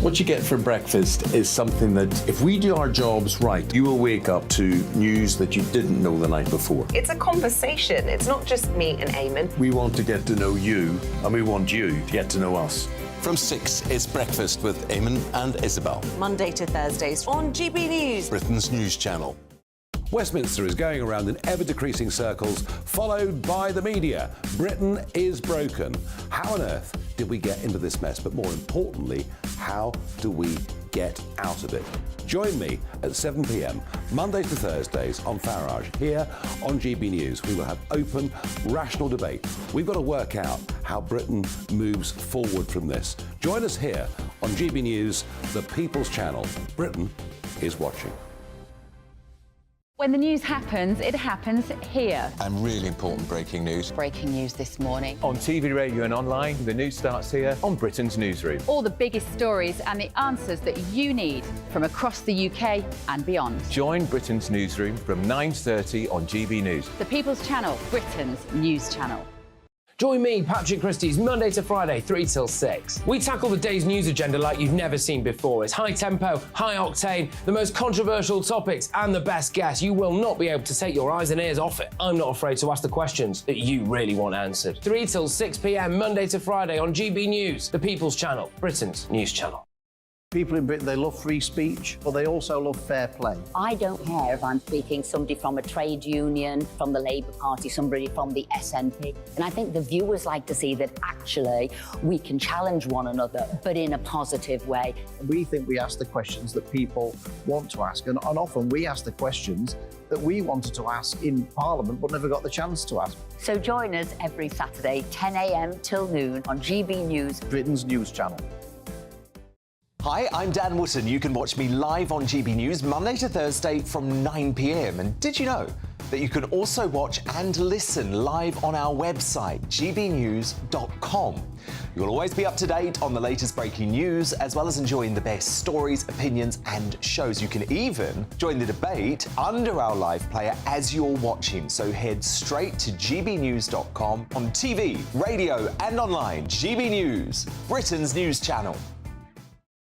What you get for breakfast is something that, if we do our jobs right, you will wake up to news that you didn't know the night before. It's a conversation. It's not just me and Eamon. We want to get to know you, and we want you to get to know us. From 6, it's Breakfast with Eamon and Isabel. Monday to Thursdays on GB News, Britain's news channel. Westminster is going around in ever-decreasing circles, followed by the media. Britain is broken. How on earth did we get into this mess? But more importantly, how do we get out of it? Join me at 7 p.m, Mondays to Thursdays on Farage, here on GB News. We will have open, rational debate. We've got to work out how Britain moves forward from this. Join us here on GB News, the People's Channel. Britain is watching. When the news happens, it happens here. And really important breaking news. Breaking news this morning. On TV, radio and online, the news starts here on Britain's Newsroom. All the biggest stories and the answers that you need from across the UK and beyond. Join Britain's Newsroom from 9:30 on GB News. The People's Channel, Britain's news channel. Join me, Patrick Christie's Monday to Friday, 3 till 6. We tackle the day's news agenda like you've never seen before. It's high tempo, high octane, the most controversial topics and the best guests. You will not be able to take your eyes and ears off it. I'm not afraid to ask the questions that you really want answered. 3 till 6 p.m, Monday to Friday on GB News, the People's Channel, Britain's news channel. People in Britain, they love free speech, but they also love fair play. I don't care if I'm speaking somebody from a trade union, from the Labour Party, somebody from the SNP. And I think the viewers like to see that actually we can challenge one another, but in a positive way. We think we ask the questions that people want to ask, and often we ask the questions that we wanted to ask in Parliament but never got the chance to ask. So join us every Saturday, 10 a.m. till noon on GB News, Britain's news channel. Hi, I'm Dan Wootton. You can watch me live on GB News Monday to Thursday from 9 p.m. And did you know that you can also watch and listen live on our website, gbnews.com? You'll always be up to date on the latest breaking news, as well as enjoying the best stories, opinions and shows. You can even join the debate under our live player as you're watching. So head straight to gbnews.com on TV, radio and online. GB News, Britain's news channel.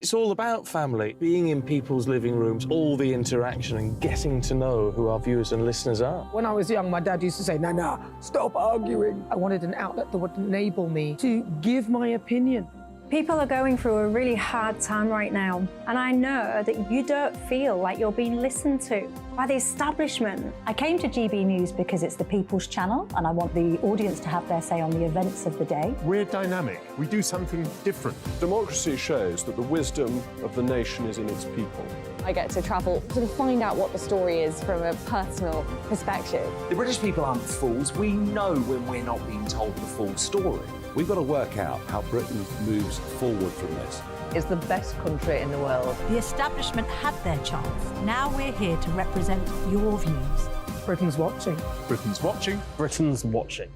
It's all about family, being in people's living rooms, all the interaction and getting to know who our viewers and listeners are. When I was young, my dad used to say, "Nana, stop arguing." I wanted an outlet that would enable me to give my opinion. People are going through a really hard time right now, and I know that you don't feel like you're being listened to by the establishment. I came to GB News because it's the People's Channel, and I want the audience to have their say on the events of the day. We're dynamic. We do something different. Democracy shows that the wisdom of the nation is in its people. I get to travel to find out what the story is from a personal perspective. The British people aren't fools. We know when we're not being told the full story. We've got to work out how Britain moves forward from this. It's the best country in the world. The establishment had their chance. Now we're here to represent your views. Britain's watching. Britain's watching. Britain's watching.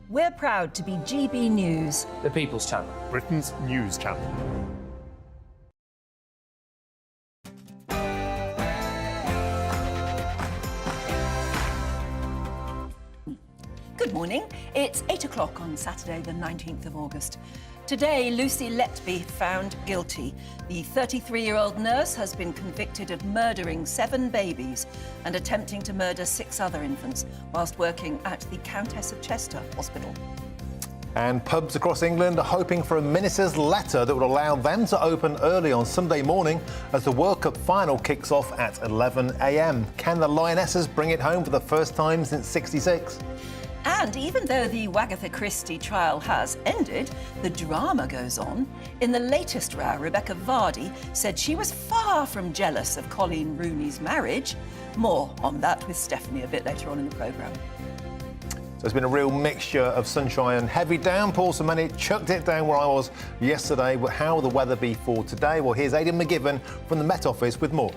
We're proud to be GB News, The People's Channel, Britain's news channel. Good morning. It's 8 o'clock on Saturday, the 19th of August. Today, Lucy Letby found guilty. The 33-year-old nurse has been convicted of murdering 7 babies and attempting to murder 6 other infants whilst working at the Countess of Chester Hospital. And pubs across England are hoping for a minister's letter that would allow them to open early on Sunday morning as the World Cup final kicks off at 11 a.m. Can the Lionesses bring it home for the first time since '66? And even though the Wagatha Christie trial has ended, the drama goes on. In the latest row, Rebecca Vardy said she was far from jealous of Colleen Rooney's marriage. More on that with Stephanie a bit later on in the programme. So it's been a real mixture of sunshine and heavy downpours, so many chucked it down where I was yesterday. But how will the weather be for today? Well, here's Aidan McGibbon from the Met Office with more.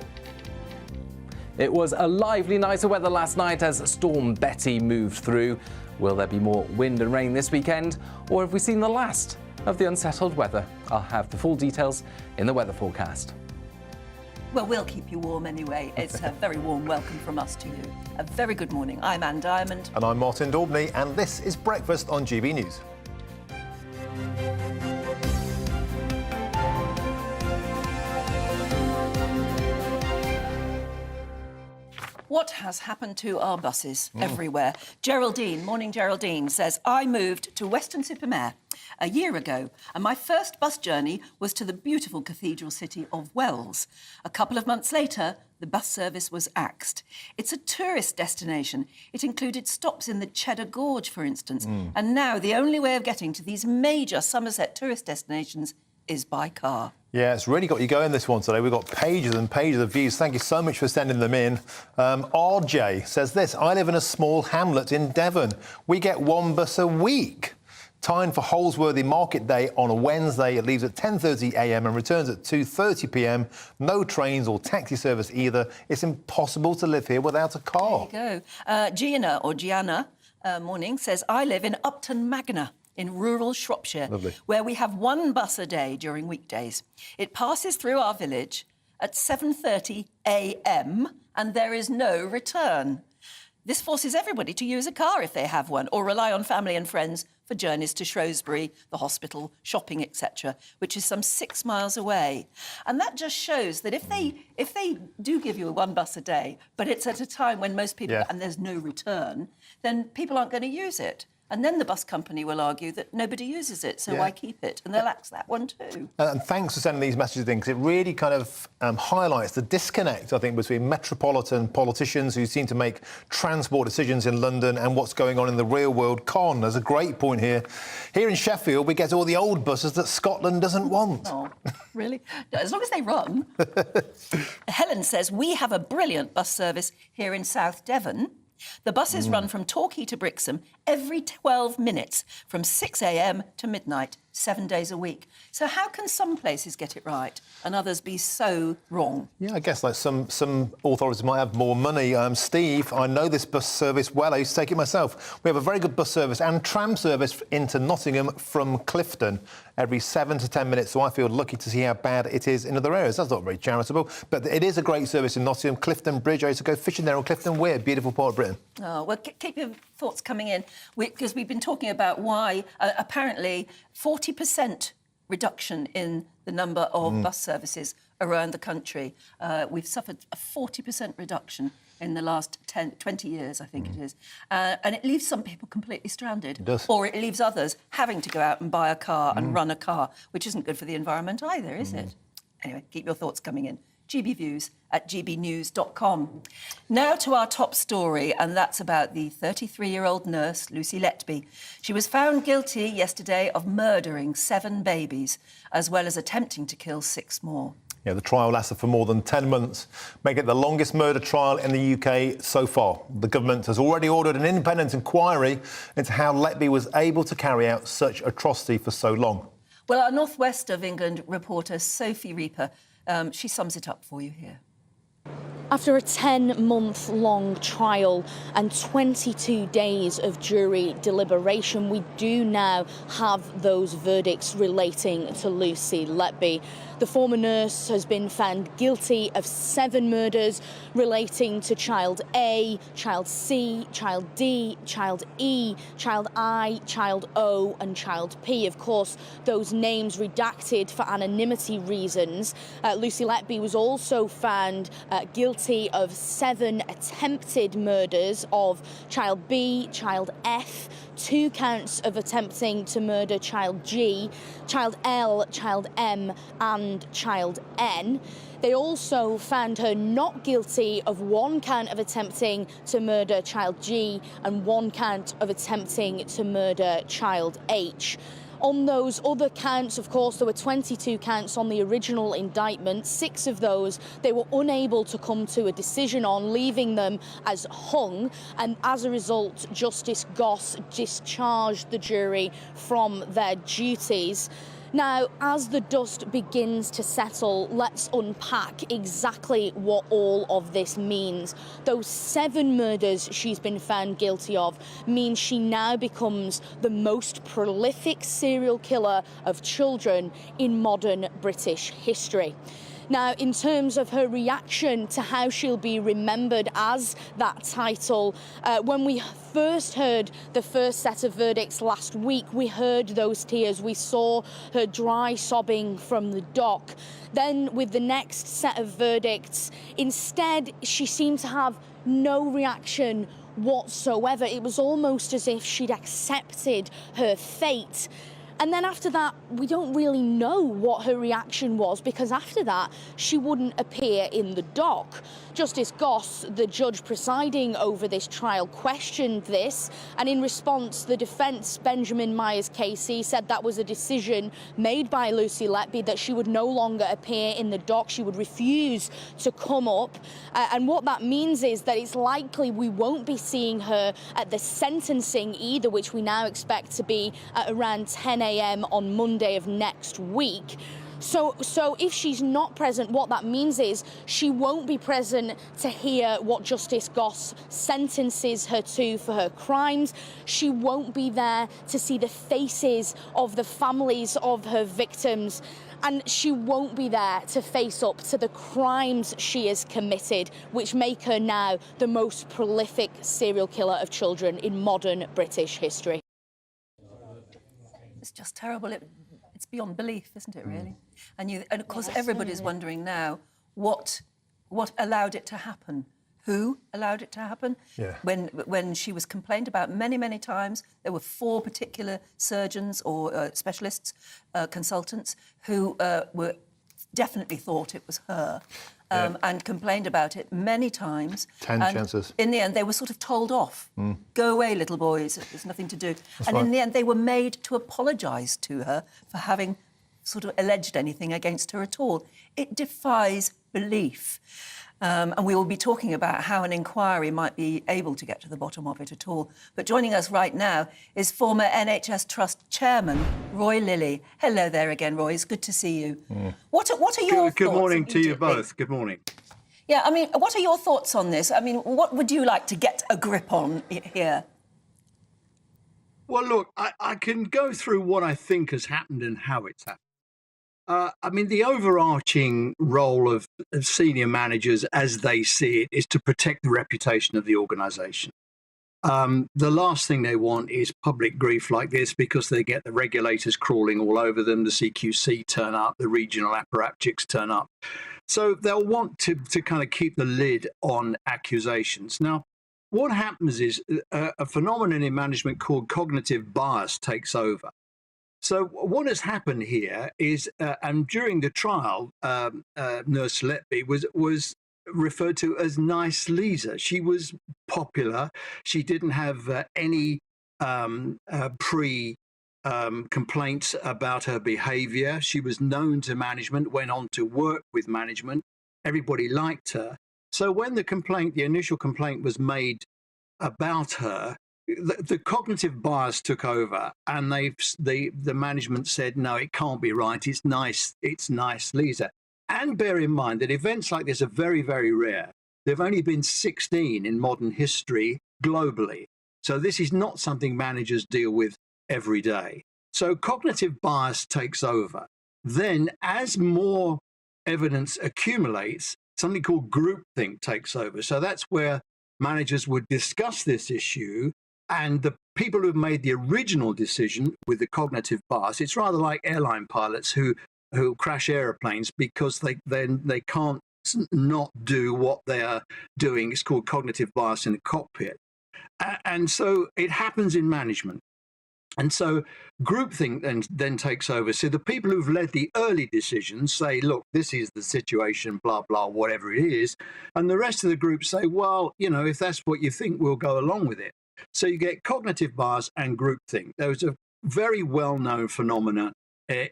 It was a lively night of weather last night as Storm Betty moved through. Will there be more wind and rain this weekend, or have we seen the last of the unsettled weather? I'll have the full details in the weather forecast. Well, we'll keep you warm anyway. It's a very warm welcome from us to you. A very good morning. I'm Anne Diamond. And I'm Martin Daubney, and this is Breakfast on GB News. What has happened to our buses everywhere? Geraldine, morning Geraldine, says, I moved to Weston-super-Mare a year ago, and my first bus journey was to the beautiful cathedral city of Wells. A couple of months later, the bus service was axed. It's a tourist destination. It included stops in the Cheddar Gorge, for instance. And now the only way of getting to these major Somerset tourist destinations is by car. Yeah, it's really got you going, this one today. We've got pages and pages of views. Thank you so much for sending them in. RJ says this, I live in a small hamlet in Devon. We get 1 bus a week. Time for Holsworthy Market Day on a Wednesday. It leaves at 10:30 a.m. and returns at 2:30 p.m. No trains or taxi service either. It's impossible to live here without a car. There you go. Gianna, morning, says, I live in Upton Magna in rural Shropshire, where we have 1 bus a day during weekdays. It passes through our village at 7:30 a.m. and there is no return. This forces everybody to use a car if they have one, or rely on family and friends for journeys to Shrewsbury, the hospital, shopping, etc., which is some 6 miles away. And that just shows that if they do give you 1 bus a day, but it's at a time when most people, and there's no return, then people aren't going to use it. And then the bus company will argue that nobody uses it, so why keep it? And they'll axe that one too. And thanks for sending these messages in, because it really kind of highlights the disconnect, I think, between metropolitan politicians who seem to make transport decisions in London and what's going on in the real world con. There's a great point here. Here in Sheffield, we get all the old buses that Scotland doesn't want. Oh, really? As long as they run. Helen says, we have a brilliant bus service here in South Devon. The buses run from Torquay to Brixham every 12 minutes from 6 a.m. to midnight, 7 days a week. So how can some places get it right and others be so wrong? Yeah, I guess like some authorities might have more money. Steve, I know this bus service well. I used to take it myself. We have a very good bus service and tram service into Nottingham from Clifton every 7 to 10 minutes. So I feel lucky to see how bad it is in other areas. That's not very charitable, but it is a great service in Nottingham. Clifton Bridge, I used to go fishing there on Clifton Weir, beautiful part of Britain. Oh, well, keep your thoughts coming in, because we've been talking about why apparently 40% reduction in the number of bus services around the country. We've suffered a 40% reduction in the last 20 years, I think it is. And it leaves some people completely stranded. It does. Or it leaves others having to go out and buy a car and run a car, which isn't good for the environment either, is it? Anyway, keep your thoughts coming in. gbviews@gbnews.com. Now to our top story, and that's about the 33-year-old nurse, Lucy Letby. She was found guilty yesterday of murdering 7 babies, as well as attempting to kill 6 more. Yeah, the trial lasted for more than 10 months, making it the longest murder trial in the UK so far. The government has already ordered an independent inquiry into how Letby was able to carry out such atrocity for so long. Well, our North West of England reporter, Sophie Reaper, she sums it up for you here. After a 10-month-long trial and 22 days of jury deliberation, we do now have those verdicts relating to Lucy Letby. The former nurse has been found guilty of 7 murders relating to child A, child C, child D, child E, child I, child O and child P. Of course, those names redacted for anonymity reasons. Lucy Letby was also found guilty of 7 attempted murders of child B, child F, 2 counts of attempting to murder child G, child L, child M and child N. They also found her not guilty of 1 count of attempting to murder child G and 1 count of attempting to murder child H. On those other counts, of course, there were 22 counts on the original indictment. 6 of those they were unable to come to a decision on, leaving them as hung. And as a result, Justice Goss discharged the jury from their duties. Now, as the dust begins to settle, let's unpack exactly what all of this means. Those 7 murders she's been found guilty of mean she now becomes the most prolific serial killer of children in modern British history. Now, in terms of her reaction to how she'll be remembered as that title, when we first heard the first set of verdicts last week, we heard those tears. We saw her dry sobbing from the dock. Then with the next set of verdicts, instead, she seemed to have no reaction whatsoever. It was almost as if she'd accepted her fate. And then after that, we don't really know what her reaction was, because after that, she wouldn't appear in the dock. Justice Goss, the judge presiding over this trial, questioned this, and in response, the defence, Benjamin Myers-Casey, said that was a decision made by Lucy Letby, that she would no longer appear in the dock. She would refuse to come up. And what that means is that it's likely we won't be seeing her at the sentencing either, which we now expect to be at around 10 a.m. on Monday of next week. So if she's not present, what that means is she won't be present to hear what Justice Goss sentences her to for her crimes. She won't be there to see the faces of the families of her victims. And she won't be there to face up to the crimes she has committed, which make her now the most prolific serial killer of children in modern British history. It's just terrible. It's beyond belief, isn't it, really? And of course, everybody's wondering now what allowed it to happen. Who allowed it to happen? Yeah. When she was complained about many, many times, there were 4 particular surgeons or specialists, consultants, who were definitely thought it was her. And complained about it many times. 10 and chances. In the end, they were sort of told off. Go away, little boys, there's nothing to do. That's right. In the end, they were made to apologise to her for having sort of alleged anything against her at all. It defies belief. And we will be talking about how an inquiry might be able to get to the bottom of it at all. But joining us right now is former NHS Trust Chairman Roy Lilly. Hello there again, Roy. It's good to see you. What are your thoughts? Good morning to you both. Good morning. Yeah, I mean, what are your thoughts on this? I mean, what would you like to get a grip on here? Well, look, I can go through what I think has happened and how it's happened. I mean, the overarching role of senior managers, as they see it, is to protect the reputation of the organisation. The last thing they want is public grief like this, because they get the regulators crawling all over them, the CQC turn up, the regional apparatchiks turn up. So they'll want to kind of keep the lid on accusations. Now, what happens is a phenomenon in management called cognitive bias takes over. So what has happened here is, and during the trial, Nurse Letby was referred to as Nice Lisa. She was popular. She didn't have any complaints about her behaviour. She was known to management, went on to work with management. Everybody liked her. So when the initial complaint was made about her, the cognitive bias took over, and the management said, no, it can't be right. It's Nice Lisa. And bear in mind that events like this are very, very rare. There have only been 16 in modern history globally. So this is not something managers deal with every day. So cognitive bias takes over. Then as more evidence accumulates, something called groupthink takes over. So that's where managers would discuss this issue, and the people who've made the original decision with the cognitive bias, it's rather like airline pilots who crash airplanes because they can't not do what they are doing. It's called cognitive bias in the cockpit. And so it happens in management. And so groupthink then takes over. So the people who've led the early decisions say, look, this is the situation, blah, blah, whatever it is. And the rest of the group say, well, you know, if that's what you think, we'll go along with it. So you get cognitive bias and groupthink. Those are very well-known phenomena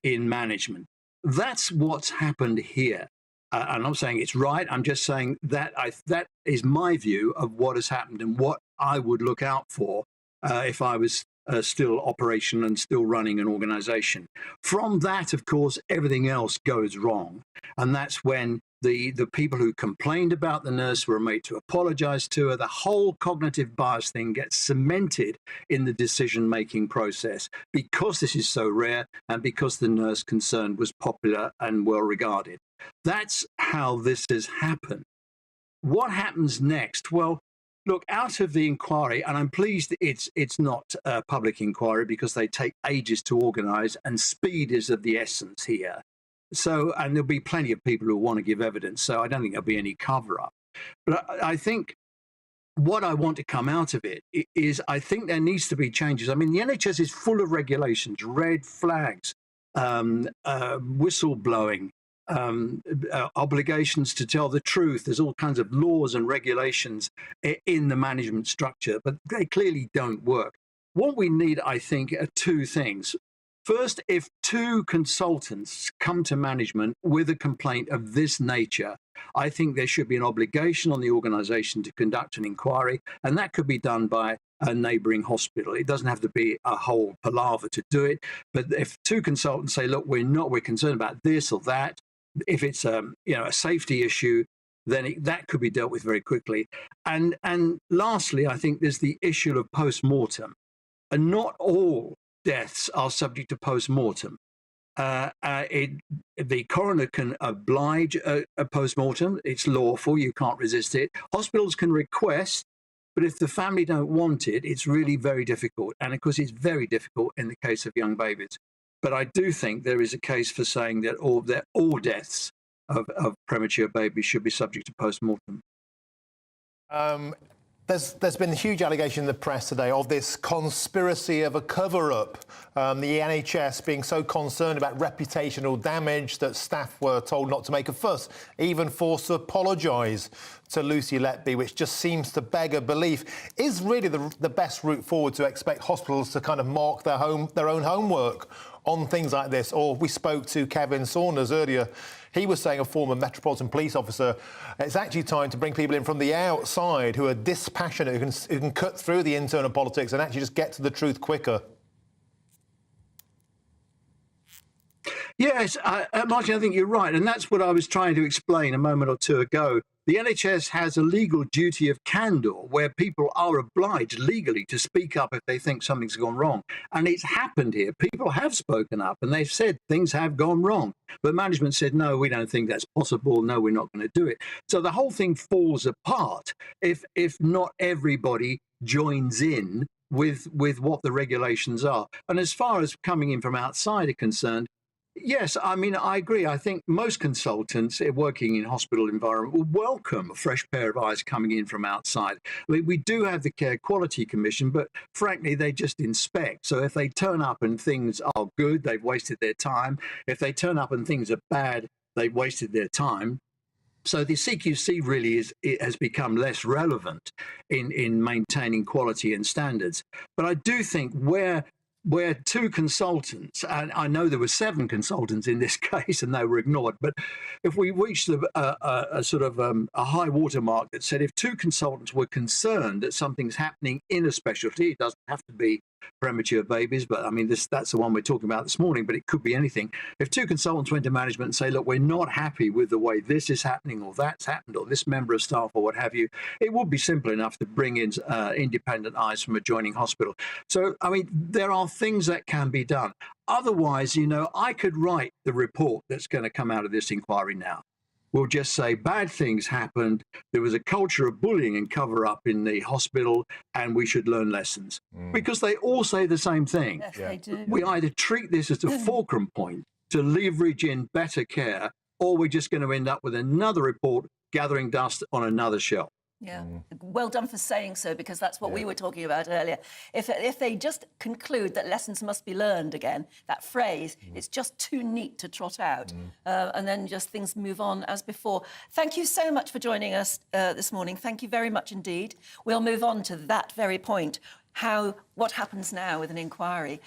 in management. That's what's happened here. I'm not saying it's right. I'm just saying that that is my view of what has happened and what I would look out for if I was still operational and still running an organization. From that, of course, everything else goes wrong. And that's when the people who complained about the nurse were made to apologize to her. The whole cognitive bias thing gets cemented in the decision-making process because this is so rare and because the nurse concerned was popular and well regarded. That's how this has happened. What happens next? Well, look, out of the inquiry, and I'm pleased it's not a public inquiry because they take ages to organise and speed is of the essence here. So, and there'll be plenty of people who want to give evidence, so I don't think there'll be any cover-up. But I think what I want to come out of it is I think there needs to be changes. I mean, the NHS is full of regulations, red flags, whistleblowing, obligations to tell the truth. There's all kinds of laws and regulations in the management structure, but they clearly don't work. What we need, I think, are two things. First, if two consultants come to management with a complaint of this nature, I think there should be an obligation on the organisation to conduct an inquiry, and that could be done by a neighbouring hospital. It doesn't have to be a whole palaver to do it, but if two consultants say, look, we're concerned about this or that, if it's a safety issue, then that could be dealt with very quickly. And lastly, I think there's the issue of post-mortem. And not all deaths are subject to post-mortem. The coroner can oblige a post-mortem. It's lawful. You can't resist it. Hospitals can request, but if the family don't want it, it's really very difficult. And of course, it's very difficult in the case of young babies. But I do think there is a case for saying that all deaths of premature babies should be subject to post-mortem. There's been a huge allegation in the press today of this conspiracy of a cover-up. The NHS being so concerned about reputational damage that staff were told not to make a fuss, even forced to apologise to Lucy Letby, which just seems to beg a belief. Is really the best route forward to expect hospitals to kind of mark their own homework on things like this? Or we spoke to Kevin Saunders earlier. He was saying, a former Metropolitan Police officer, it's actually time to bring people in from the outside who are dispassionate, who can cut through the internal politics and actually just get to the truth quicker. Yes, Martin, I think you're right. And that's what I was trying to explain a moment or two ago. The NHS has a legal duty of candour where people are obliged legally to speak up if they think something's gone wrong. And it's happened here. People have spoken up and they've said things have gone wrong. But management said, no, we don't think that's possible. No, we're not going to do it. So the whole thing falls apart if not everybody joins in with what the regulations are. And as far as coming in from outside are concerned, yes, I mean, I agree. I think most consultants working in hospital environment will welcome a fresh pair of eyes coming in from outside. I mean, we do have the Care Quality Commission, but frankly, they just inspect. So if they turn up and things are good, they've wasted their time. If they turn up and things are bad, they've wasted their time. So the CQC really has become less relevant in maintaining quality and standards. But I do think where two consultants, and I know there were 7 consultants in this case and they were ignored, but if we reached a sort of a high watermark that said if 2 consultants were concerned that something's happening in a specialty, it doesn't have to be premature babies, but I mean, that's the one we're talking about this morning, but it could be anything. If two consultants went to management and say, look, we're not happy with the way this is happening or that's happened or this member of staff or what have you, it would be simple enough to bring in independent eyes from adjoining hospital. So, I mean, there are things that can be done. Otherwise, you know, I could write the report that's going to come out of this inquiry now. We'll just say bad things happened. There was a culture of bullying and cover up in the hospital, and we should learn lessons. Because they all say the same thing. Yes, they do. We either treat this as a fulcrum point to leverage in better care, or we're just going to end up with another report gathering dust on another shelf. Yeah, well done for saying so, because that's what we were talking about earlier. If they just conclude that lessons must be learned again, that phrase, it's just too neat to trot out, and then just things move on as before. Thank you so much for joining us this morning. Thank you very much indeed. We'll move on to that very point. What happens now with an inquiry?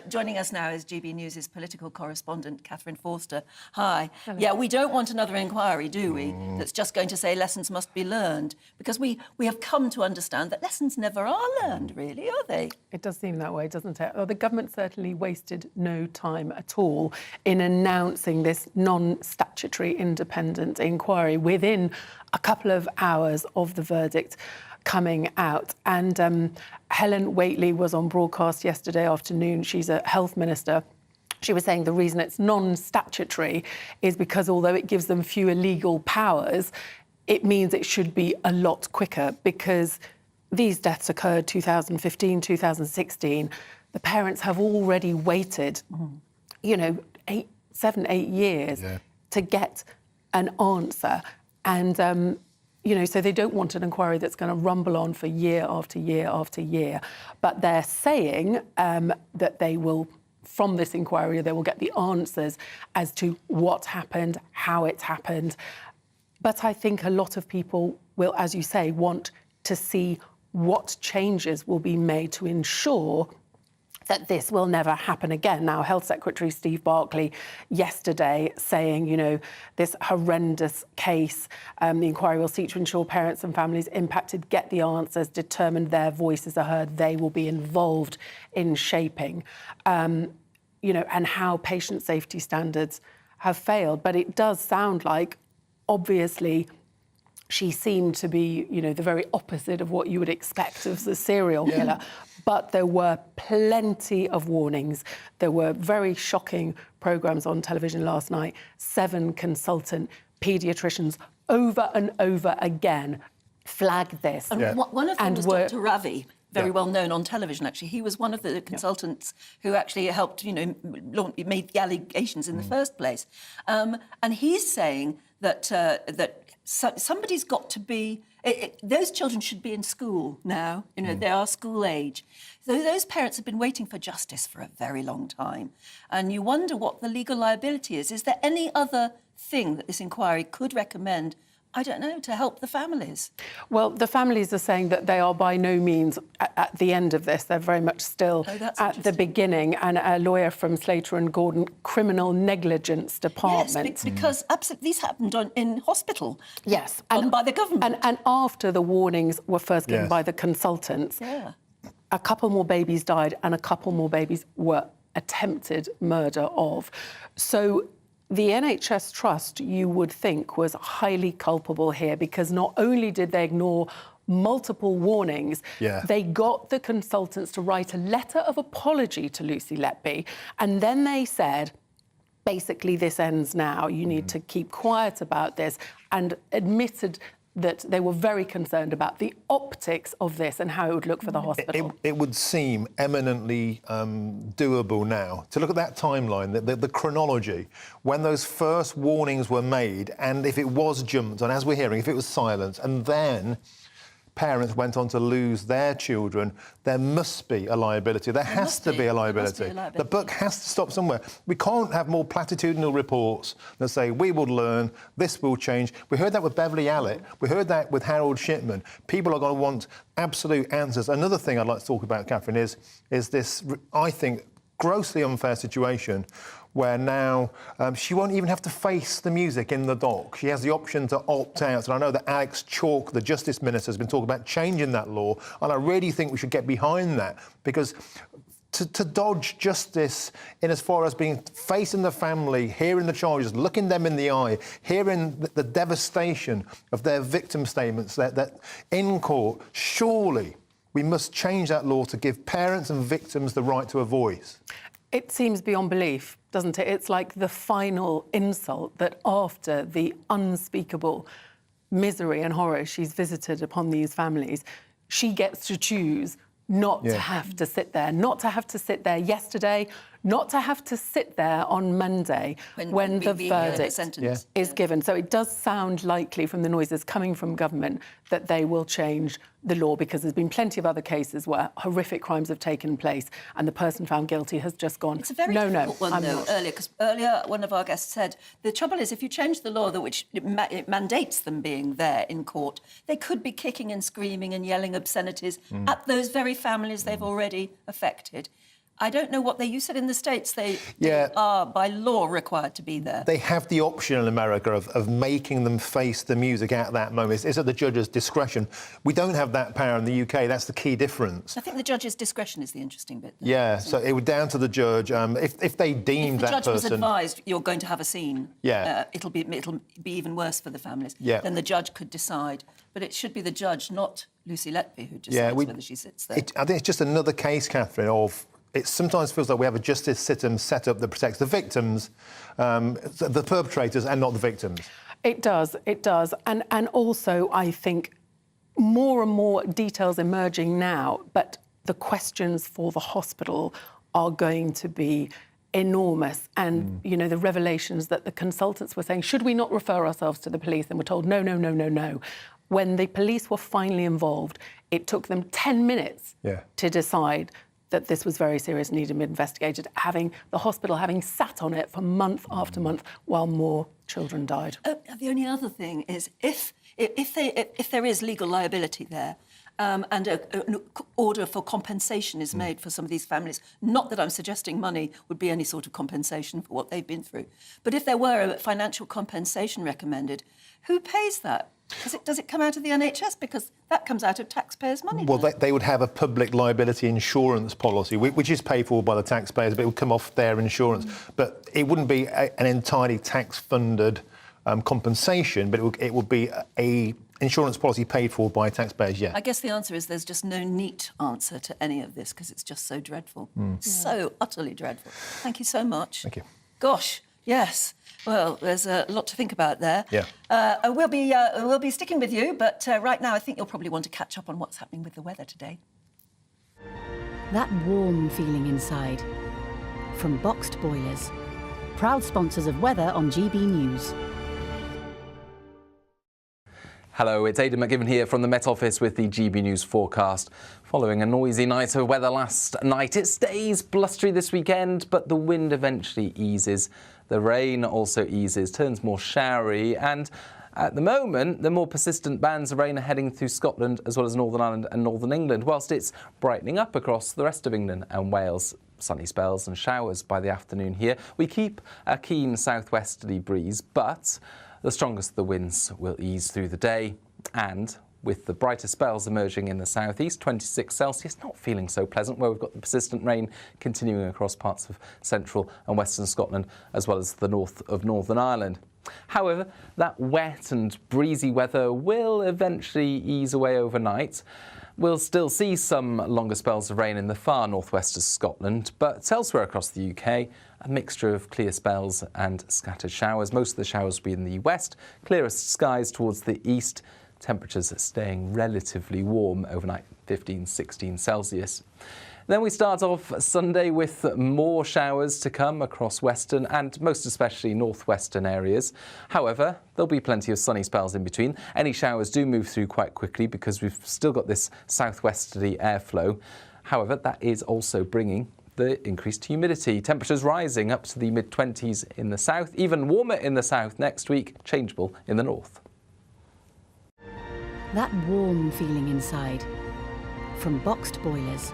Joining us now is GB News' political correspondent, Catherine Forster. Hi. Hello. Yeah, we don't want another inquiry, do we? That's just going to say lessons must be learned, because we have come to understand that lessons never are learned, really, are they? It does seem that way, doesn't it? Well, the government certainly wasted no time at all in announcing this non-statutory independent inquiry within a couple of hours of the verdict coming out. And Helen Whately was on broadcast yesterday afternoon. She's a health minister. She was saying the reason it's non-statutory is because although it gives them fewer legal powers, it means it should be a lot quicker, because these deaths occurred 2015, 2016. The parents have already waited, you know, 7, 8 years to get an answer. And you know, so they don't want an inquiry that's going to rumble on for year after year after year. But they're saying that they will, from this inquiry, they will get the answers as to what happened, how it happened. But I think a lot of people will, as you say, want to see what changes will be made to ensure that this will never happen again. Now, Health Secretary Steve Barclay yesterday saying, you know, this horrendous case, the inquiry will seek to ensure parents and families impacted get the answers, determined their voices are heard, they will be involved in shaping, you know, and how patient safety standards have failed. But it does sound like, obviously, she seemed to be, you know, the very opposite of what you would expect of the serial killer. But there were plenty of warnings. There were very shocking programmes on television last night. 7 consultant paediatricians over and over again flagged this. And one of them was Dr. Ravi, very well known on television, actually. He was one of the consultants who actually helped, you know, made the allegations in the first place. And he's saying that somebody's got to be... those children should be in school now. You know, they are school age. So those parents have been waiting for justice for a very long time. And you wonder what the legal liability is. Is there any other thing that this inquiry could recommend, I don't know, to help the families? Well, the families are saying that they are by no means at the end of this. They're very much still at the beginning. And a lawyer from Slater and Gordon Criminal Negligence Department. Yes, because absolutely, these happened in hospital. Yes. And by the government. And after the warnings were first given by the consultants, a couple more babies died and a couple more babies were attempted murder of. So the NHS Trust, you would think, was highly culpable here, because not only did they ignore multiple warnings, they got the consultants to write a letter of apology to Lucy Letby, and then they said, basically, this ends now. You need to keep quiet about this, and admitted that they were very concerned about the optics of this and how it would look for the hospital. It would seem eminently doable now to look at that timeline, the chronology, when those first warnings were made, and if it was jumped on, as we're hearing, if it was silenced, and then parents went on to lose their children, there must be a liability. There has to be a liability. The buck has to stop somewhere. We can't have more platitudinal reports that say, we will learn, this will change. We heard that with Beverly Allett. We heard that with Harold Shipman. People are going to want absolute answers. Another thing I'd like to talk about, Catherine, is this, I think, grossly unfair situation where now she won't even have to face the music in the dock. She has the option to opt out. And I know that Alex Chalk, the Justice Minister, has been talking about changing that law. And I really think we should get behind that, because to dodge justice in as far as being facing the family, hearing the charges, looking them in the eye, hearing the devastation of their victim statements that in court. Surely we must change that law to give parents and victims the right to a voice. It seems beyond belief, doesn't it? It's like the final insult that after the unspeakable misery and horror she's visited upon these families, she gets to choose not to have to sit there, not to have to sit there yesterday, not to have to sit there on Monday when the verdict is given. So it does sound likely from the noises coming from government that they will change the law, because there's been plenty of other cases where horrific crimes have taken place and the person found guilty has just gone, it's a very difficult one, though, earlier, because earlier one of our guests said the trouble is if you change the law which it mandates them being there in court, they could be kicking and screaming and yelling obscenities at those very families they've already affected. I don't know what you said in the States they are by law required to be there. They have the option in America of making them face the music at that moment. It's at the judge's discretion. We don't have that power in the UK. That's the key difference. I think the judge's discretion is the interesting bit. Though, yeah, so it would down to the judge. If they deemed that person... If the judge was advised you're going to have a scene, it'll be even worse for the families, then the judge could decide. But it should be the judge, not Lucy Letby, who decides whether she sits there. I think it's just another case, Catherine, of... It sometimes feels like we have a justice system set up that protects the victims, the perpetrators, and not the victims. It does. And also, I think, more and more details emerging now, but the questions for the hospital are going to be enormous. And, you know, the revelations that the consultants were saying, should we not refer ourselves to the police? And we're told, no, no, no, no, no. When the police were finally involved, it took them 10 minutes to decide that this was very serious and needed to be investigated, the hospital having sat on it for month after month while more children died. The only other thing is if there is legal liability there, and an order for compensation is made for some of these families, not that I'm suggesting money would be any sort of compensation for what they've been through, but if there were a financial compensation recommended, who pays that? Does it come out of the NHS? Because that comes out of taxpayers' money. Well, they would have a public liability insurance policy, which is paid for by the taxpayers, but it would come off their insurance. But it wouldn't be an entirely tax-funded compensation, but it would be a insurance policy paid for by taxpayers, I guess the answer is there's just no neat answer to any of this because it's just so dreadful. So utterly dreadful. Thank you so much. Thank you. Gosh, yes. Well, there's a lot to think about there. Yeah. We'll be sticking with you, but right now I think you'll probably want to catch up on what's happening with the weather today. That warm feeling inside. From Boxed Boilers. Proud sponsors of weather on GB News. Hello, it's Aidan McGivern here from the Met Office with the GB News forecast. Following a noisy night of weather last night, it stays blustery this weekend, but the wind eventually eases. The rain also eases, turns more showery, and at the moment, the more persistent bands of rain are heading through Scotland as well as Northern Ireland and Northern England, whilst it's brightening up across the rest of England and Wales. Sunny spells and showers by the afternoon here. We keep a keen southwesterly breeze, but the strongest of the winds will ease through the day, and with the brighter spells emerging in the southeast, 26 Celsius, not feeling so pleasant, where we've got the persistent rain continuing across parts of central and western Scotland, as well as the north of Northern Ireland. However, that wet and breezy weather will eventually ease away overnight. We'll still see some longer spells of rain in the far northwest of Scotland, but elsewhere across the UK, a mixture of clear spells and scattered showers. Most of the showers will be in the west, clearest skies towards the east. Temperatures are staying relatively warm overnight, 15, 16 Celsius. Then we start off Sunday with more showers to come across western and most especially northwestern areas. However, there'll be plenty of sunny spells in between. Any showers do move through quite quickly because we've still got this southwesterly airflow. However, that is also bringing the increased humidity. Temperatures rising up to the mid-20s in the south, even warmer in the south next week, changeable in the north. That warm feeling inside. From Boxed Boilers.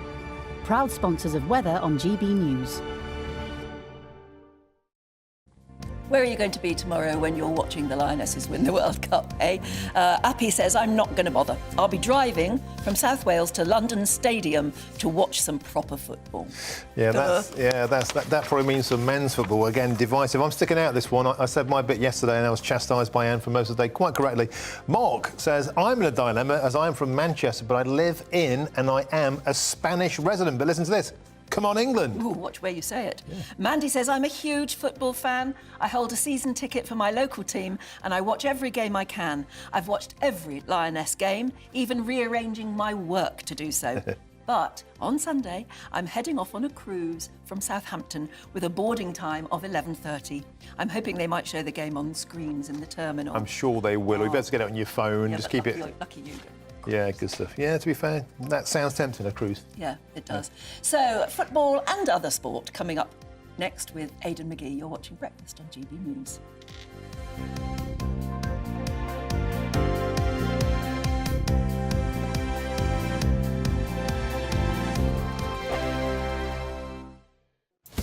Proud sponsors of weather on GB News. Where are you going to be tomorrow when you're watching the Lionesses win the World Cup, eh? Appy says, I'm not going to bother. I'll be driving from South Wales to London Stadium to watch some proper football. Yeah, that probably means some men's football. Again, divisive. I'm sticking out this one. I said my bit yesterday and I was chastised by Anne for most of the day, quite correctly. Mark says, I'm in a dilemma as I'm from Manchester, but I live in and I am a Spanish resident. But listen to this. Come on, England. Ooh, watch where you say it. Yeah. Mandy says, I'm a huge football fan. I hold a season ticket for my local team and I watch every game I can. I've watched every Lioness game, even rearranging my work to do so. But on Sunday, I'm heading off on a cruise from Southampton with a boarding time of 11:30. I'm hoping they might show the game on screens in the terminal. I'm sure they will. You better get it on your phone. Yeah, just keep it. Lucky you. Yeah, good stuff. Yeah, to be fair, that sounds tempting, a cruise. Yeah, it does. So, football and other sport coming up next with Aidan McGee. You're watching Breakfast on GB News.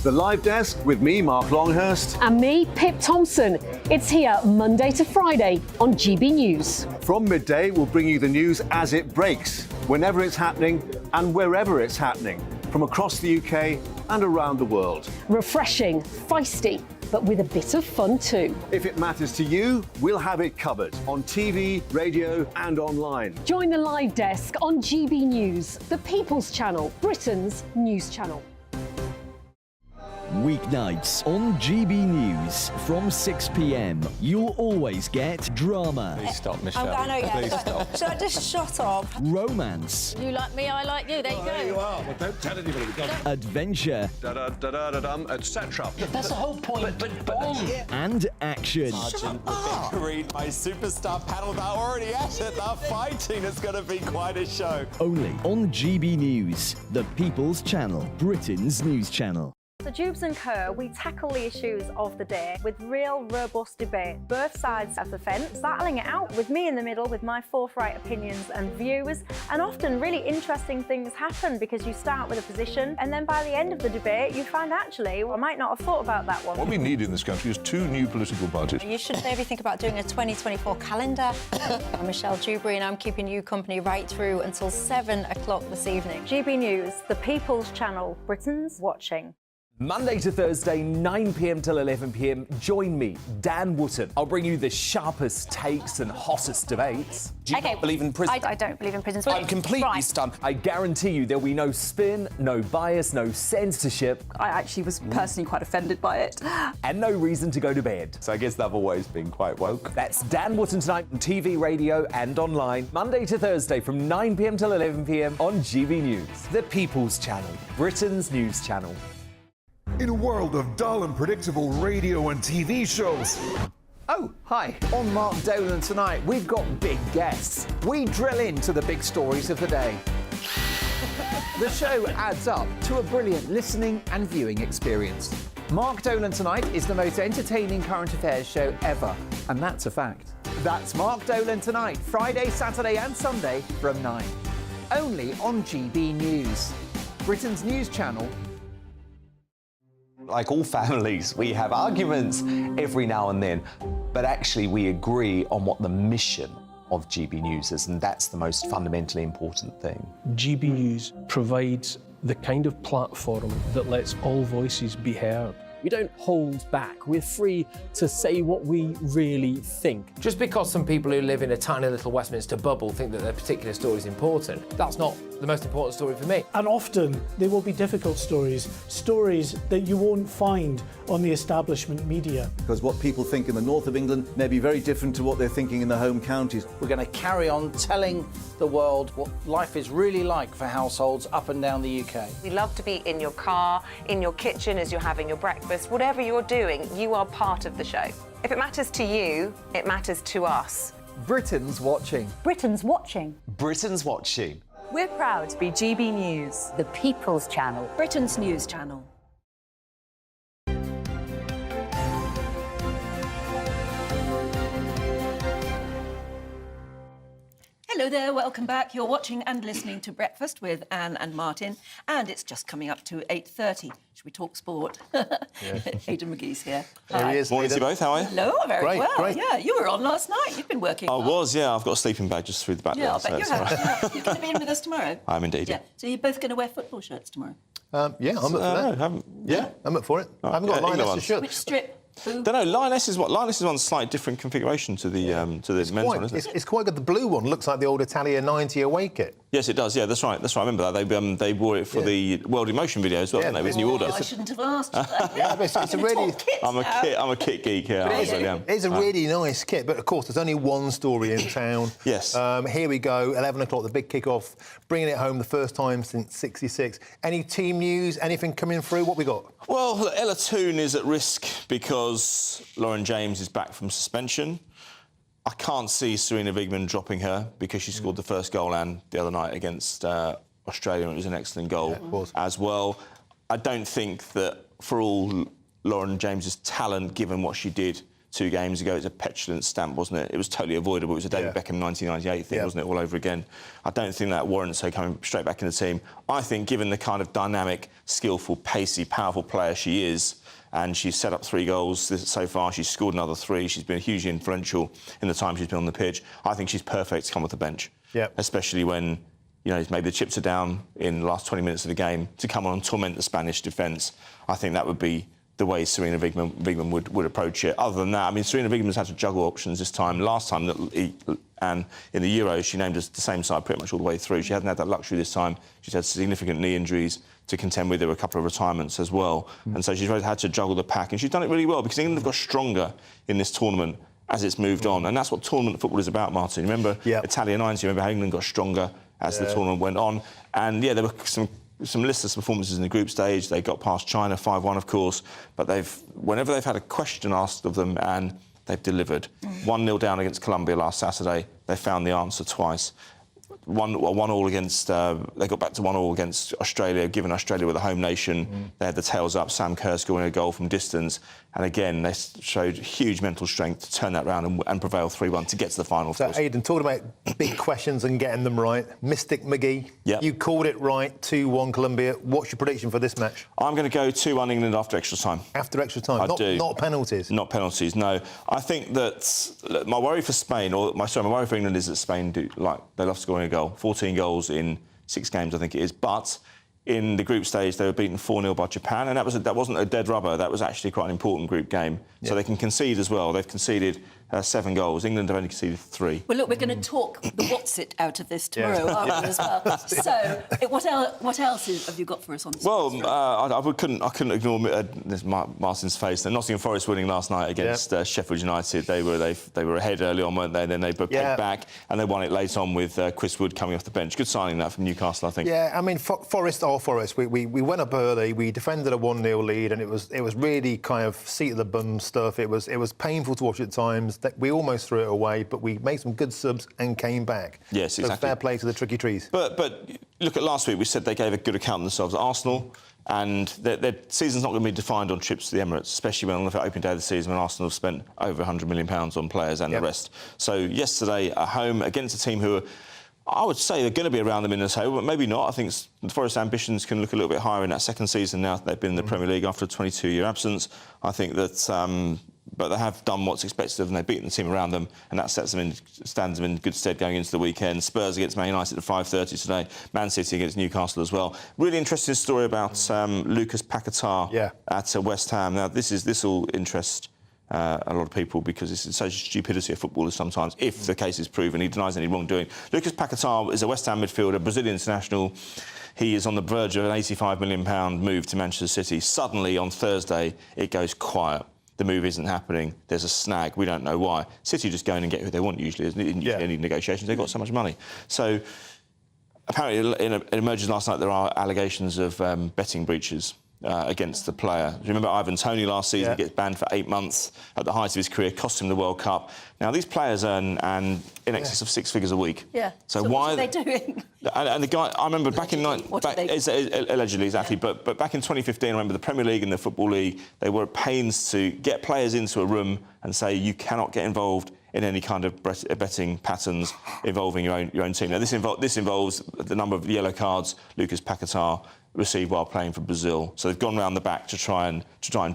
The Live Desk with me, Mark Longhurst. And me, Pip Thompson. It's here Monday to Friday on GB News. From midday, we'll bring you the news as it breaks, whenever it's happening and wherever it's happening, from across the UK and around the world. Refreshing, feisty, but with a bit of fun too. If it matters to you, we'll have it covered on TV, radio and online. Join the Live Desk on GB News, the People's Channel, Britain's news channel. Weeknights on GB News from 6 p.m. You'll always get drama. Please stop, Michelle. Please stop. Should I just shut up? Romance. You like me, I like you. There you go. There you are. Well, don't tell anybody. Adventure. Etc. That's the whole point. But and action. Sergeant the Big Green, my superstar panel that are already at it. They're fighting. It's going to be quite a show. Only on GB News, the People's Channel, Britain's news channel. So Jubes and Co, we tackle the issues of the day with real robust debate, both sides of the fence, battling it out with me in the middle with my forthright opinions and views, and often really interesting things happen because you start with a position and then by the end of the debate you find actually, well, I might not have thought about that one. What we need in this country is 2 new political parties. You should maybe think about doing a 2024 calendar. I'm Michelle Dewberry and I'm keeping you company right through until 7 o'clock this evening. GB News, the People's Channel, Britain's watching. Monday to Thursday, 9 p.m. till 11 p.m. Join me, Dan Wootton. I'll bring you the sharpest takes and hottest debates. Do you not believe in prisons? I don't believe in prisons. I'm completely stunned. I guarantee you there'll be no spin, no bias, no censorship. I actually was personally quite offended by it. And no reason to go to bed. So I guess they've always been quite woke. That's Dan Wootton tonight on TV, radio and online. Monday to Thursday from 9 p.m. till 11 p.m. on GB News. The People's Channel, Britain's news channel. In a world of dull and predictable radio and TV shows. Oh, hi. On Mark Dolan tonight, we've got big guests. We drill into the big stories of the day. The show adds up to a brilliant listening and viewing experience. Mark Dolan Tonight is the most entertaining current affairs show ever, and that's a fact. That's Mark Dolan Tonight, Friday, Saturday and Sunday from 9. Only on GB News, Britain's news channel. Like all families, we have arguments every now and then, but actually we agree on what the mission of GB News is, and that's the most fundamentally important thing. GB News provides the kind of platform that lets all voices be heard. We don't hold back. We're free to say what we really think. Just because some people who live in a tiny little Westminster bubble think that their particular story is important, that's not the most important story for me. And often they will be difficult stories, stories that you won't find on the establishment media. Because what people think in the north of England may be very different to what they're thinking in their home counties. We're going to carry on telling the world what life is really like for households up and down the UK. We love to be in your car, in your kitchen as you're having your breakfast, whatever you're doing, you are part of the show. If it matters to you, it matters to us. Britain's watching. Britain's watching. Britain's watching. We're proud to be GB News, the People's Channel, Britain's news channel. Hello Hello there, welcome back. You're watching and listening to Breakfast with Anne and Martin, and it's just coming up to 8:30. Should we talk sport? Aidan McGee's here. There he is. Morning to you both, how are you? Hello, very Great, well. great. Yeah, you were on last night. You've been working. I was, yeah. I've got a sleeping bag just through the back Yeah, I'll there. bet you have. Yeah. You're going to be in with us tomorrow. I am indeed, Yeah. So you're both going to wear football shirts tomorrow? Yeah, I'm up for that. Yeah, I'm up for it. I haven't got Lionesses shirts. Which strip? Don't know. Lionesses one's slightly different configuration to the men's one, isn't it? It's quite good. The blue one looks like the old Italia 90 away kit. Yes, it does. Yeah, that's right. I remember that. They wore it for the World in Motion video as well, didn't they? With New Order. I shouldn't have asked you that. Yeah, but it's a really. I'm a kit geek. Yeah, It's a really nice kit, but of course there's only one story in town. Yes. Here we go. 11 o'clock, the big kick-off, bringing it home the first time since '66. Any team news? Anything coming through? What we got? Well, Ella Toone is at risk because Lauren James is back from suspension. I can't see Serena Wigman dropping her because she scored the first goal and the other night against Australia, and it was an excellent goal as well. I don't think that for all Lauren James's talent, given what she did 2 games ago, it's a petulant stamp, wasn't it? It was totally avoidable. It was a David Beckham 1998 thing, wasn't it, all over again? I don't think that warrants her coming straight back in the team. I think, given the kind of dynamic, skillful, pacey, powerful player she is, and she's set up 3 goals so far, she's scored another 3, she's been hugely influential in the time she's been on the pitch. I think she's perfect to come off the bench, especially when, you know, maybe the chips are down in the last 20 minutes of the game, to come on and torment the Spanish defence. I think that would be the way Serena Wigman would approach it. Other than that, I mean, Serena Wigman's had to juggle options this time. Last time, and in the Euros, she named us the same side pretty much all the way through. She hasn't had that luxury this time. She's had significant knee injuries to contend with. There were a couple of retirements as well. And so she's had to juggle the pack. And she's done it really well because England have got stronger in this tournament as it's moved on. And that's what tournament football is about, Martin. Remember Italia 90, remember how England got stronger as the tournament went on. And, yeah, there were some listless performances in the group stage. They got past China 5-1, of course, but whenever they've had a question asked of them, and they've delivered. 1-0 down against Colombia last Saturday, they found the answer twice. 1-1 against. They got back to 1-1 against Australia, given Australia were the home nation. They had the tails up. Sam Kerr scoring a goal from distance, and again they showed huge mental strength to turn that round and prevail 3-1 to get to the final. So, Aidan, talking about big questions and getting them right. Mystic McGee, you called it right. 2-1 Colombia. What's your prediction for this match? I'm going to go 2-1 England after extra time. After extra time, not penalties. Not penalties. No, I think that my worry for Spain, my worry for England is that Spain they love scoring a goal. 14 goals in 6 games, I think it is. But in the group stage, they were beaten 4-0 by Japan, and that wasn't a dead rubber. That was actually quite an important group game. So they can concede as well. They've conceded 7 goals. England have only conceded 3. Well, look, we're going to talk the what's it out of this tomorrow, aren't we, as well? So, what else have you got for us on this? Well, I couldn't ignore Martin's face. The Nottingham Forest winning last night against Sheffield United. They were ahead early on, weren't they? Then they pegged back, and they won it late on with Chris Wood coming off the bench. Good signing that from Newcastle, I think. Yeah, I mean, Forest are Forest. We went up early. We defended a 1-0 lead, and it was really kind of seat of the bum stuff. It was painful to watch at times. We almost threw it away, but we made some good subs and came back. Yes, exactly. So fair play to the tricky trees. But look at last week. We said they gave a good account of themselves at Arsenal, and their season's not going to be defined on trips to the Emirates, especially when on the opening day of the season when Arsenal have spent over £100 million on players and the rest. So yesterday at home against a team who I would say they're going to be around them in the table, but maybe not. I think the Forest ambitions can look a little bit higher in that second season now that they've been in the Premier League after a 22-year absence. I think that... but they have done what's expected of them. They've beaten the team around them, and that stands them in good stead going into the weekend. Spurs against Man United at 5:30 today. Man City against Newcastle as well. Really interesting story about Lucas Paquetá at West Ham. Now, this will interest a lot of people because it's such stupidity of footballers sometimes, if the case is proven. He denies any wrongdoing. Lucas Paquetá is a West Ham midfielder, Brazilian international. He is on the verge of an £85 million move to Manchester City. Suddenly, on Thursday, it goes quiet. The move isn't happening. There's a snag. We don't know why. City just go in and get who they want, usually. In any negotiations, they've got so much money. So, apparently, it emerges last night there are allegations of betting breaches against the player. Do you remember Ivan Toney last season? He gets banned for 8 months at the height of his career, cost him the World Cup. Now, these players earn in excess of 6 figures a week. Yeah. So why what are they doing? And the guy, I remember back in... allegedly, exactly. But back in 2015, I remember the Premier League and the Football League, they were at pains to get players into a room and say, you cannot get involved in any kind of betting patterns involving your own team. Now, this involves the number of yellow cards Lucas Paquetá received while playing for Brazil. So they've gone round the back to try and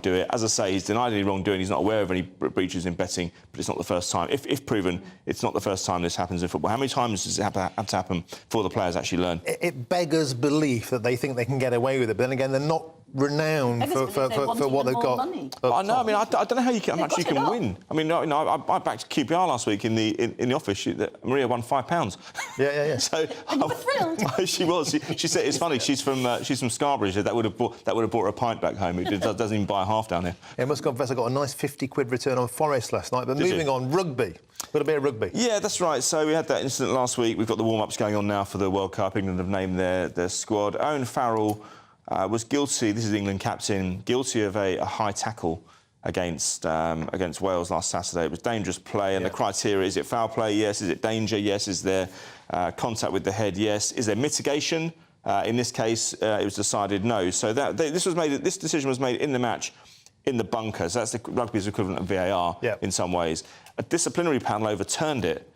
do it. As I say, he's denied any wrongdoing. He's not aware of any breaches in betting, but it's not the first time. If proven, it's not the first time this happens in football. How many times does it have to happen before the players actually learn? It beggars belief that they think they can get away with it, but then again, they're not renowned for what they've got. I know. I mean, I don't know how much you can win. I mean, I backed QPR last week in the office. Maria won £5. Yeah. So and you were thrilled. She was. She said it's funny. She's from Scarborough. She said that would have bought her a pint back home. It doesn't even buy a half down here. Yeah, I must confess, I got a nice £50 return on Forest last night. But moving on, rugby. Got a bit of rugby. Yeah, that's right. So we had that incident last week. We've got the warm-ups going on now for the World Cup. England have named their squad. Owen Farrell was guilty. This is England captain, guilty of a high tackle against Wales last Saturday. It was dangerous play, and the criteria: is it foul play? Yes. Is it danger? Yes. Is there contact with the head? Yes. Is there mitigation? In this case, it was decided no. So this decision was made in the match, in the bunker. So that's the rugby's equivalent of VAR in some ways. A disciplinary panel overturned it.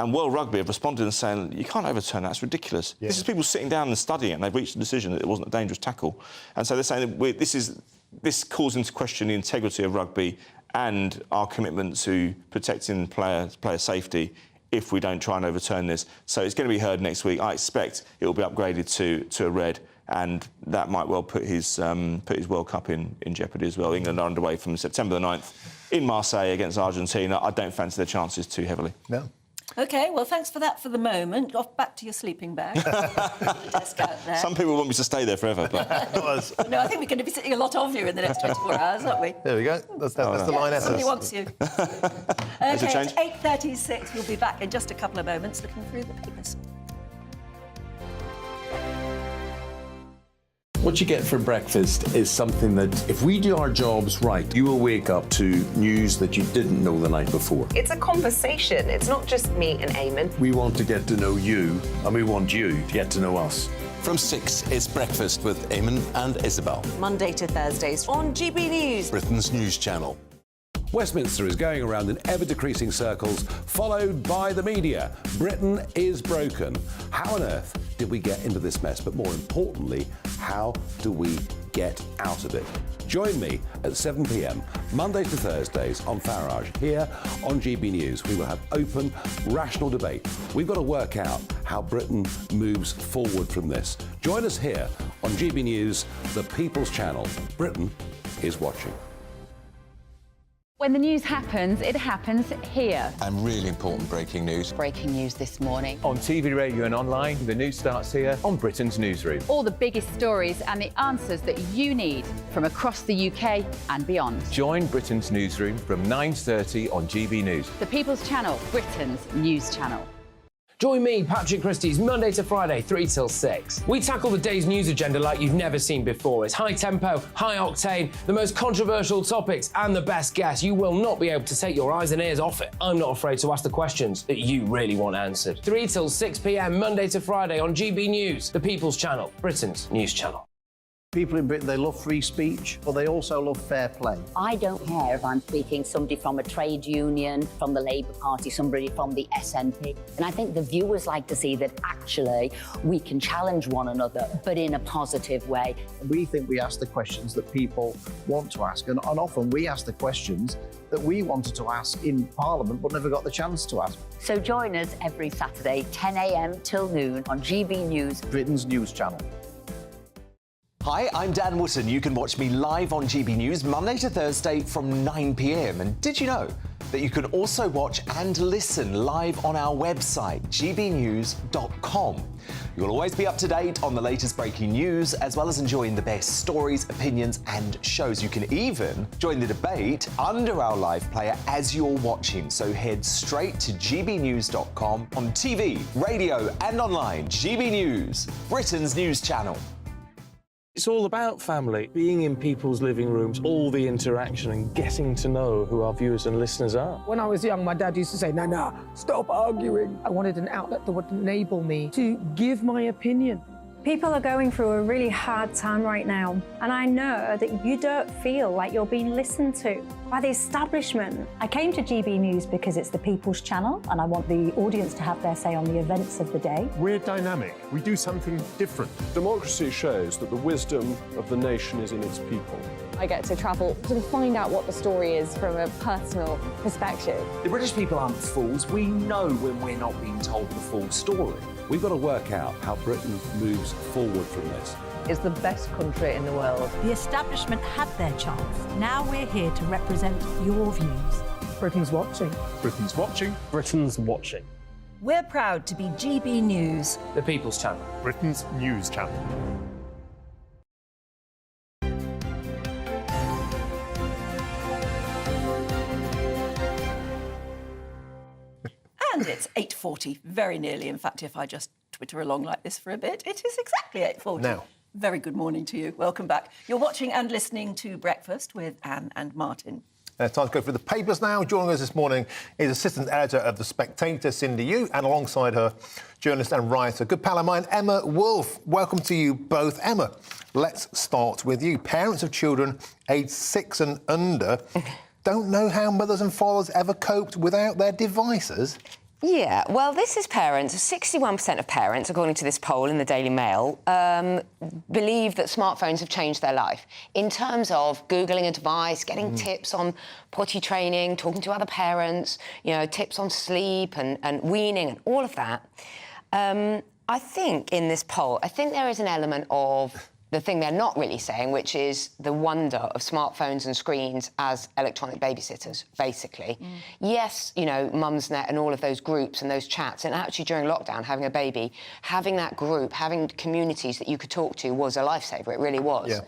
And World Rugby have responded and saying, you can't overturn that, it's ridiculous. Yeah. This is people sitting down and studying it, and they've reached a decision that it wasn't a dangerous tackle. And so they're saying that this calls into question the integrity of rugby and our commitment to protecting player safety if we don't try and overturn this. So it's going to be heard next week. I expect it will be upgraded to a red, and that might well put his World Cup in jeopardy as well. England are underway from September the 9th in Marseille against Argentina. I don't fancy their chances too heavily. No. OK, well, thanks for that for the moment. Off back to your sleeping bag. The desk out there. Some people want me to stay there forever, but... No, I think we're going to be sitting a lot of you in the next 24 hours, aren't we? There we go. That's the Lionesses. Somebody wants you. There's a OK, change. at 8:36, we'll be back in just a couple of moments looking through the papers. What you get for breakfast is something that, if we do our jobs right, you will wake up to news that you didn't know the night before. It's a conversation. It's not just me and Eamon. We want to get to know you, and we want you to get to know us. From 6, it's Breakfast with Eamon and Isabel. Monday to Thursdays on GB News. Britain's news channel. Westminster is going around in ever-decreasing circles, followed by the media. Britain is broken. How on earth did we get into this mess? But more importantly, how do we get out of it? Join me at 7 p.m, Mondays to Thursdays on Farage, here on GB News. We will have open, rational debate. We've got to work out how Britain moves forward from this. Join us here on GB News, the People's Channel. Britain is watching. When the news happens, it happens here. And really important breaking news. Breaking news this morning. On TV, radio and online, the news starts here on Britain's Newsroom. All the biggest stories and the answers that you need from across the UK and beyond. Join Britain's Newsroom from 9:30 on GB News. The People's Channel, Britain's news channel. Join me, Patrick Christie's Monday to Friday, 3 till 6. We tackle the day's news agenda like you've never seen before. It's high tempo, high octane, the most controversial topics and the best guests. You will not be able to take your eyes and ears off it. I'm not afraid to ask the questions that you really want answered. 3 till 6 p.m, Monday to Friday on GB News, the People's Channel, Britain's news channel. People in Britain, they love free speech, but they also love fair play. I don't care if I'm speaking somebody from a trade union, from the Labour Party, somebody from the SNP. And I think the viewers like to see that actually we can challenge one another, but in a positive way. We think we ask the questions that people want to ask, and often we ask the questions that we wanted to ask in Parliament but never got the chance to ask. So join us every Saturday, 10 a.m. till noon on GB News, Britain's news channel. Hi, I'm Dan Wootton. You can watch me live on GB News Monday to Thursday from 9 p.m. And did you know that you can also watch and listen live on our website, gbnews.com? You'll always be up to date on the latest breaking news, as well as enjoying the best stories, opinions and shows. You can even join the debate under our live player as you're watching. So head straight to gbnews.com on TV, radio and online. GB News, Britain's news channel. It's all about family, being in people's living rooms, all the interaction and getting to know who our viewers and listeners are. When I was young, my dad used to say, Nana, stop arguing. I wanted an outlet that would enable me to give my opinion People are going through a really hard time right now, and I know that you don't feel like you're being listened to by the establishment. I came to GB News because it's the people's channel, and I want the audience to have their say on the events of the day. We're dynamic. We do something different. Democracy shows that the wisdom of the nation is in its people. I get to travel to find out what the story is from a personal perspective. The British people aren't fools. We know when we're not being told the full story. We've got to work out how Britain moves forward from this. It's the best country in the world. The establishment had their chance. Now we're here to represent your views. Britain's watching. Britain's watching. Britain's watching. We're proud to be GB News, The People's Channel. Britain's news channel. and it's 8:40, very nearly. In fact, if I just twitter along like this for a bit, it is exactly 8:40. Now. Very good morning to you. Welcome back. You're watching and listening to Breakfast with Anne and Martin. Time to go through the papers now. Joining us this morning is assistant editor of The Spectator, Cindy Yu, and alongside her, journalist and writer, good pal of mine, Emma Wolfe. Welcome to you both. Emma, let's start with you. Parents of children aged 6 and under don't know how mothers and fathers ever coped without their devices. Yeah, well, this is parents. 61% of parents, according to this poll in the Daily Mail, believe that smartphones have changed their life in terms of Googling a device, getting tips on potty training, talking to other parents, you know, tips on sleep and weaning and all of that. I think in this poll, I think there is an element of the thing they're not really saying, which is the wonder of smartphones and screens as electronic babysitters, basically. Yes, you know, Mumsnet and all of those groups and those chats, and actually during lockdown, having a baby, having that group, having communities that you could talk to was a lifesaver. It really was. Yeah.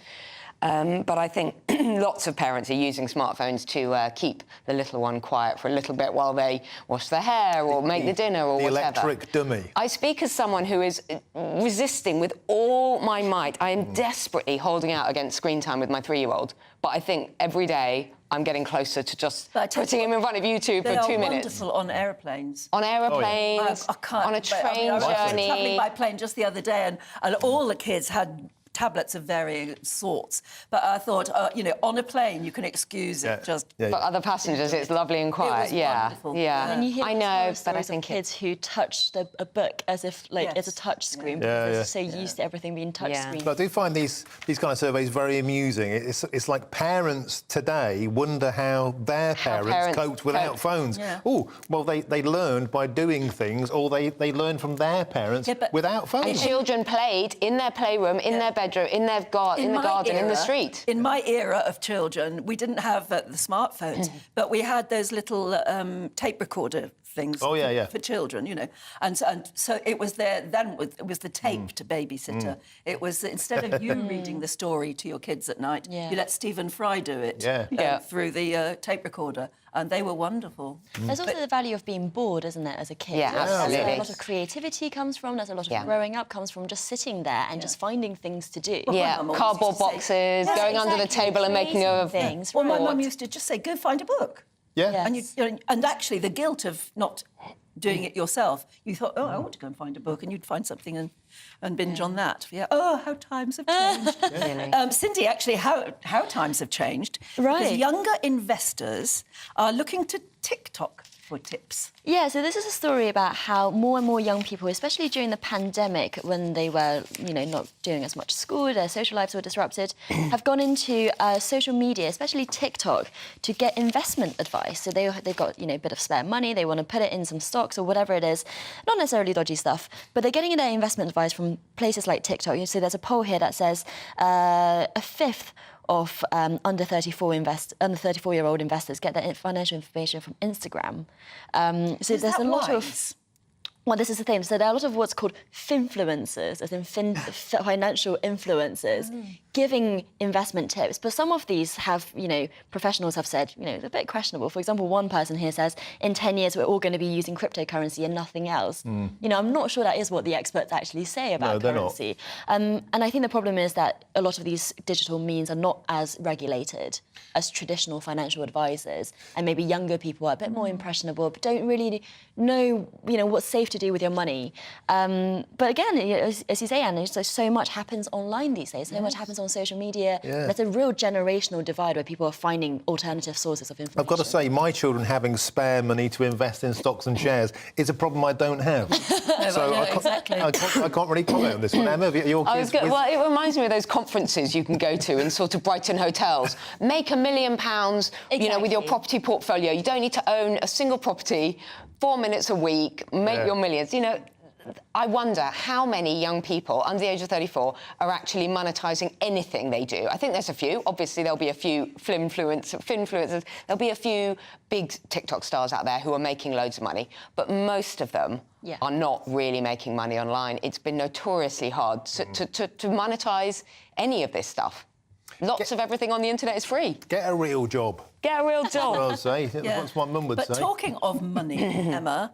But I think lots of parents are using smartphones to keep the little one quiet for a little bit while they wash their hair or make the dinner or whatever. The electric dummy. I speak as someone who is resisting with all my might. I am desperately holding out against screen time with my 3-year-old. But I think every day I'm getting closer to just putting him in front of YouTube for 2 minutes. They are wonderful on aeroplanes. On aeroplanes, I can't, on a train I was journey. travelling by plane just the other day and all the kids had tablets of varying sorts, but I thought, you know, on a plane you can excuse it. But other passengers, it's lovely and quiet. Wonderful. Yeah. And you hear I know, but I of think kids who touched a book as if it's a touch screen because they're so used to everything being touch screen. But I do find these kind of surveys very amusing. It's like parents today wonder how their parents coped without phones. Yeah. Oh, well, they learned by doing things, or they learned from their parents without phones. And children played in their playroom, in their bedroom, in the garden, in the street. In my era of children, we didn't have the smartphones, but we had those little tape recorder things for children, you know. And so it was it was the taped babysitter. It was, instead of you reading the story to your kids at night, you let Stephen Fry do it through the tape recorder. And they were wonderful. There's also the value of being bored, isn't there, as a kid? Yeah, absolutely. That's where a lot of creativity comes from. There's a lot of growing up comes from just sitting there and just finding things to do. Yeah, cardboard boxes, going under the table and making a things. Well, my mum used to just say, go find a book. Yeah. And actually, the guilt of not doing it yourself, you thought, oh, I want to go and find a book, and you'd find something and binge on that. Yeah. Oh, how times have changed. Cindy, actually, how times have changed. Right. Because younger investors are looking to TikTok for tips. Yeah, so this is a story about how more and more young people, especially during the pandemic, when they were, you know, not doing as much school, their social lives were disrupted, have gone into social media, especially TikTok, to get investment advice. So they've got, you know, a bit of spare money, they want to put it in some stocks or whatever it is, not necessarily dodgy stuff, but they're getting their investment advice from places like TikTok. So there's a poll here that says a fifth of under 34-year-old investors get their financial information from Instagram. So there's a lot of... Well, this is the thing. So there are a lot of what's called finfluencers, as in financial influencers, giving investment tips, but some of these have, professionals have said, it's a bit questionable. For example, one person here says, in 10 years, we're all going to be using cryptocurrency and nothing else. I'm not sure that is what the experts actually say about currency. And I think the problem is that a lot of these digital means are not as regulated as traditional financial advisors, and maybe younger people are a bit more impressionable, but don't really know, what's safe to do with your money. But again, as you say, Anna, so much happens online these days. So much happens on social media. There's a real generational divide where people are finding alternative sources of information. I've got to say, my children having spare money to invest in stocks and shares is a problem I don't have. I can't really comment on this one. Emma, your kids... Well, it reminds me of those conferences you can go to in sort of Brighton hotels. Make £1 million, with your property portfolio. You don't need to own a single property, 4 minutes a week, make your millions. I wonder how many young people under the age of 34 are actually monetising anything they do. I think there's a few. Obviously, there'll be a few finfluencers. There'll be a few big TikTok stars out there who are making loads of money. But most of them are not really making money online. It's been notoriously hard to monetise any of this stuff. Lots of everything on the internet is free. Get a real job. Get a real job. I'd say. That's what my mum would say. But talking of money, Emma,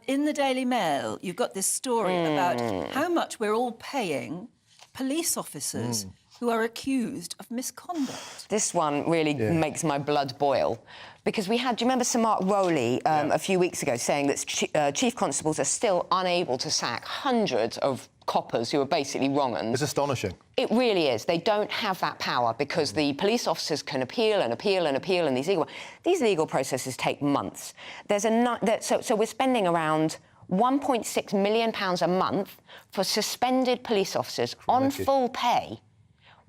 in the Daily Mail, you've got this story about how much we're all paying police officers who are accused of misconduct. This one really makes my blood boil. Because do you remember Sir Mark Rowley a few weeks ago saying that chief constables are still unable to sack hundreds of coppers who are basically wrong-uns? It's astonishing. It really is. They don't have that power because the police officers can appeal and appeal and appeal, and these legal processes take months. So we're spending around £1.6 million a month for suspended police officers on full pay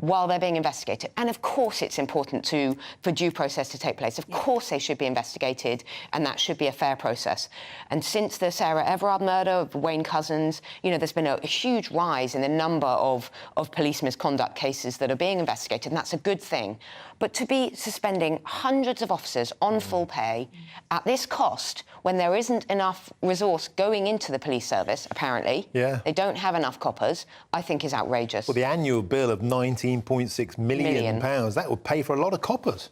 while they're being investigated. And of course it's important for due process to take place. Of course they should be investigated, and that should be a fair process. And since the Sarah Everard murder of Wayne Couzens, there's been a huge rise in the number of police misconduct cases that are being investigated, and that's a good thing. But to be suspending hundreds of officers on full pay at this cost, when there isn't enough resource going into the police service, apparently, they don't have enough coppers, I think is outrageous. Well, the annual bill of £19.6 million, that would pay for a lot of coppers.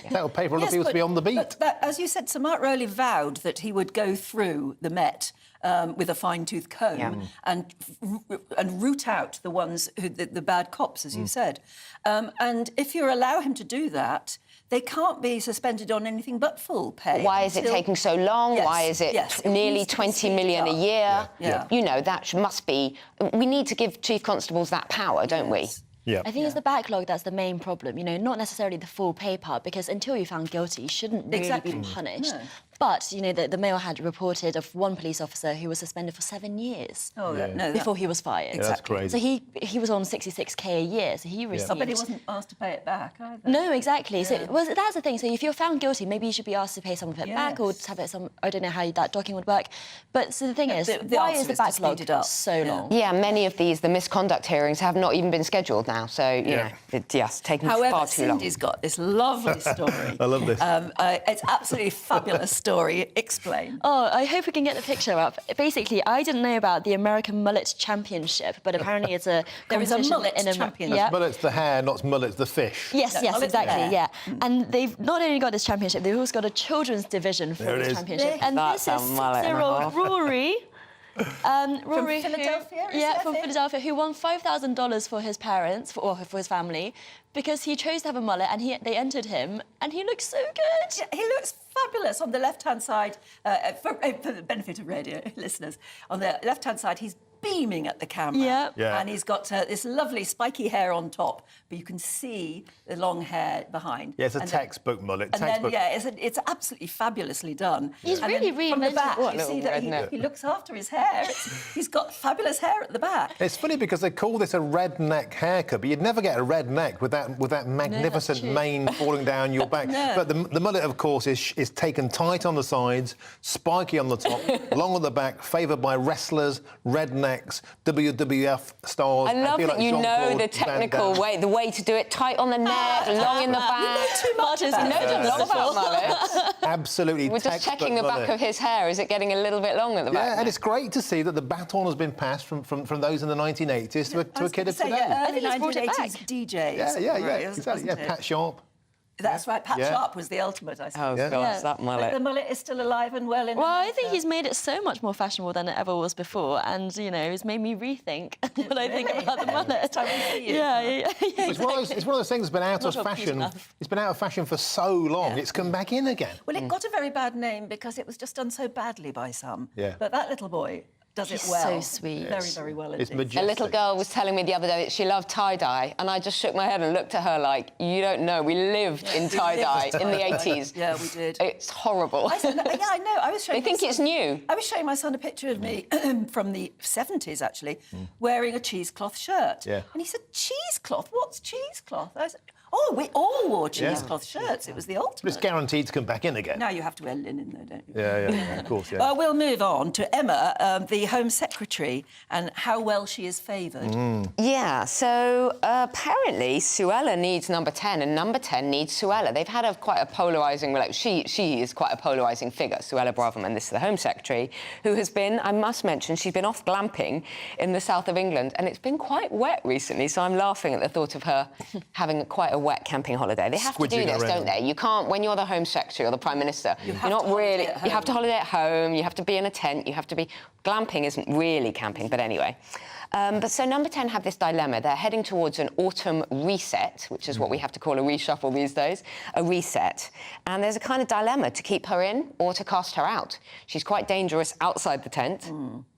That would pay for a lot of people to be on the beat. But as you said, Sir Mark Rowley vowed that he would go through the Met with a fine-tooth comb and root out the ones, the bad cops, as you said. And if you allow him to do that, they can't be suspended on anything but full pay. Why is it taking so long? Why is it nearly 20 million a year? That must be... We need to give chief constables that power, don't we? I think it's the backlog that's the main problem, not necessarily the full pay part, because until you're found guilty, you shouldn't really be punished. No. But, the Mail had reported of one police officer who was suspended for 7 years before he was fired. That's crazy. So he was on 66k a year, so he received... But he wasn't asked to pay it back either. No, exactly. So that's the thing. So if you're found guilty, maybe you should be asked to pay some of it back, or to have it I don't know how that document would work. But so the thing is, why is the backlog so long? Yeah, many of the misconduct hearings have not even been scheduled now, so, it's taken far too long. Cindy's got this lovely story. I love this. It's absolutely fabulous story. Explain. Oh, I hope we can get the picture up. Basically, I didn't know about the American Mullet Championship, but apparently it's a there is a Mullet Championship. Mullet's the hare, not Mullet's the fish. Yes, exactly, And they've not only got this championship, they've also got a children's division for this championship. And this is 6-year-old Rory. Rory, from Philadelphia? From Philadelphia, who won $5,000 for his parents, for his family, because he chose to have a mullet, and they entered him, and he looks so good. Yeah, he looks fabulous on the left-hand side. For the benefit of radio listeners, on the left-hand side, he's beaming at the camera. And he's got this lovely spiky hair on top, but you can see the long hair behind. Yeah, it's a textbook mullet. It's absolutely fabulously done. He's really reinvented. From the back, you see that he looks after his hair. He's got fabulous hair at the back. It's funny because they call this a redneck haircut, but you'd never get a red neck with that magnificent mane falling down your back. But the mullet, of course, is taken tight on the sides, spiky on the top, long on the back, favoured by wrestlers, redneck ex WWF stars. I love feel that like you know Jean-Claude the technical Van Damme. way to do it. Tight on the neck, long in the back. You know too much Martin's about knows a lot about Mullet. Absolutely. We're just checking the back of his hair. Is it getting a little bit long at the back? Yeah, and it's great to see that the baton has been passed from those in the 1980s to a kid of today. Yeah, I think he's brought it back. 1980s DJs. Yeah, exactly. Yeah, Pat Sharp. That's right. Pat Sharp was the ultimate, I suppose. Oh, gosh, that mullet. But the mullet is still alive and well in Well, I America. think he's made it so much more fashionable than it ever was before, and it's made me rethink what I think about the mullet. Yeah. It's one of those things that's been out of fashion. It's been out of fashion for so long. It's come back in again. Well, it got a very bad name because it was just done so badly by some. Yeah. But that little boy does He's it well. so sweet. Very, very well It's indeed. majestic. A little girl was telling me the other day that she loved tie-dye, and I just shook my head and looked at her like, you don't know, we lived in tie-dye in the 80s. Yeah, we did. It's horrible. I said, yeah, I know. I was showing They think it's new. I was showing my son a picture of me from the 70s, actually, wearing a cheesecloth shirt. Yeah. And he said, cheesecloth? What's cheesecloth? I said, oh, we all wore cheesecloth shirts. It was the ultimate. But it's guaranteed to come back in again. Now you have to wear linen, though, don't you? Yeah, of course, yeah. We'll move on to Emma, the Home Secretary, and how well she is favoured. Yeah, so apparently Suella needs number 10 and number 10 needs Suella. They've had quite a polarising... She is quite a polarising figure, Suella Braverman, this is the Home Secretary, who has been, I must mention, she's been off glamping in the south of England, and it's been quite wet recently, so I'm laughing at the thought of her having quite a wet camping holiday. They have to do this, don't they? You can't, when you're the Home Secretary or the Prime Minister, you're not really... You have to holiday at home, you have to be in a tent, you have to be... Glamping isn't really camping, but anyway. But so number 10 have this dilemma. They're heading towards an autumn reset, which is what we have to call a reshuffle these days, a reset. And there's a kind of dilemma to keep her in or to cast her out. She's quite dangerous outside the tent.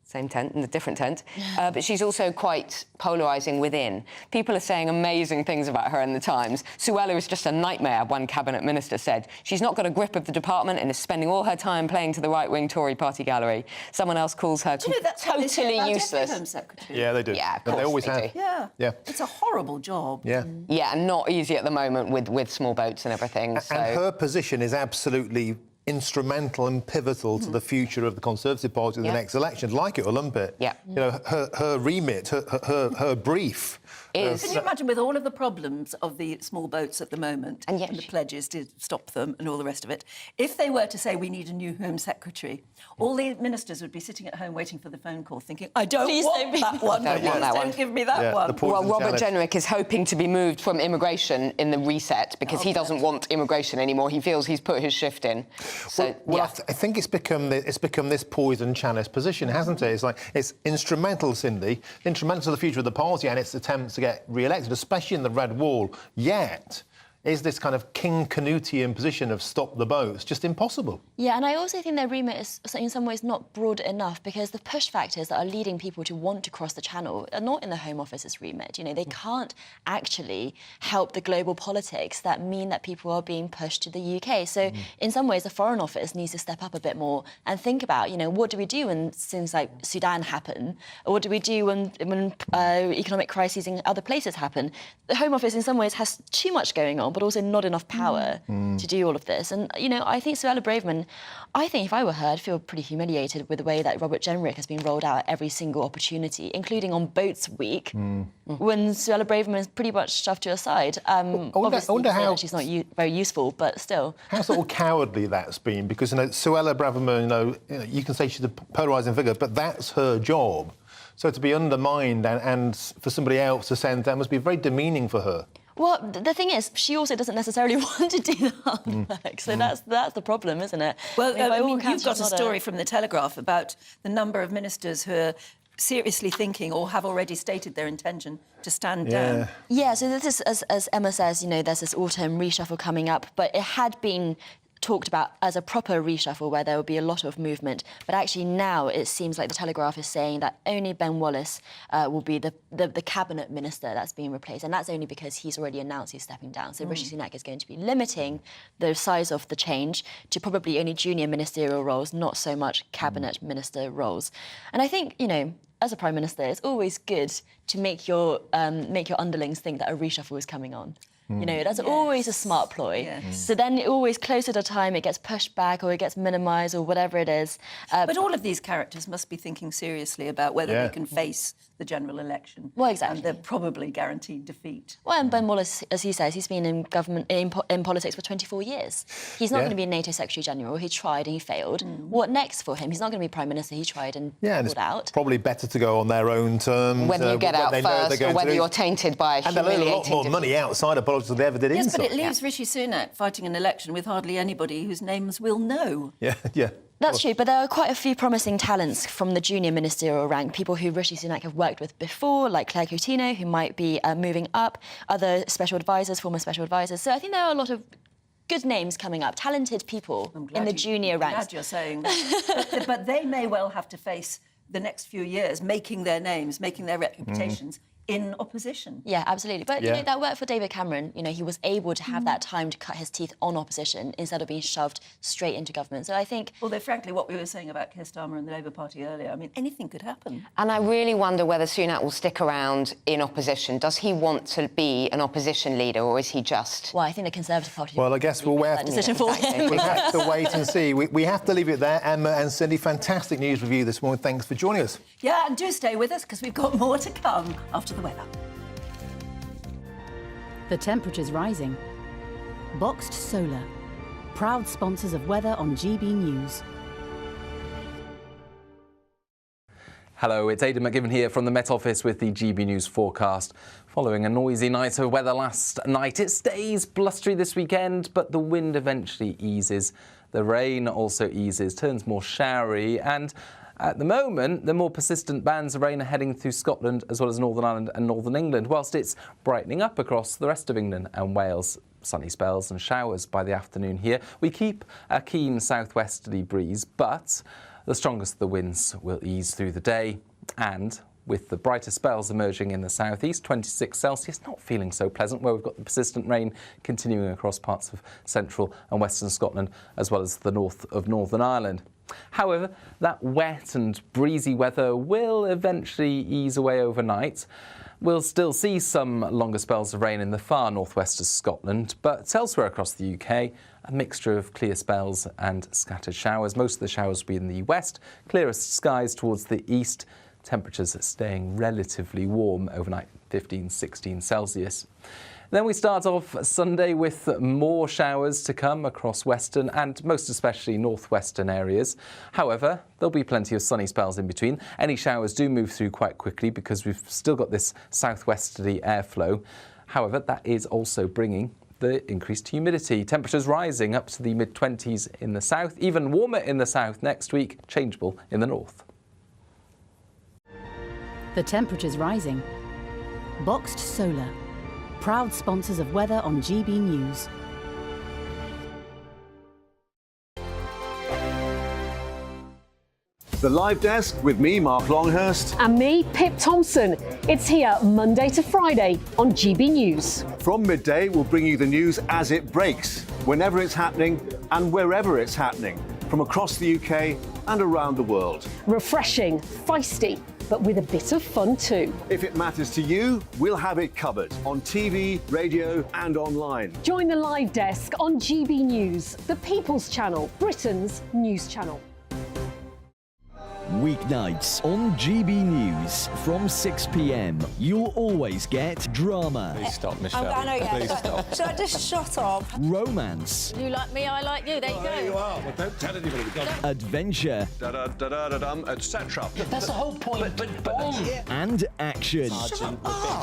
Same tent, in a different tent. But she's also quite polarising within. People are saying amazing things about her in the Times. Suella is just a nightmare, one cabinet minister said. She's not got a grip of the department and is spending all her time playing to the right-wing Tory party gallery. Someone else calls her totally useless. Home Secretary. Yeah, they do. Yeah, they always have. Yeah. It's a horrible job. Yeah. Yeah, and not easy at the moment with small boats and everything. So. And her position is absolutely instrumental and pivotal to the future of the Conservative Party in the next election, like it or lump it. Yeah. Her remit, her brief. Can you imagine, with all of the problems of the small boats at the moment, and the pledges to stop them and all the rest of it, if they were to say we need a new Home Secretary, all the ministers would be sitting at home waiting for the phone call thinking, I don't want that one, don't give me that one. Well, Robert Jenrick is hoping to be moved from immigration in the reset because he doesn't want immigration anymore. He feels he's put his shift in. So, I think it's become this poison chalice position, hasn't it? It's instrumental, Cindy, instrumental to the future of the party and its attempts to get re-elected, especially in the Red Wall. Yet, is this kind of King Canutian position of stop the boats just impossible? Yeah, and I also think their remit is in some ways not broad enough because the push factors that are leading people to want to cross the channel are not in the Home Office's remit. They can't actually help the global politics that mean that people are being pushed to the UK. So in some ways, the Foreign Office needs to step up a bit more and think about, what do we do when things like Sudan happen? Or what do we do when economic crises in other places happen? The Home Office in some ways has too much going on, but also not enough power to do all of this. And, I think Suella Braverman, I think if I were her, I'd feel pretty humiliated with the way that Robert Jenrick has been rolled out at every single opportunity, including on Boats Week, when Suella Braverman is pretty much shoved to her side. Obviously, wonder how she's not very useful, but still. How sort of cowardly that's been, because, Suella Braverman, you can say she's a polarising figure, but that's her job. So to be undermined and for somebody else to send that must be very demeaning for her. Well, the thing is, she also doesn't necessarily want to do the hard work, so that's the problem, isn't it? Well, you've got a story from The Telegraph about the number of ministers who are seriously thinking or have already stated their intention to stand down. Yeah, so this is, as Emma says, there's this autumn reshuffle coming up, but it had been talked about as a proper reshuffle where there would be a lot of movement. But actually now it seems like The Telegraph is saying that only Ben Wallace will be the cabinet minister that's being replaced. And that's only because he's already announced he's stepping down. So Rishi Sunak is going to be limiting the size of the change to probably only junior ministerial roles, not so much cabinet minister roles. And I think, as a Prime Minister, it's always good to make your underlings think that a reshuffle is coming on. You know, that's always a smart ploy. Yes. So then always closer to time, it gets pushed back or it gets minimised or whatever it is. But all of these characters must be thinking seriously about whether they can face the general election. Well, exactly. And they're probably guaranteed defeat. Well, and Ben Mullet, as he says, he's been in government, in politics for 24 years. He's not going to be a NATO Secretary-General. He tried and he failed. What next for him? He's not going to be Prime Minister. He tried and pulled out. Probably better to go on their own terms. Whether you get out first or whether you're tainted by and they'll earn a lot more money outside of politics than they ever did inside. Yes, but it leaves Rishi Sunak fighting an election with hardly anybody whose names we'll know. Yeah. That's true, but there are quite a few promising talents from the junior ministerial rank, people who Rishi Sunak have worked with before, like Claire Coutinho, who might be moving up, other special advisors, former special advisors. So I think there are a lot of good names coming up, talented people in the junior ranks. I'm glad you're saying that. but they may well have to face the next few years making their names, making their reputations in opposition. Yeah, absolutely. But you know, that worked for David Cameron. You know, he was able to have that time to cut his teeth on opposition instead of being shoved straight into government. So I think... Although, frankly, what we were saying about Keir Starmer and the Labour Party earlier, I mean, anything could happen. And I really wonder whether Sunak will stick around in opposition. Does he want to be an opposition leader, or is he just... Well, I think the Conservative Party... Well, I guess we'll have decision for him. We have to wait and see. We have to leave it there. Emma and Cindy, fantastic news review this morning. Thanks for joining us. Yeah, and do stay with us, because we've got more to come after the weather. The temperature's rising. Boxed Solar, proud sponsors of weather on GB News. Hello, it's Aidan McGivern here from the Met Office with the GB News forecast. Following a noisy night of weather last night, it stays blustery this weekend, but the wind eventually eases. The rain also eases, turns more showery, and at the moment, the more persistent bands of rain are heading through Scotland as well as Northern Ireland and Northern England, whilst it's brightening up across the rest of England and Wales. Sunny spells and showers by the afternoon here. We keep a keen southwesterly breeze, but the strongest of the winds will ease through the day, and with the brighter spells emerging in the southeast, 26 Celsius, not feeling so pleasant, where we've got the persistent rain continuing across parts of central and western Scotland as well as the north of Northern Ireland. However, that wet and breezy weather will eventually ease away overnight. We'll still see some longer spells of rain in the far northwest of Scotland, but elsewhere across the UK, a mixture of clear spells and scattered showers. Most of the showers will be in the west, clearest skies towards the east. Temperatures staying relatively warm overnight, 15, 16 Celsius. Then we start off Sunday with more showers to come across western and most especially northwestern areas. However, there'll be plenty of sunny spells in between. Any showers do move through quite quickly because we've still got this southwesterly airflow. However, that is also bringing the increased humidity. Temperatures rising up to the mid-20s in the south, even warmer in the south next week, changeable in the north. The temperature's rising. Boxed Solar, proud sponsors of weather on GB News. The Live Desk with me, Mark Longhurst. And me, Pip Thompson. It's here Monday to Friday on GB News. From midday, we'll bring you the news as it breaks, whenever it's happening and wherever it's happening, from across the UK and around the world. Refreshing, feisty, but with a bit of fun too. If it matters to you, we'll have it covered on TV, radio and online. Join the Live Desk on GB News, the People's Channel, Britain's news channel. Weeknights on GB News from 6 p.m. You'll always get drama. Please stop, Michelle. I know, yeah. Please stop. Should I just shut up? Romance. You like me, I like you. There you go. There you are. Well, don't tell anybody. Adventure. Etc. That's the whole point. And action. Sergeant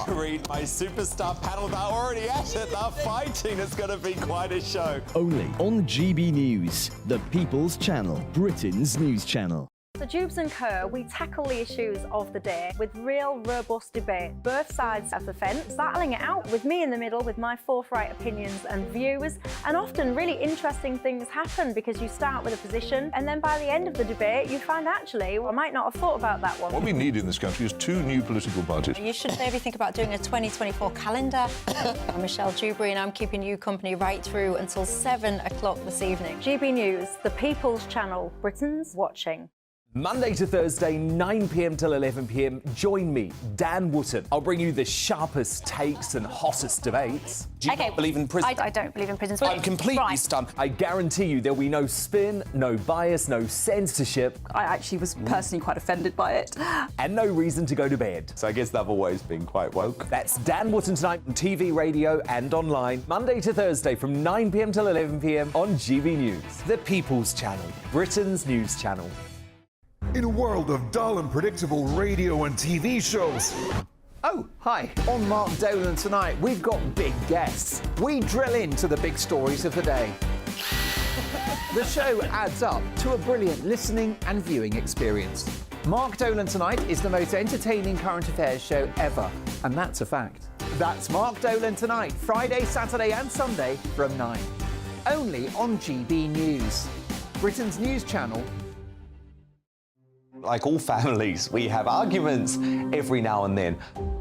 Reed, my superstar panel that already at it. They're fighting. It's going to be quite a show. Only on GB News, the People's Channel, Britain's news channel. So Jubes and Co, we tackle the issues of the day with real robust debate, both sides of the fence, battling it out with me in the middle with my forthright opinions and views. And often really interesting things happen because you start with a position and then by the end of the debate you find actually, well, I might not have thought about that one. What we need in this country is two new political parties. You should maybe think about doing a 2024 calendar. I'm Michelle Dewberry and I'm keeping you company right through until 7 o'clock this evening. GB News, the People's Channel, Britain's watching. Monday to Thursday, 9 p.m. till 11 p.m. Join me, Dan Wootton. I'll bring you the sharpest takes and hottest debates. Do you not believe in prison? I don't believe in prisons. I'm completely stunned. I guarantee you there'll be no spin, no bias, no censorship. I actually was personally quite offended by it. And no reason to go to bed. So I guess they've always been quite woke. That's Dan Wootton tonight on TV, radio and online. Monday to Thursday from 9 p.m. till 11 p.m. on GB News. The People's Channel, Britain's news channel. In a world of dull and predictable radio and TV shows. Oh, hi. On Mark Dolan tonight, we've got big guests. We drill into the big stories of the day. The show adds up to a brilliant listening and viewing experience. Mark Dolan Tonight is the most entertaining current affairs show ever, and that's a fact. That's Mark Dolan Tonight, Friday, Saturday and Sunday from 9. Only on GB News, Britain's news channel. Like all families, we have arguments every now and then,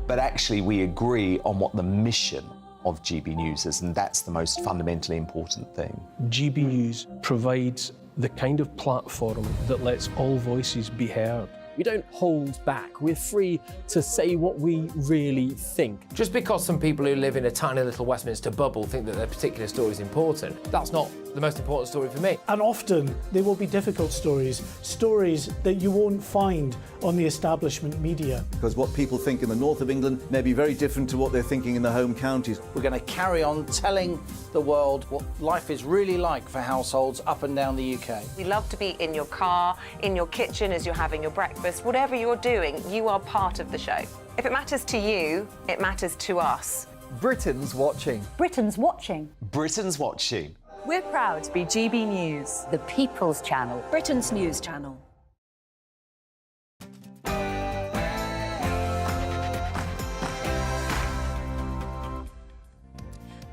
but actually we agree on what the mission of GB News is, and that's the most fundamentally important thing. GB News provides the kind of platform that lets all voices be heard. We don't hold back. We're free to say what we really think. Just because some people who live in a tiny little Westminster bubble think that their particular story is important, that's not the most important story for me. And often they will be difficult stories, stories that you won't find on the establishment media. Because what people think in the north of England may be very different to what they're thinking in the home counties. We're going to carry on telling the world what life is really like for households up and down the UK. We love to be in your car, in your kitchen as you're having your breakfast. Whatever you're doing, you are part of the show. If it matters to you, it matters to us. Britain's watching. Britain's watching. Britain's watching. We're proud to be GB News, The People's Channel, Britain's news channel.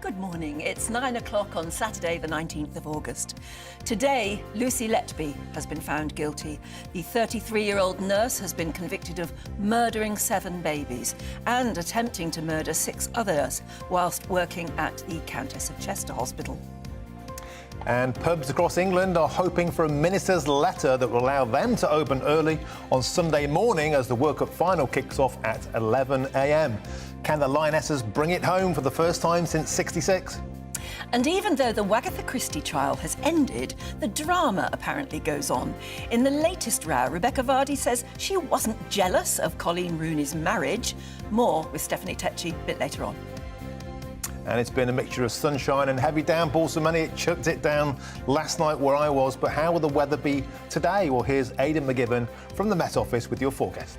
Good morning. It's 9 o'clock on Saturday, the 19th of August. Today, Lucy Letby has been found guilty. The 33-year-old nurse has been convicted of murdering 7 babies and attempting to murder 6 others whilst working at the Countess of Chester Hospital. And pubs across England are hoping for a minister's letter that will allow them to open early on Sunday morning as the World Cup final kicks off at 11 a.m. Can the Lionesses bring it home for the first time since '66? And even though the Wagatha Christie trial has ended, the drama apparently goes on. In the latest row, Rebecca Vardy says she wasn't jealous of Colleen Rooney's marriage. More with Stephanie Tecchi a bit later on. And it's been a mixture of sunshine and heavy downpours for many. It chucked it down last night where I was, but how will the weather be today? Well, here's Aidan McGibbon from the Met Office with your forecast.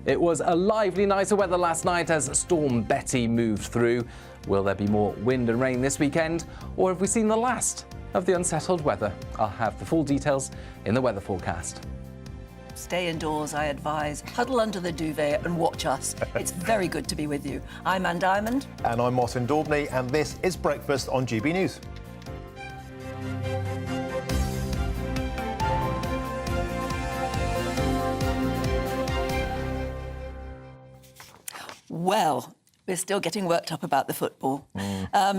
It was a lively night of weather last night as Storm Betty moved through. Will there be more wind and rain this weekend, or have we seen the last of the unsettled weather? I'll have the full details in the weather forecast. Stay indoors, I advise. Huddle under the duvet and watch us. It's very good to be with you. I'm Ann Diamond. And I'm Martin Daubney, and this is Breakfast on GB News. Well, we're still getting worked up about the football.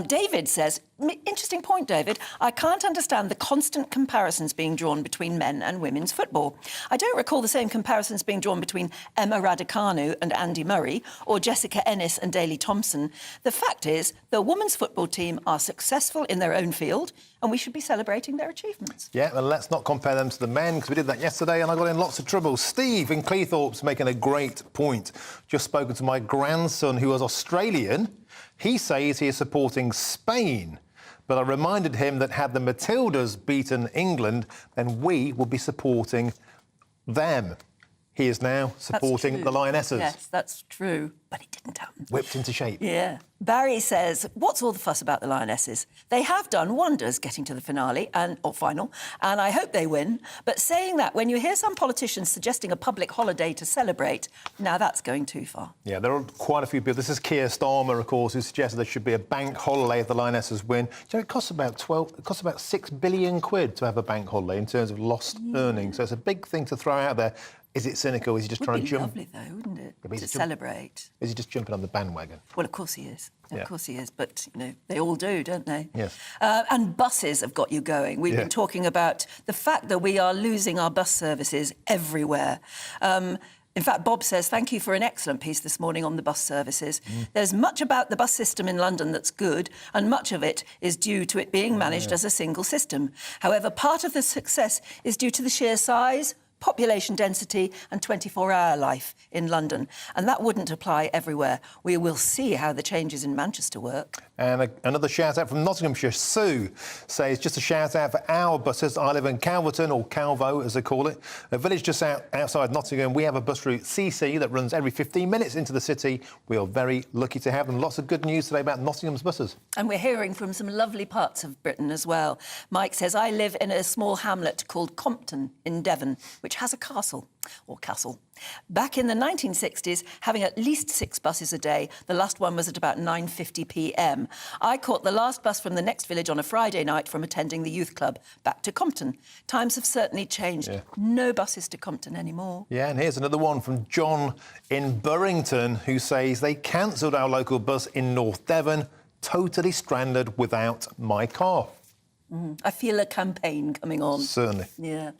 David says, interesting point, David. I can't understand the constant comparisons being drawn between men and women's football. I don't recall the same comparisons being drawn between Emma Raducanu and Andy Murray or Jessica Ennis and Daley Thompson. The fact is, the women's football team are successful in their own field and we should be celebrating their achievements. Yeah, and let's not compare them to the men, because we did that yesterday and I got in lots of trouble. Steve in Cleethorpes making a great point. Just spoken to my grandson, who was Australian. He says he is supporting Spain, but I reminded him that had the Matildas beaten England, then we would be supporting them. He is now supporting the Lionesses. Yes, that's true, but it didn't happen. Whipped into shape. Yeah. Barry says, what's all the fuss about the Lionesses? They have done wonders getting to the finale or final, and I hope they win. But saying that, when you hear some politicians suggesting a public holiday to celebrate, now that's going too far. Yeah, there are quite a few people. This is Keir Starmer, of course, who suggested there should be a bank holiday if the Lionesses win. You know, it costs about £6 billion to have a bank holiday in terms of lost earnings. So it's a big thing to throw out there. Is it cynical? Is he just trying to jump? Would be lovely, though, wouldn't it, Yeah, to celebrate? Is he just jumping on the bandwagon? Well, of course he is. Yeah. Of course he is. But, you know, they all do, don't they? Yes. And buses have got you going. We've Yeah. been talking about the fact that we are losing our bus services everywhere. In fact, Bob says, thank you for an excellent piece this morning on the bus services. There's much about the bus system in London that's good, and much of it is due to it being managed as a single system. However, part of the success is due to the sheer size, population density and 24-hour life in London. And that wouldn't apply everywhere. We will see how the changes in Manchester work. And another shout-out from Nottinghamshire. Sue says, just a shout-out for our buses. I live in Calverton, or Calvo, as they call it, a village just outside Nottingham. We have a bus route, CC, that runs every 15 minutes into the city. We are very lucky to have them. Lots of good news today about Nottingham's buses. And we're hearing from some lovely parts of Britain as well. Mike says, I live in a small hamlet called Compton in Devon, which has a castle. Back in the 1960s, having at least 6 buses a day. The last one was at about 9:50 p.m. I caught the last bus from the next village on a Friday night from attending the youth club back to Compton. Times have certainly changed. Yeah. No buses to Compton anymore. Yeah, and here's another one from John in Burrington, who says they cancelled our local bus in North Devon, totally stranded without my car. I feel a campaign coming on. Certainly. Yeah.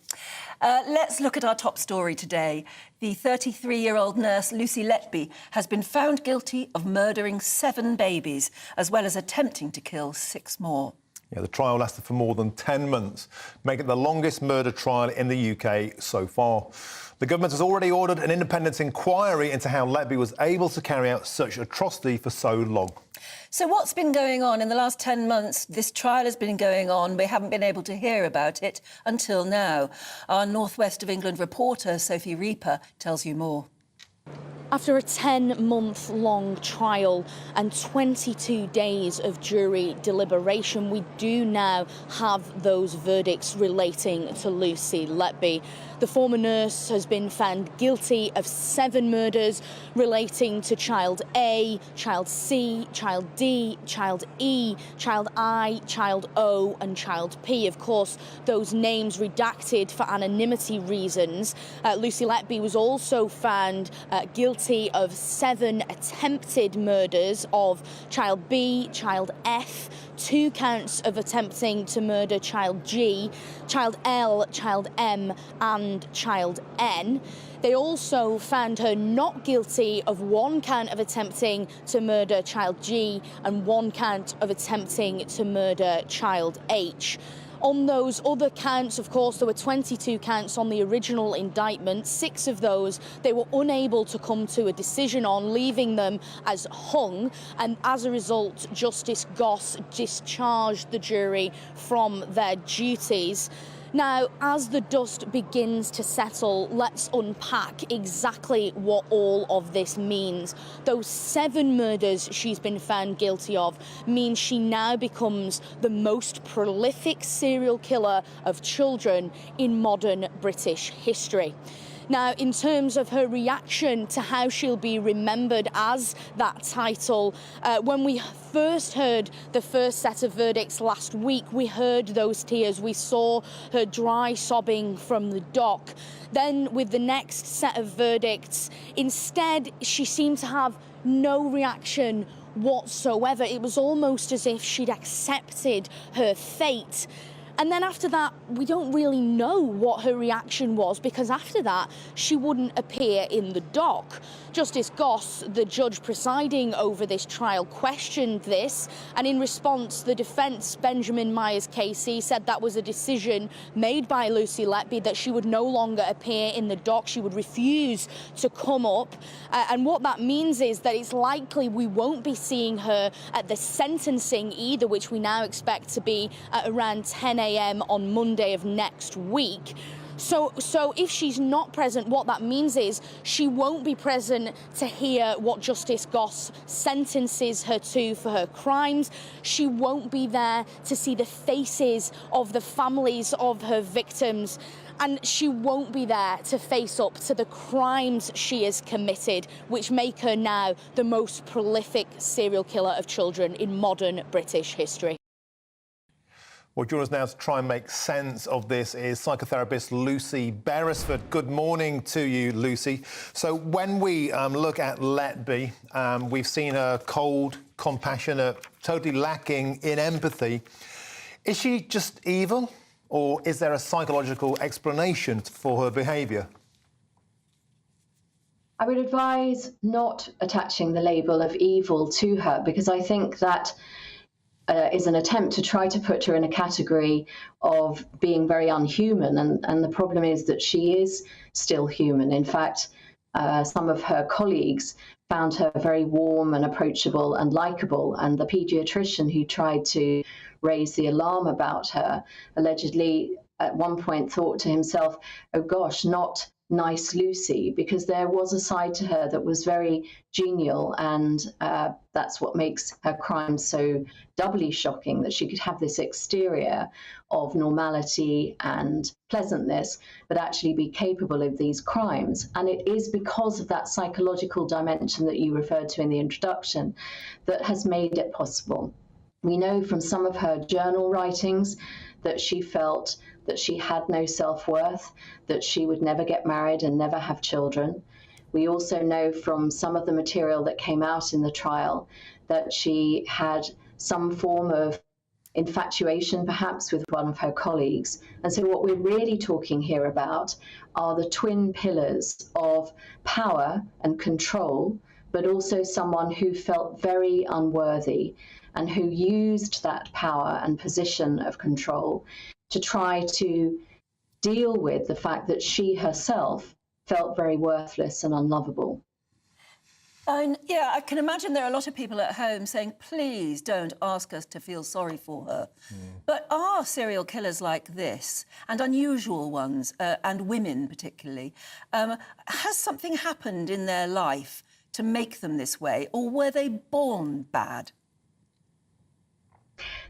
Let's look at our top story today. The 33-year-old nurse, Lucy Letby, has been found guilty of murdering 7 babies, as well as attempting to kill 6 more. Yeah, the trial lasted for more than 10 months, making it the longest murder trial in the UK so far. The government has already ordered an independent inquiry into how Letby was able to carry out such atrocity for so long. So what's been going on in the last 10 months? This trial has been going on. We haven't been able to hear about it until now. Our North West of England reporter, Sophie Reaper, tells you more. After a 10-month-long trial and 22 days of jury deliberation, we do now have those verdicts relating to Lucy Letby. The former nurse has been found guilty of 7 murders relating to child A, child C, child D, child E, child I, child O and child P. Of course, those names redacted for anonymity reasons. Lucy Letby was also found guilty of 7 attempted murders of child B, child F, 2 counts of attempting to murder child G, child L, child M and child N. They also found her not guilty of 1 count of attempting to murder child G and 1 count of attempting to murder child H. On those other counts, of course, there were 22 counts on the original indictment. 6 of those they were unable to come to a decision on, leaving them as hung. And as a result, Justice Goss discharged the jury from their duties. Now, as the dust begins to settle, let's unpack exactly what all of this means. Those 7 murders she's been found guilty of mean she now becomes the most prolific serial killer of children in modern British history. Now, in terms of her reaction to how she'll be remembered as that title, when we first heard the first set of verdicts last week, we heard those tears. We saw her dry sobbing from the dock. Then, with the next set of verdicts, instead, she seemed to have no reaction whatsoever. It was almost as if she'd accepted her fate. And then after that, we don't really know what her reaction was, because after that, she wouldn't appear in the dock. Justice Goss, the judge presiding over this trial, questioned this, and in response, the defence, Benjamin Myers-Casey, said that was a decision made by Lucy Letby, that she would no longer appear in the dock. She would refuse to come up. And what that means is that it's likely we won't be seeing her at the sentencing either, which we now expect to be at around 10 a.m. on Monday of next week. So if she's not present, what that means is she won't be present to hear what Justice Goss sentences her to for her crimes. She won't be there to see the faces of the families of her victims. And she won't be there to face up to the crimes she has committed, which make her now the most prolific serial killer of children in modern British history. Well, joining us now to try and make sense of this is psychotherapist Lucy Beresford. Good morning to you, Lucy. So when we look at Letby, we've seen her cold, compassionate, totally lacking in empathy. Is she just evil, or is there a psychological explanation for her behaviour? I would advise not attaching the label of evil to her, because I think that is an attempt to try to put her in a category of being very unhuman. And the problem is that she is still human. In fact, some of her colleagues found her very warm and approachable and likeable. And the paediatrician who tried to raise the alarm about her allegedly at one point thought to himself, oh gosh, not nice Lucy, because there was a side to her that was very genial, and that's what makes her crime so doubly shocking, that she could have this exterior of normality and pleasantness, but actually be capable of these crimes. And it is because of that psychological dimension that you referred to in the introduction that has made it possible. We know from some of her journal writings that she felt that she had no self-worth, that she would never get married and never have children. We also know from some of the material that came out in the trial that she had some form of infatuation perhaps with one of her colleagues. And so what we're really talking here about are the twin pillars of power and control, but also someone who felt very unworthy and who used that power and position of control to try to deal with the fact that she herself felt very worthless and unlovable. Yeah, I can imagine there are a lot of people at home saying, please don't ask us to feel sorry for her. But are serial killers like this, and unusual ones, and women particularly, has something happened in their life to make them this way, or were they born bad?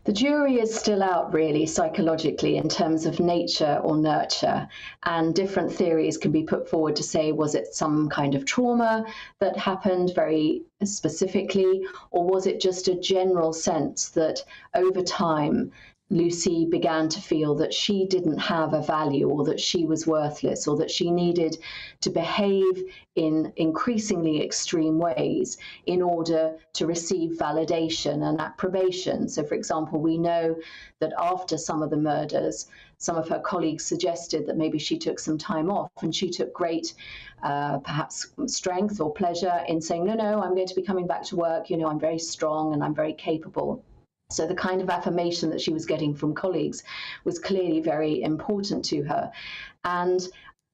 The jury is still out, really, psychologically, in terms of nature or nurture, and different theories can be put forward to say, was it some kind of trauma that happened very specifically, or was it just a general sense that over time Lucy began to feel that she didn't have a value, or that she was worthless, or that she needed to behave in increasingly extreme ways in order to receive validation and approbation. So, for example, we know that after some of the murders, some of her colleagues suggested that maybe she took some time off, and she took great perhaps strength or pleasure in saying, no, I'm going to be coming back to work, I'm very strong and I'm very capable. So the kind of affirmation that she was getting from colleagues was clearly very important to her. And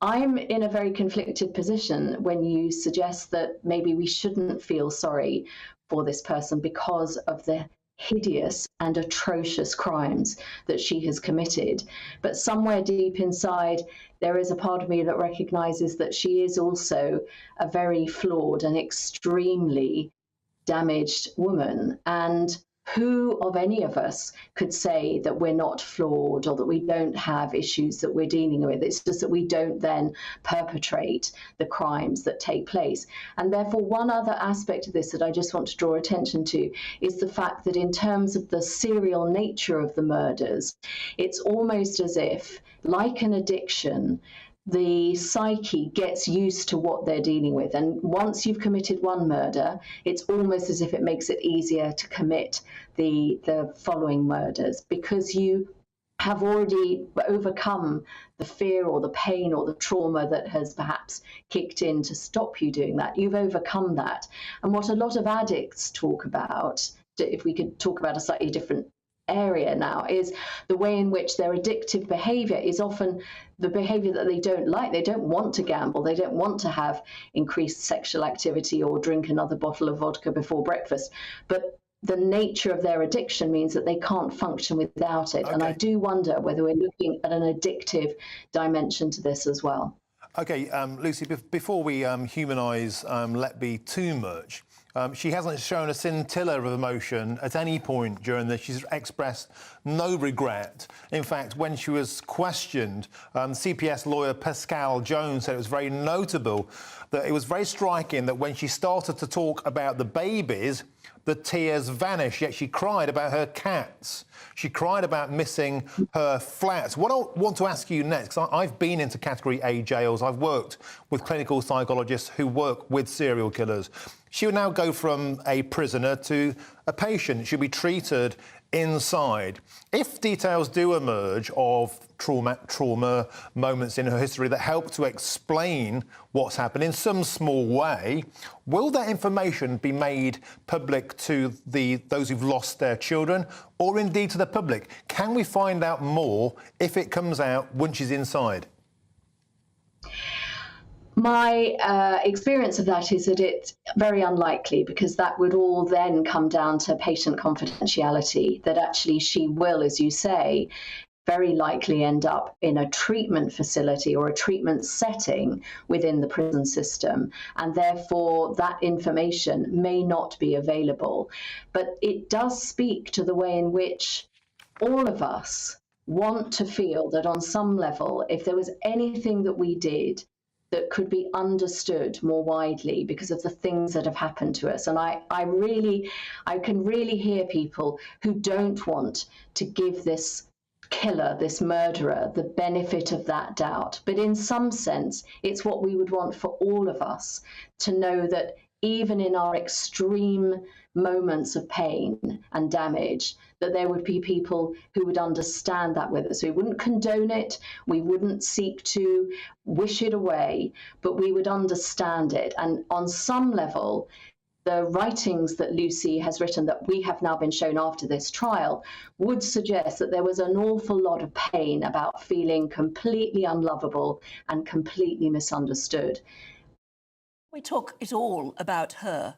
I'm in a very conflicted position when you suggest that maybe we shouldn't feel sorry for this person because of the hideous and atrocious crimes that she has committed. But somewhere deep inside, there is a part of me that recognizes that she is also a very flawed and extremely damaged woman. And who of any of us could say that we're not flawed, or that we don't have issues that we're dealing with? It's just that we don't then perpetrate the crimes that take place. And therefore, one other aspect of this that I just want to draw attention to is the fact that in terms of the serial nature of the murders, it's almost as if, like an addiction, the psyche gets used to what they're dealing with. And once you've committed one murder, it's almost as if it makes it easier to commit the following murders, because you have already overcome the fear or the pain or the trauma that has perhaps kicked in to stop you doing that. You've overcome that. And what a lot of addicts talk about, if we could talk about a slightly different area now, is the way in which their addictive behavior is often the behavior that they don't like. They don't want to gamble. They don't want to have increased sexual activity or drink another bottle of vodka before breakfast. But the nature of their addiction means that they can't function without it. Okay. And I do wonder whether we're looking at an addictive dimension to this as well. OK, Lucy, before we humanise Letby too much, she hasn't shown a scintilla of emotion at any point during this. She's expressed no regret. In fact, when she was questioned, CPS lawyer Pascal Jones said it was very notable that it was very striking that when she started to talk about the babies, the tears vanished, yet she cried about her cats. She cried about missing her flats. What I want to ask you next, I've been into Category A jails. I've worked with clinical psychologists who work with serial killers. She would now go from a prisoner to a patient. She'll be treated inside. If details do emerge of trauma moments in her history that help to explain what's happened in some small way, will that information be made public to those who've lost their children, or indeed to the public? Can we find out more if it comes out once she's inside? My experience of that is that it's very unlikely, because that would all then come down to patient confidentiality, that actually she will, as you say, very likely end up in a treatment facility or a treatment setting within the prison system, and therefore that information may not be available. But it does speak to the way in which all of us want to feel that on some level, if there was anything that we did that could be understood more widely because of the things that have happened to us. And I can really hear people who don't want to give this killer, this murderer, the benefit of that doubt. But in some sense, it's what we would want for all of us, to know that even in our extreme moments of pain and damage, that there would be people who would understand that with us. We wouldn't condone it, we wouldn't seek to wish it away, but we would understand it. And on some level, the writings that Lucy has written that we have now been shown after this trial would suggest that there was an awful lot of pain about feeling completely unlovable and completely misunderstood. We talk it all about her.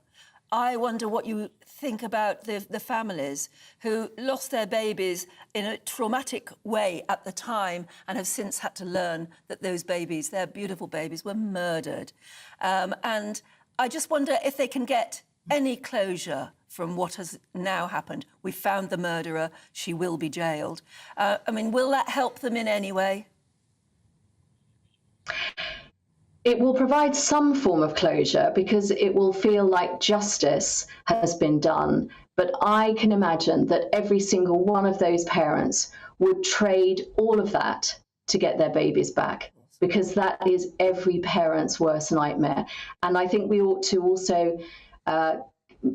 I wonder what you think about the families who lost their babies in a traumatic way at the time and have since had to learn that those babies, their beautiful babies, were murdered. And I just wonder if they can get any closure from what has now happened. We found the murderer, she will be jailed. I mean, will that help them in any way? It will provide some form of closure, because it will feel like justice has been done. But I can imagine that every single one of those parents would trade all of that to get their babies back, because that is every parent's worst nightmare. And I think we ought to also, our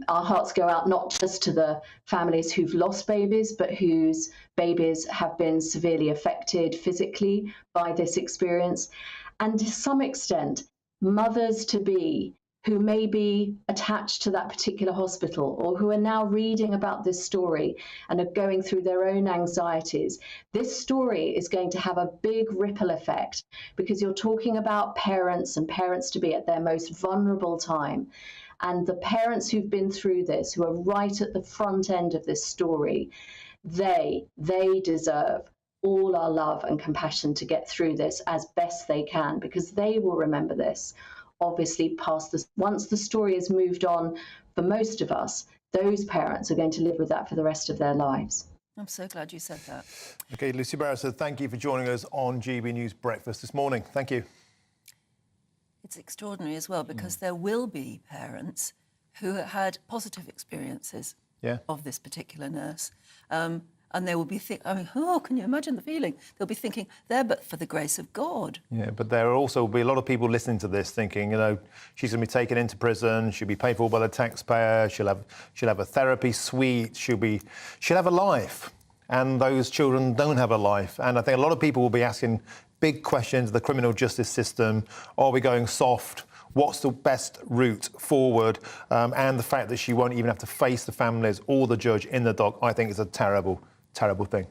hearts go out not just to the families who've lost babies, but whose babies have been severely affected physically by this experience. And to some extent, mothers-to-be who may be attached to that particular hospital, or who are now reading about this story and are going through their own anxieties. This story is going to have a big ripple effect, because you're talking about parents and parents-to-be at their most vulnerable time. And the parents who've been through this, who are right at the front end of this story, they deserve all our love and compassion to get through this as best they can, because they will remember this, obviously, past this. Once the story has moved on, for most of us, those parents are going to live with that for the rest of their lives. I'm so glad you said that. OK, Lucy Barrister, thank you for joining us on GB News Breakfast this morning. Thank you. It's extraordinary as well, because there will be parents who had positive experiences of this particular nurse. And they will be thinking, I mean, oh, can you imagine the feeling? They'll be thinking, there but for the grace of God. Yeah, but there will also be a lot of people listening to this thinking, you know, she's going to be taken into prison, she'll be paid for by the taxpayer, she'll have a therapy suite, she'll have a life. And those children don't have a life. And I think a lot of people will be asking big questions of the criminal justice system. Are we going soft? What's the best route forward? And the fact that she won't even have to face the families or the judge in the dock, I think is a terrible thing.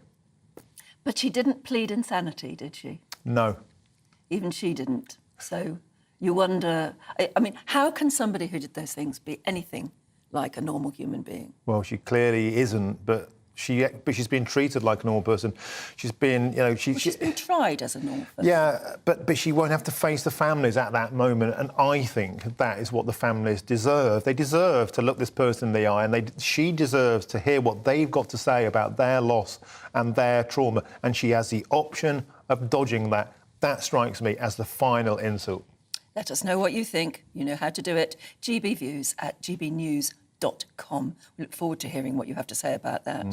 But she didn't plead insanity, did she? No. Even she didn't. So you wonder, I mean, how can somebody who did those things be anything like a normal human being? Well, she clearly isn't, but she's been treated like a normal person. She's been, you know, she's been tried as a normal person. Yeah, but she won't have to face the families at that moment, and I think that is what the families deserve. They deserve to look this person in the eye, and she deserves to hear what they've got to say about their loss and their trauma, and she has the option of dodging that. That strikes me as the final insult. Let us know what you think. You know how to do it. GB Views at gbnews.com. gbbnews.com. We look forward to hearing what you have to say about that.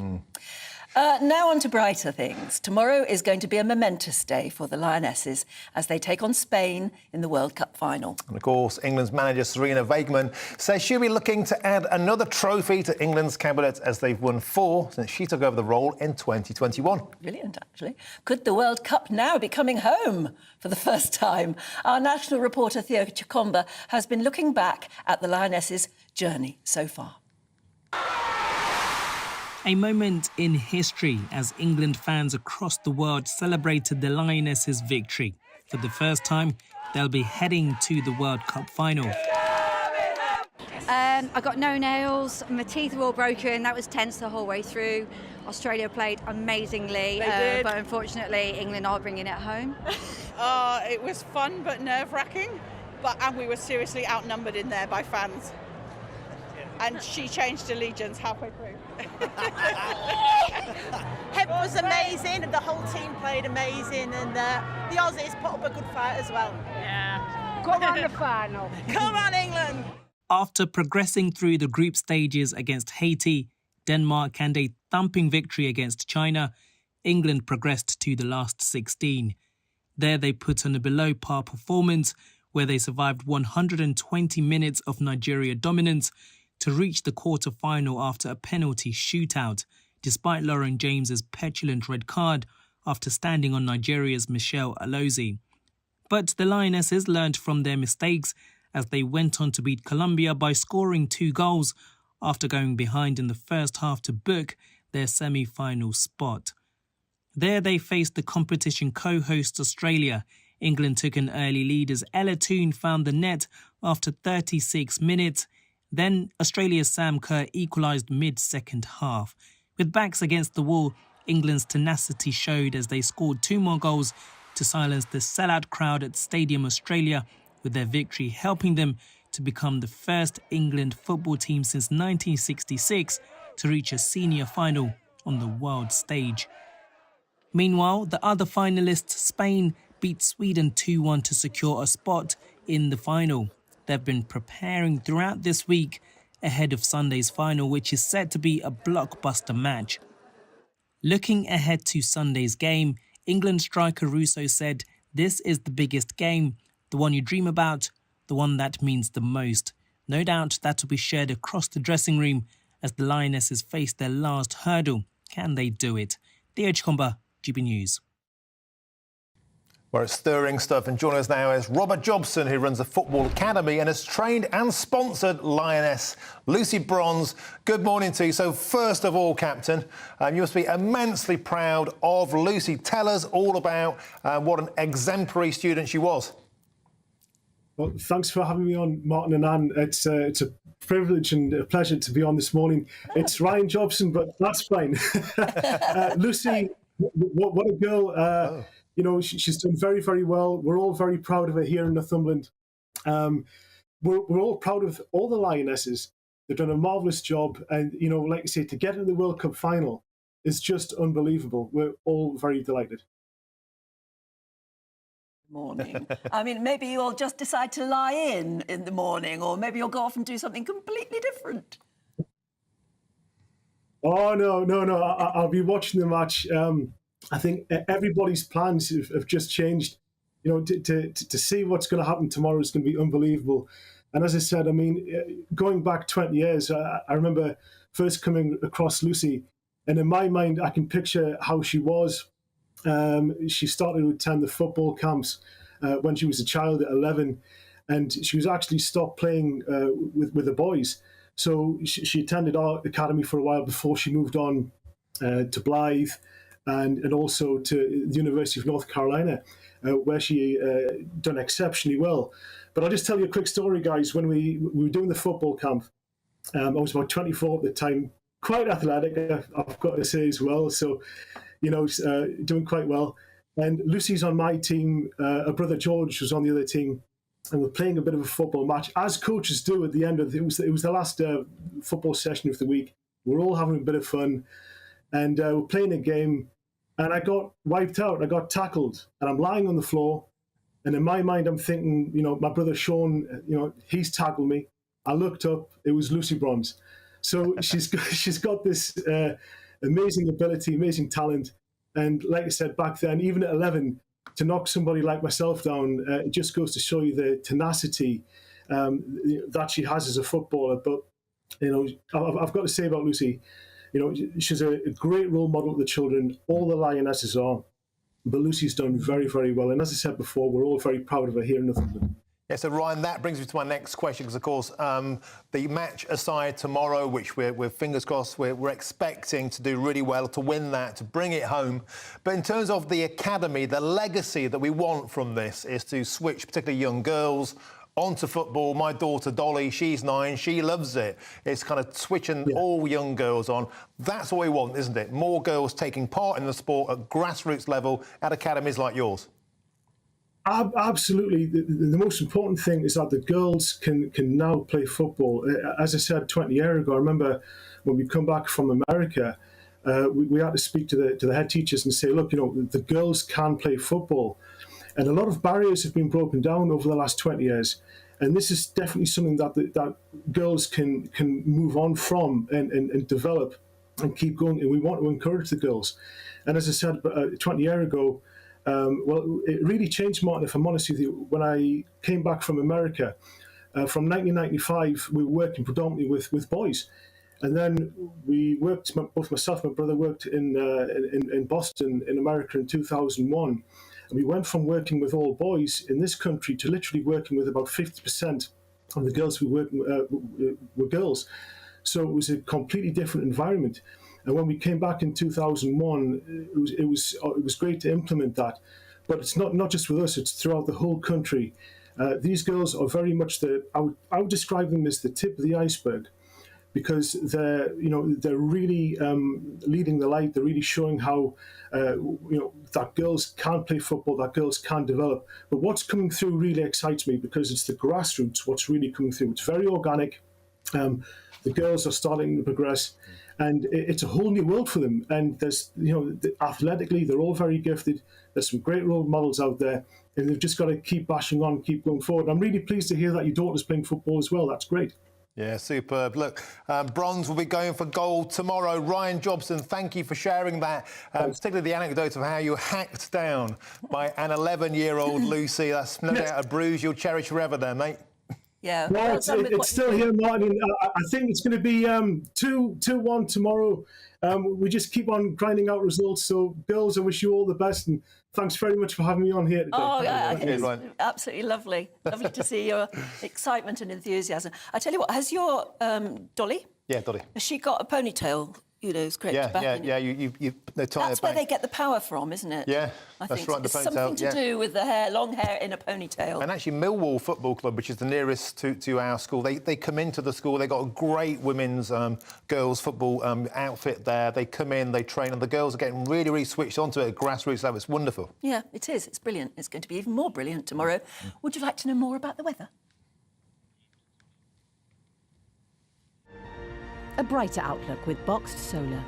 Now on to brighter things. Tomorrow is going to be a momentous day for the Lionesses as they take on Spain in the World Cup final. And of course, England's manager Sarina Weigman says she'll be looking to add another trophy to England's cabinet as they've won 4 since she took over the role in 2021. Brilliant, actually. Could the World Cup now be coming home for the first time? Our national reporter Theo Chikomba has been looking back at the Lionesses' journey so far. A moment in history as England fans across the world celebrated the Lionesses' victory. For the first time, they'll be heading to the World Cup final. I got no nails, my teeth were all broken, that was tense the whole way through. Australia played amazingly, but unfortunately England are bringing it home. It was fun but nerve-wracking, and we were seriously outnumbered in there by fans. And she changed allegiance halfway through. It was amazing, and the whole team played amazing, and the Aussies put up a good fight as well. Yeah. Come on, the final. Come on, England. After progressing through the group stages against Haiti, Denmark and a thumping victory against China, England progressed to the last 16. There they put on a below-par performance where they survived 120 minutes of Nigeria dominance to reach the quarter-final after a penalty shootout, despite Lauren James's petulant red card after standing on Nigeria's Michelle Alozie. But the Lionesses learned from their mistakes as they went on to beat Colombia by scoring 2 goals after going behind in the first half to book their semi-final spot. There they faced the competition co-host Australia. England took an early lead as Ella Toone found the net after 36 minutes. Then Australia's Sam Kerr equalised mid-second half. With backs against the wall, England's tenacity showed as they scored 2 more goals to silence the sellout crowd at Stadium Australia, with their victory helping them to become the first England football team since 1966 to reach a senior final on the world stage. Meanwhile, the other finalists, Spain, beat Sweden 2-1 to secure a spot in the final. They've been preparing throughout this week ahead of Sunday's final, which is set to be a blockbuster match. Looking ahead to Sunday's game, England striker Russo said, "This is the biggest game, the one you dream about, the one that means the most." No doubt that will be shared across the dressing room as the Lionesses face their last hurdle. Can they do it? Theo Chikomba, GB News. Well, it's stirring stuff, and joining us now is Robert Jobson, who runs the Football Academy and has trained and sponsored Lioness Lucy Bronze. Good morning to you. So first of all, Captain, you must be immensely proud of Lucy. Tell us all about what an exemplary student she was. Well, thanks for having me on, Martin and Anne. It's a privilege and a pleasure to be on this morning. It's Ryan Jobson, but that's fine. Lucy, what a girl. You know, she's done very, very well. We're all very proud of her here in Northumberland. We're all proud of all the Lionesses. They've done a marvellous job. And, you know, like I say, to get in the World Cup final is just unbelievable. We're all very delighted. Morning. I mean, maybe you'll just decide to lie in the morning, or maybe you'll go off and do something completely different. Oh, no. I'll be watching the match. I think everybody's plans have just changed. You know, to see what's going to happen tomorrow is going to be unbelievable. And as I said, I mean, going back 20 years, I remember first coming across Lucy, and in my mind, I can picture how she was. She started to attend the football camps when she was a child at 11, and she was actually stopped playing with the boys. So she attended our academy for a while before she moved on to Blythe and also to the University of North Carolina, where she done exceptionally well. But I'll just tell you a quick story, guys. When we were doing the football camp, I was about 24 at the time, quite athletic, I've got to say as well. So, you know, doing quite well. And Lucy's on my team. Her brother George was on the other team, and we're playing a bit of a football match, as coaches do at the end of it was the last football session of the week. We're all having a bit of fun, and we're playing a game, and I got wiped out. I got tackled, and I'm lying on the floor. And in my mind, I'm thinking, you know, my brother Sean, you know, he's tackled me. I looked up, it was Lucy Bronze. So she's got this amazing ability, amazing talent. And like I said, back then, even at 11, to knock somebody like myself down, it just goes to show you the tenacity that she has as a footballer. But, I've got to say about Lucy, she's a great role model to the children. All the Lionesses are. But Lucy's done very, very well. And as I said before, we're all very proud of her here in Northumberland. Yeah, so Ryan, that brings me to my next question, because of course the match aside tomorrow, which we're fingers crossed, we're expecting to do really well, to win that, to bring it home. But in terms of the academy, the legacy that we want from this is to switch particularly young girls onto football. My daughter Dolly, she's 9, she loves it. It's kind of switching all young girls on. That's what we want, isn't it? More girls taking part in the sport at grassroots level at academies like yours. Absolutely. The most important thing is that the girls can now play football. As I said 20 years ago, I remember when we come back from America, we had to speak to the head teachers and say, look, the girls can play football. And a lot of barriers have been broken down over the last 20 years. And this is definitely something that girls can move on from and develop and keep going. And we want to encourage the girls. And as I said 20 years ago, well, it really changed, Martin, if I'm honest with you. When I came back from America, from 1995, we were working predominantly with boys. And then we worked, both myself and my brother worked in Boston in America in 2001. And we went from working with all boys in this country to literally working with about 50% of the girls we worked were girls. So it was a completely different environment. And when we came back in 2001, it was great to implement that. But it's not just with us; it's throughout the whole country. These girls are very much I would describe them as the tip of the iceberg, because they're really leading the light. They're really showing how that girls can play football, that girls can develop. But what's coming through really excites me, because it's the grassroots. What's really coming through? It's very organic. The girls are starting to progress. And it's a whole new world for them. And there's, athletically, they're all very gifted. There's some great role models out there, and they've just got to keep bashing on, keep going forward. I'm really pleased to hear that your daughter's playing football as well. That's great. Yeah, superb. Look, bronze will be going for gold tomorrow. Ryan Jobson, thank you for sharing that, particularly the anecdote of how you were hacked down by an 11-year-old Lucy. That's no doubt a bruise you'll cherish forever there, mate. Yeah, well, it's still here, Martin. I think it's going to be 2-1 tomorrow. We just keep on grinding out results. So, girls, I wish you all the best, and thanks very much for having me on here today. Oh, yeah, it's absolutely lovely. Lovely to see your excitement and enthusiasm. I tell you what, has your Dolly? Yeah, Dolly. Has she got a ponytail? It's correct. That's where they get the power from, isn't it? Yeah, I that's think right. It's something to do with the hair, long hair in a ponytail. And actually, Millwall Football Club, which is the nearest to our school, they come into the school. They've got a great women's girls football outfit there. They come in, they train, and the girls are getting really, really switched onto it at grassroots level. It's wonderful. Yeah, it is. It's brilliant. It's going to be even more brilliant tomorrow. Would you like to know more about the weather? A brighter outlook with Boxed Solar.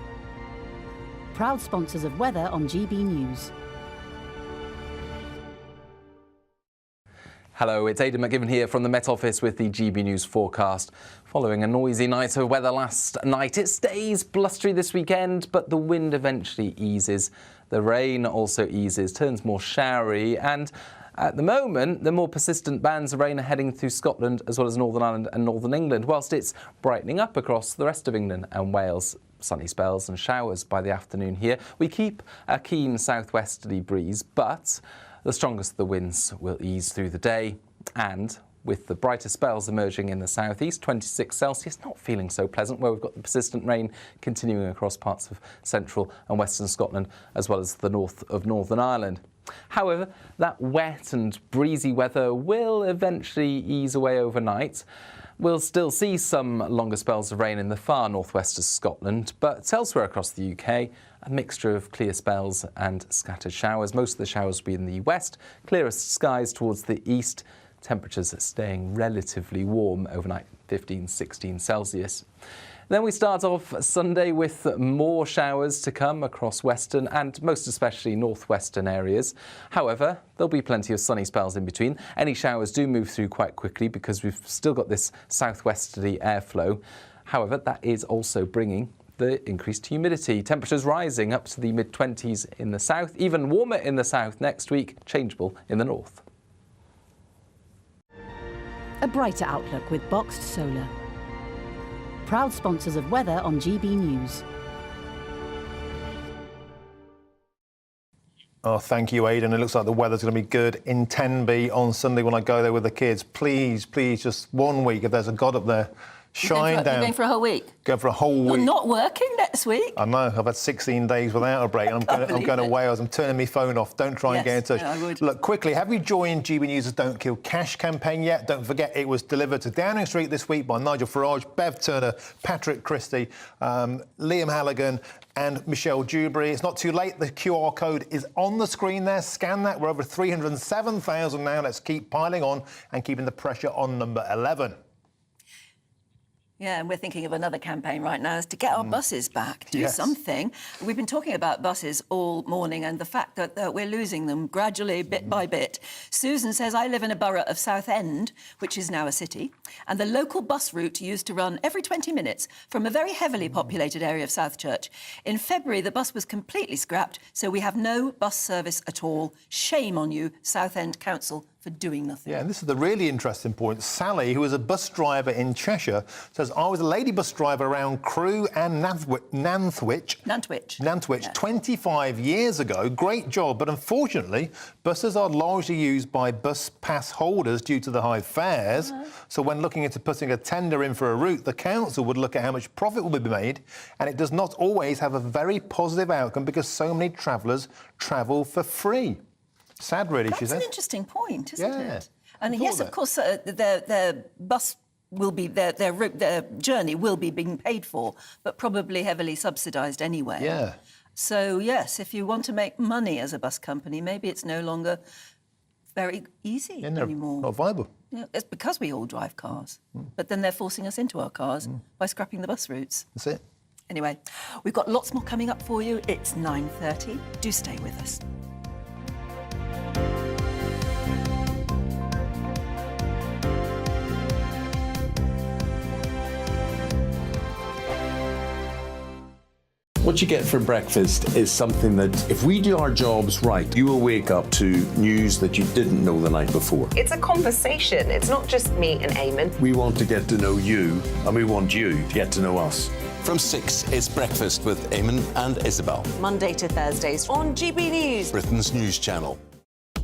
Proud sponsors of weather on GB News. Hello, it's Aidan McGivern here from the Met Office with the GB News forecast. Following a noisy night of weather last night, it stays blustery this weekend, but the wind eventually eases. The rain also eases, turns more showery, and at the moment, the more persistent bands of rain are heading through Scotland as well as Northern Ireland and Northern England, whilst it's brightening up across the rest of England and Wales. Sunny spells and showers by the afternoon here. We keep a keen southwesterly breeze, but the strongest of the winds will ease through the day. And with the brighter spells emerging in the southeast, 26 Celsius, not feeling so pleasant, where we've got the persistent rain continuing across parts of central and western Scotland, as well as the north of Northern Ireland. However, that wet and breezy weather will eventually ease away overnight. We'll still see some longer spells of rain in the far northwest of Scotland, but elsewhere across the UK, a mixture of clear spells and scattered showers. Most of the showers will be in the west, clearest skies towards the east. Temperatures staying relatively warm overnight, 15, 16 Celsius. Then we start off Sunday with more showers to come across western and most especially northwestern areas. However, there'll be plenty of sunny spells in between. Any showers do move through quite quickly because we've still got this southwesterly airflow. However, that is also bringing the increased humidity. Temperatures rising up to the mid-20s in the south, even warmer in the south next week, changeable in the north. A brighter outlook with Boxed Solar. Proud sponsors of weather on GB News. Oh, thank you, Aidan. It looks like the weather's going to be good in Tenby on Sunday when I go there with the kids. Please, please, just 1 week, if there's a God up there, shine down. You're going for a whole week? Go for a whole week. You're not working next week? I know. I've had 16 days without a break. And I'm going to Wales. I'm turning my phone off. Don't try and get in touch. Yeah, I would. Look, quickly, have you joined GB News' Don't Kill Cash campaign yet? Don't forget, it was delivered to Downing Street this week by Nigel Farage, Bev Turner, Patrick Christie, Liam Halligan and Michelle Dewberry. It's not too late. The QR code is on the screen there. Scan that. We're over 307,000 now. Let's keep piling on and keeping the pressure on number 11. Yeah, and we're thinking of another campaign right now is to get our buses back, do something. We've been talking about buses all morning and the fact that we're losing them gradually, bit by bit. Susan says, I live in a borough of Southend, which is now a city, and the local bus route used to run every 20 minutes from a very heavily populated area of Southchurch. In February, the bus was completely scrapped, so we have no bus service at all. Shame on you, Southend Council, for doing nothing. Yeah, and this is the really interesting point. Sally, who is a bus driver in Cheshire, says, I was a lady bus driver around Crewe and Nantwich, 25 years ago. Great job, but unfortunately, buses are largely used by bus pass holders due to the high fares. So when looking into putting a tender in for a route, the council would look at how much profit will be made, and it does not always have a very positive outcome because so many travellers travel for free. Sad, really, she says. That's an interesting point, isn't it? And yes, of course, their bus will be, their journey will be being paid for, but probably heavily subsidised anyway. Yeah. So, yes, if you want to make money as a bus company, maybe it's no longer very easy anymore. Not viable. Yeah, it's because we all drive cars. But then they're forcing us into our cars by scrapping the bus routes. That's it. Anyway, we've got lots more coming up for you. It's 9:30. Do stay with us. What you get for breakfast is something that, if we do our jobs right, you will wake up to news that you didn't know the night before. It's a conversation. It's not just me and Eamon. We want to get to know you, and we want you to get to know us. From 6, it's Breakfast with Eamon and Isabel. Monday to Thursdays on GB News, Britain's news channel.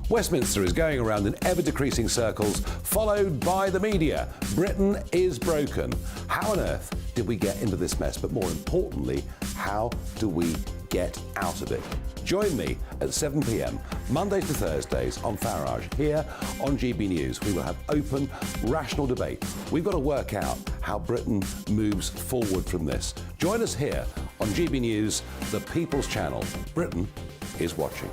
Westminster is going around in ever-decreasing circles, followed by the media. Britain is broken. How on earth did we get into this mess? But more importantly, how do we get out of it? Join me at 7 p.m, Mondays to Thursdays on Farage, here on GB News. We will have open, rational debate. We've got to work out how Britain moves forward from this. Join us here on GB News, the People's Channel. Britain is watching.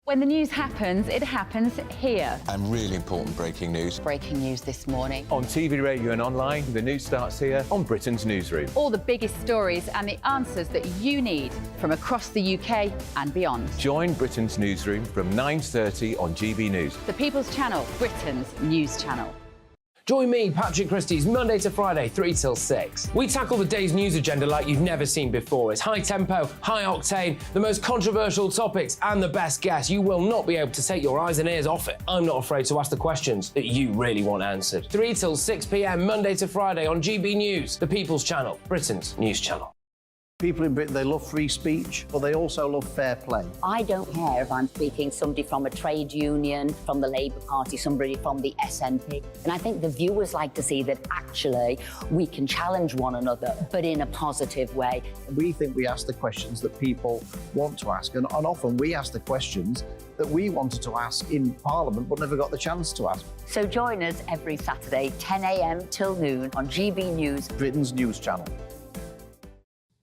When the news happens, it happens here. And really important breaking news. Breaking news this morning. On TV, radio and online, the news starts here on Britain's Newsroom. All the biggest stories and the answers that you need from across the UK and beyond. Join Britain's Newsroom from 9:30 on GB News. The People's Channel, Britain's news channel. Join me, Patrick Christie's Monday to Friday, 3 till 6. We tackle the day's news agenda like you've never seen before. It's high tempo, high octane, the most controversial topics and the best guests. You will not be able to take your eyes and ears off it. I'm not afraid to ask the questions that you really want answered. 3 till 6 p.m, Monday to Friday on GB News, the People's Channel, Britain's news channel. People in Britain, they love free speech, but they also love fair play. I don't care if I'm speaking somebody from a trade union, from the Labour Party, somebody from the SNP. And I think the viewers like to see that actually we can challenge one another, but in a positive way. We think we ask the questions that people want to ask, and often we ask the questions that we wanted to ask in Parliament but never got the chance to ask. So join us every Saturday, 10 a.m. till noon on GB News, Britain's news channel.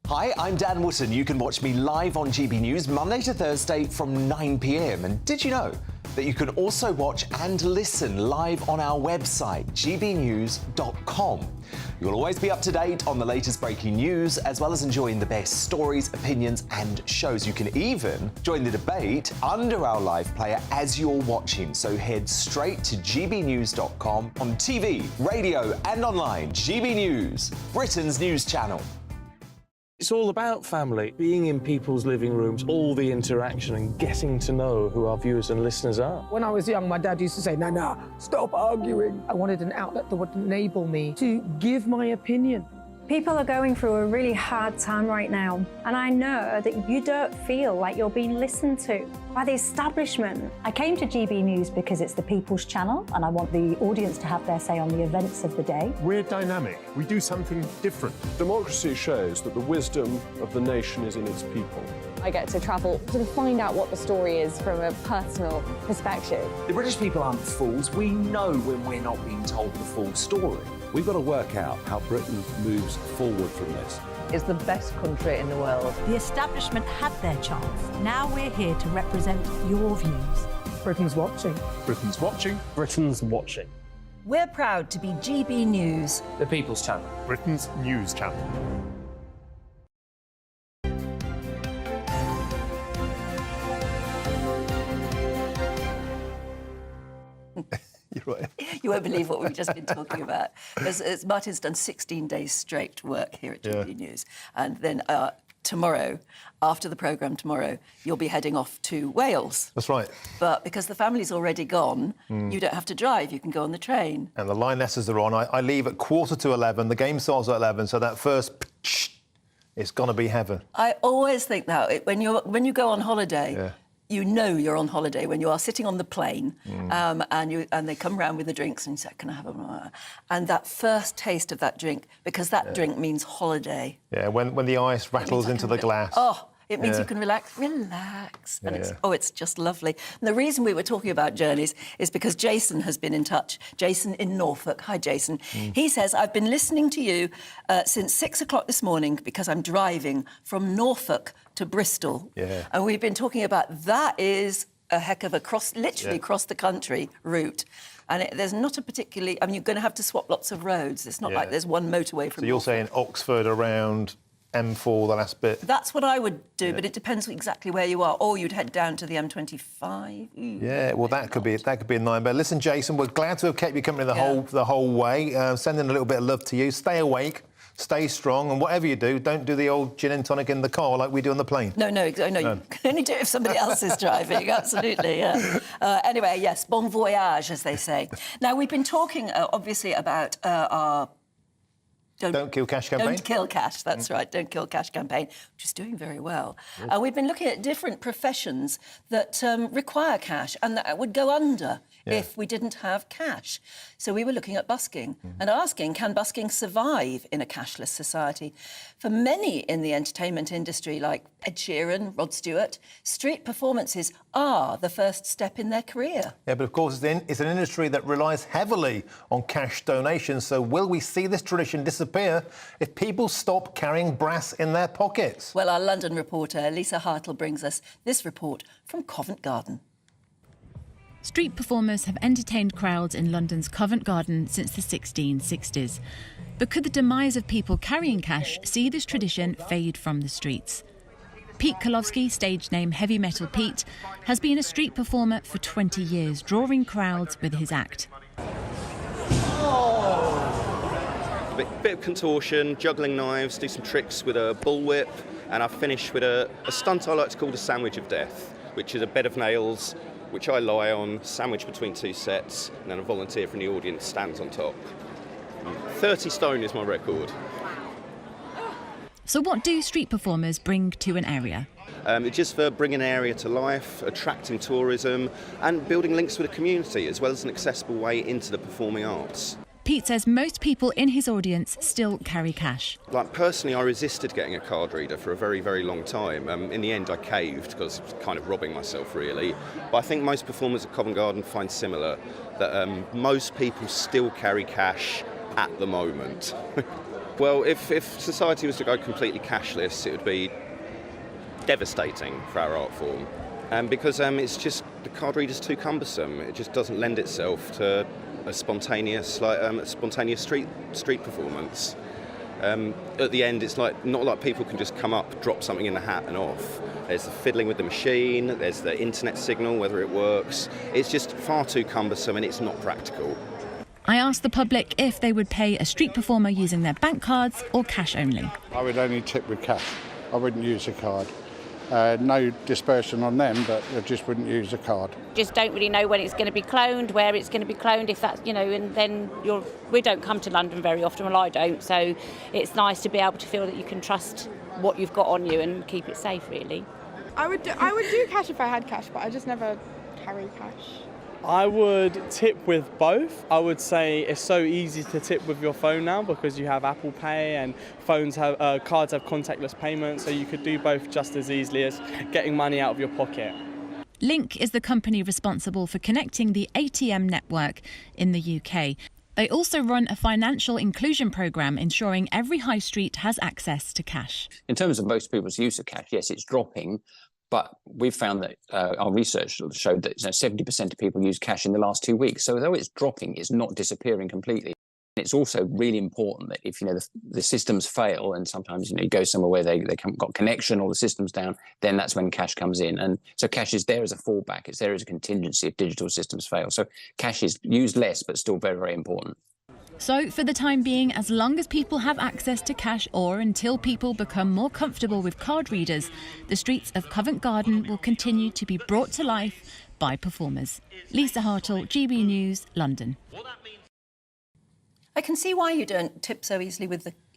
Hi, I'm Dan Wootton. You can watch me live on GB News Monday to Thursday from 9 p.m. And did you know that you can also watch and listen live on our website, gbnews.com. You'll always be up to date on the latest breaking news, as well as enjoying the best stories, opinions and shows. You can even join the debate under our live player as you're watching. So head straight to gbnews.com on TV, radio and online. GB News, Britain's news channel. It's all about family, being in people's living rooms, all the interaction and getting to know who our viewers and listeners are. When I was young, my dad used to say, "Nah, stop arguing." I wanted an outlet that would enable me to give my opinion. People are going through a really hard time right now, and I know that you don't feel like you're being listened to by the establishment. I came to GB News because it's the people's channel, and I want the audience to have their say on the events of the day. We're dynamic. We do something different. Democracy shows that the wisdom of the nation is in its people. I get to travel to find out what the story is from a personal perspective. The British people aren't fools. We know when we're not being told the full story. We've got to work out how Britain moves forward from this. It's the best country in the world. The establishment had their chance. Now we're here to represent your views. Britain's watching. Britain's watching. Britain's watching. We're proud to be GB News, The People's Channel. Britain's news channel. You're right. You won't believe what we've just been talking about. As Martin's done 16 days straight work here at GB News. And then tomorrow, after the programme tomorrow, you'll be heading off to Wales. That's right. But because the family's already gone, you don't have to drive, you can go on the train. And the Lionesses are on. I leave at 11:15. The game starts at 11, so that first... It's going to be heaven. I always think that when you go on holiday... You know you're on holiday when you are sitting on the plane and they come round with the drinks and you say, "Can I have a..." And that first taste of that drink, because that drink means holiday. Yeah, when the ice rattles into the glass. Oh, it means you can relax. And it's just lovely. And the reason we were talking about journeys is because Jason has been in touch. Jason in Norfolk. Hi, Jason. He says, "I've been listening to you since 6 o'clock this morning because I'm driving from Norfolk to Bristol." Yeah. And we've been talking about that is a heck of a literally cross the country route. And there's not a particularly... I mean, you're going to have to swap lots of roads. It's not like there's one motorway from... So you're saying Oxford around M4, the last bit? That's what I would do, but it depends exactly where you are. Or you'd head down to the M25. Yeah, well, that could be a nightmare. Listen, Jason, we're glad to have kept you company the whole way. Sending a little bit of love to you. Stay awake, stay strong, and whatever you do, don't do the old gin and tonic in the car like we do on the plane. No, you can only do it if somebody else is driving. Absolutely, yeah. Anyway, yes, bon voyage, as they say. Now, we've been talking, obviously, about our... Don't Kill Cash campaign? Don't Kill Cash, that's right. Don't Kill Cash campaign, which is doing very well. We've been looking at different professions that require cash and that would go under if we didn't have cash. So we were looking at busking and asking, can busking survive in a cashless society? For many in the entertainment industry, like Ed Sheeran, Rod Stewart, street performances are the first step in their career. Yeah, but of course it's an industry that relies heavily on cash donations, so will we see this tradition disappear if people stop carrying brass in their pockets? Well, our London reporter, Lisa Hartle, brings us this report from Covent Garden. Street performers have entertained crowds in London's Covent Garden since the 1660s. But could the demise of people carrying cash see this tradition fade from the streets? Pete Kolowski, stage name Heavy Metal Pete, has been a street performer for 20 years, drawing crowds with his act. A bit of contortion, juggling knives, do some tricks with a bullwhip, and I finish with a stunt I like to call the sandwich of death, which is a bed of nails which I lie on, sandwiched between two sets, and then a volunteer from the audience stands on top. 30 stone is my record. So what do street performers bring to an area? Just for bringing an area to life, attracting tourism, and building links with the community, as well as an accessible way into the performing arts. Pete says most people in his audience still carry cash. Like, personally, I resisted getting a card reader for a very, very long time. In the end, I caved because I was kind of robbing myself, really. But I think most performers at Covent Garden find similar, that most people still carry cash at the moment. Well, if society was to go completely cashless, it would be devastating for our art form. Because it's just the card reader's too cumbersome. It just doesn't lend itself to a spontaneous street performance. At the end, it's like not like people can just come up, drop something in the hat and off. There's the fiddling with the machine, there's the internet signal, whether it works. It's just far too cumbersome and it's not practical. I asked the public if they would pay a street performer using their bank cards or cash only. I would only tip with cash. I wouldn't use a card. No dispersion on them, but I just wouldn't use a card. Just don't really know when it's going to be cloned, where it's going to be cloned, if that's, and then we don't come to London very often, well I don't, so it's nice to be able to feel that you can trust what you've got on you and keep it safe, really. I would do cash if I had cash, but I just never carry cash. I would tip with both. I would say it's so easy to tip with your phone now because you have Apple Pay and cards have contactless payments, so you could do both just as easily as getting money out of your pocket. Link is the company responsible for connecting the ATM network in the UK. They also run a financial inclusion programme ensuring every high street has access to cash. In terms of most people's use of cash, yes, it's dropping. But we've found that our research showed that 70% of people use cash in the last 2 weeks. So although it's dropping, it's not disappearing completely. It's also really important that if the systems fail, and sometimes you go somewhere where they haven't got connection or the system's down, then that's when cash comes in. And so cash is there as a fallback. It's there as a contingency if digital systems fail. So cash is used less, but still very, very important. So, for the time being, as long as people have access to cash or until people become more comfortable with card readers, the streets of Covent Garden will continue to be brought to life by performers. Lisa Hartle, GB News, London. I can see why you don't tip so easily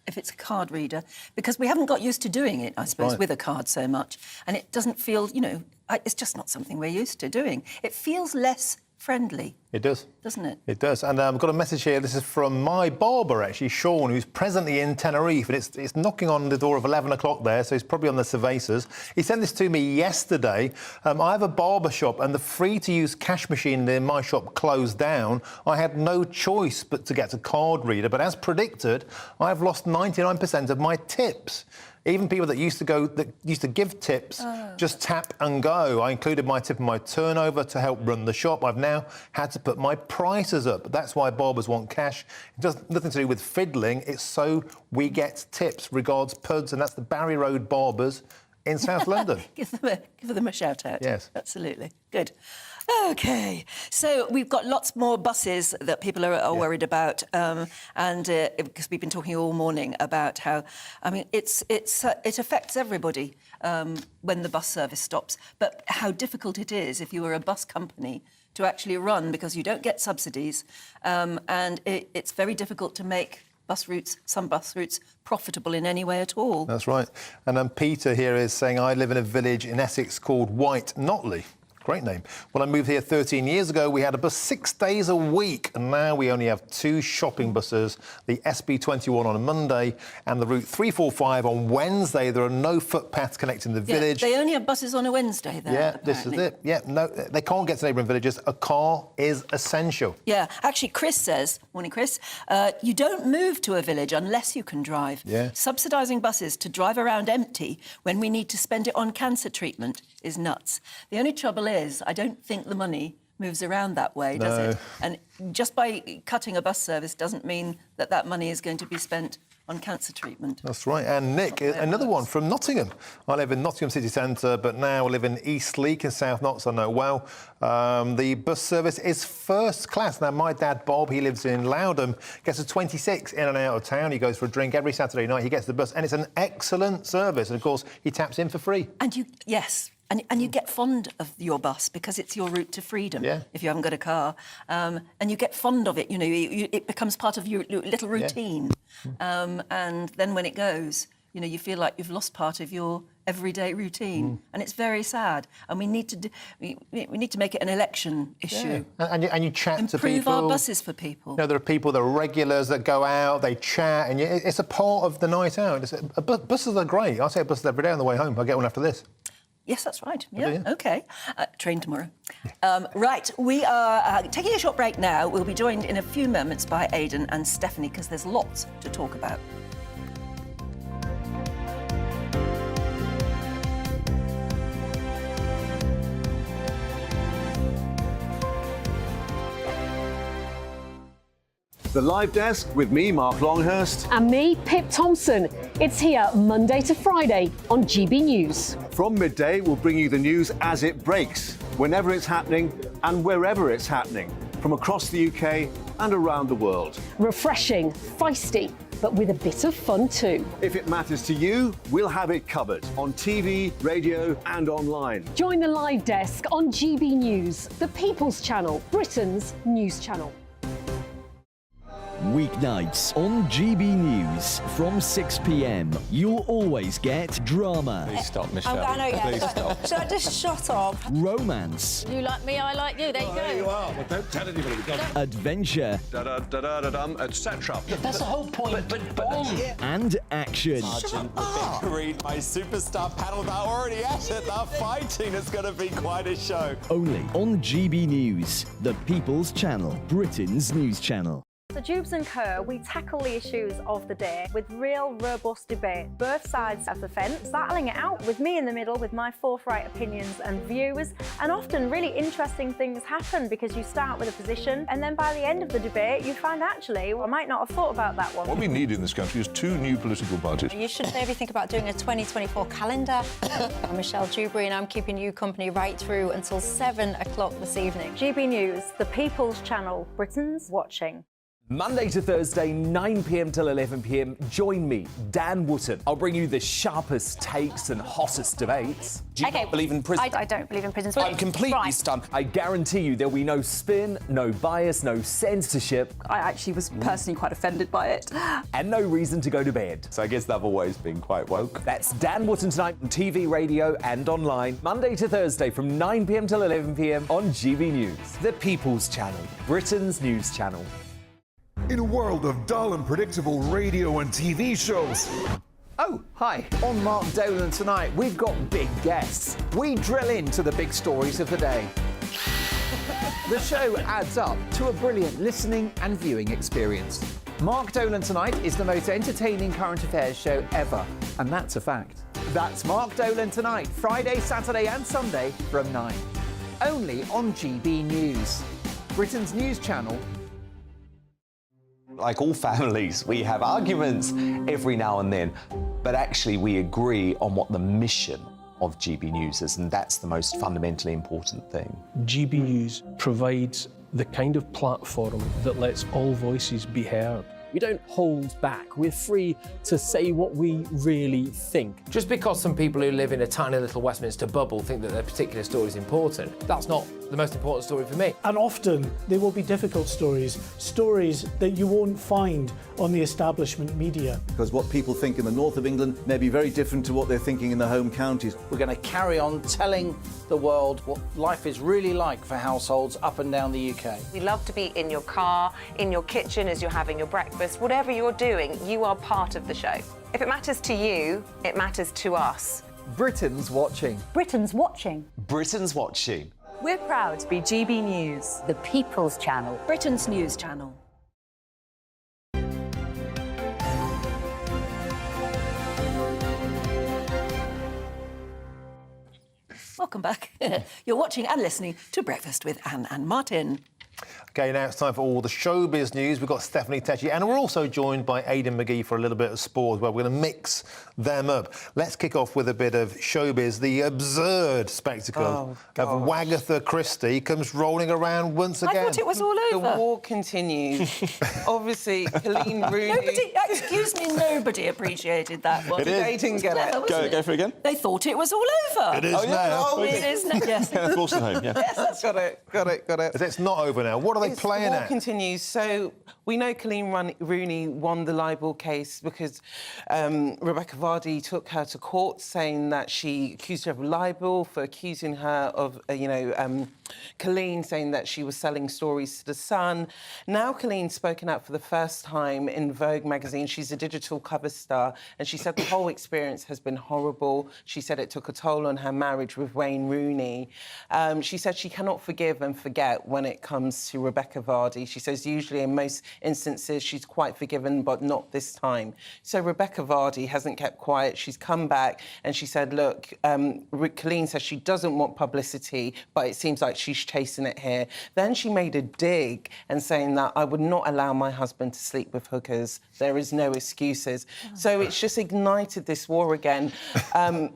if it's a card reader, because we haven't got used to doing it, I suppose, with a card so much. And it doesn't feel, it's just not something we're used to doing. It feels less friendly. It does. Doesn't it? It does. And I've got a message here. This is from my barber, actually, Sean, who's presently in Tenerife. And it's knocking on the door of 11 o'clock there, so he's probably on the Cervezas. He sent this to me yesterday. I have a barber shop, and the free-to-use cash machine in my shop closed down. I had no choice but to get a card reader. But as predicted, I've lost 99% of my tips. Even people that used to give tips just tap and go. I included my tip in my turnover to help run the shop. I've now had to put my prices up. That's why barbers want cash. It does nothing to do with fiddling. It's so we get tips. Regards, Puds, and that's the Barry Road Barbers in South London. Give them a shout out. Yes. Absolutely. Good. OK, so we've got lots more buses that people are worried about, because we've been talking all morning about how, it affects everybody when the bus service stops, but how difficult it is if you were a bus company to actually run because you don't get subsidies, and it's very difficult to make some bus routes profitable in any way at all. That's right. And Peter here is saying, I live in a village in Essex called White Notley. Great name. When I moved here 13 years ago, we had a bus 6 days a week, and now we only have 2 shopping buses, the SB21 on a Monday and the Route 345 on Wednesday. There are no footpaths connecting the village. They only have buses on a Wednesday there, Yeah, apparently. this is it. Yeah, no, they can't get to neighbouring villages. A car is essential. Yeah, actually, Chris says, morning, Chris, you don't move to a village unless you can drive. Yeah. Subsidising buses to drive around empty when we need to spend it on cancer treatment is nuts. The only trouble is, I don't think the money moves around that way, does it? And just by cutting a bus service doesn't mean that money is going to be spent on cancer treatment. That's right. And Nick, another one from Nottingham. I live in Nottingham city centre, but now I live in East Leek in South Notts, I know well. The bus service is first class. Now, my dad, Bob, he lives in Loudham, gets a 26 in and out of town. He goes for a drink every Saturday night. He gets the bus, and it's an excellent service. And, of course, he taps in for free. And And you get fond of your bus because it's your route to freedom, if you haven't got a car. And you get fond of it, it becomes part of your little routine. And then when it goes, you feel like you've lost part of your everyday routine. And it's very sad. And we need to make it an election issue. Yeah. And you chat to people. Improve our buses for people. There are people that are regulars that go out, they chat, and it's a part of the night out. Buses are great. I take buses every day on the way home. I get one after this. Yes, that's right. Yeah, OK. Train tomorrow. Right, we are taking a short break now. We'll be joined in a few moments by Aidan and Stephanie, because there's lots to talk about. The Live Desk with me, Mark Longhurst. And me, Pip Thompson. It's here Monday to Friday on GB News. From midday, we'll bring you the news as it breaks, whenever it's happening and wherever it's happening, from across the UK and around the world. Refreshing, feisty, but with a bit of fun too. If it matters to you, we'll have it covered on TV, radio and online. Join the Live Desk on GB News, the People's Channel, Britain's news channel. Weeknights on GB News from 6 p.m. You'll always get drama. Please stop, Michelle. I know, yeah. Please stop. Should I just shut up? Romance. You like me, I like you. There you go. There you are. Well, don't tell anybody. Adventure. Etc. That's the whole point. But And action. Sergeant, the big green, my superstar panel that are already at it. They're fighting. It's going to be quite a show. Only on GB News, the People's Channel, Britain's news channel. So Jubes and Co, we tackle the issues of the day with real robust debate, both sides of the fence, battling it out with me in the middle with my forthright opinions and views, and often really interesting things happen because you start with a position and then by the end of the debate you find actually, well, I might not have thought about that one. What we need in this country is 2 new political parties. You should maybe think about doing a 2024 calendar. I'm Michelle Dewberry and I'm keeping you company right through until 7 o'clock this evening. GB News, the People's Channel, Britain's watching. Monday to Thursday, 9 p.m. till 11 p.m. Join me, Dan Wootton. I'll bring you the sharpest takes and hottest debates. Do you not believe in prisons? I don't believe in prisons. I'm completely stunned. I guarantee you there'll be no spin, no bias, no censorship. I actually was personally quite offended by it. And no reason to go to bed. So I guess they've always been quite woke. That's Dan Wootton tonight on TV, radio and online. Monday to Thursday from 9 p.m. till 11 p.m. on GB News. The People's Channel, Britain's news channel. In a world of dull and predictable radio and TV shows. Oh, hi. On Mark Dolan tonight, we've got big guests. We drill into the big stories of the day. The show adds up to a brilliant listening and viewing experience. Mark Dolan Tonight is the most entertaining current affairs show ever, and that's a fact. That's Mark Dolan Tonight, Friday, Saturday and Sunday from 9. Only on GB News, Britain's news channel. Like all families, we have arguments every now and then, but actually we agree on what the mission of GB News is, and that's the most fundamentally important thing. GB News provides the kind of platform that lets all voices be heard. We don't hold back. We're free to say what we really think. Just because some people who live in a tiny little Westminster bubble think that their particular story is important, that's not the most important story for me. And often they will be difficult stories, stories that you won't find on the establishment media. Because what people think in the north of England may be very different to what they're thinking in their home counties. We're going to carry on telling the world what life is really like for households up and down the UK. We love to be in your car, in your kitchen as you're having your breakfast. Whatever you're doing, you are part of the show. If it matters to you, it matters to us. Britain's watching. Britain's watching. Britain's watching. We're proud to be GB News, The People's Channel, Britain's news channel. Welcome back. You're watching and listening to Breakfast with Anne and Martin. OK, now it's time for all the showbiz news. We've got Stephanie Tecci, and we're also joined by Aidan McGee for a little bit of sport where we're going to mix them up. Let's kick off with a bit of showbiz. The absurd spectacle of Wagatha Christie comes rolling around once again. I thought it was all over. The war continues. Obviously, Colleen Rooney... Excuse me, nobody appreciated that one. They didn't get it. Go for it again. They thought it was all over. It is now. Oh, it is now. Yes. Home, yeah. Yes, got it. It's not over now. What are they playing the war at? Continues. So we know Colleen Rooney won the libel case because Rebecca Vardy took her to court saying that she accused her of libel for accusing her of, Colleen saying that she was selling stories to the Sun. Now Colleen's spoken out for the first time in Vogue magazine. She's a digital cover star, and she said the whole experience has been horrible. She said it took a toll on her marriage with Wayne Rooney. She said she cannot forgive and forget when it comes comes to Rebecca Vardy. She says usually in most instances she's quite forgiven, but not this time. So Rebecca Vardy hasn't kept quiet. She's come back and she said, look, Colleen says she doesn't want publicity, but it seems like she's chasing it here. Then she made a dig and saying that I would not allow my husband to sleep with hookers. There is no excuses. So it's just ignited this war again.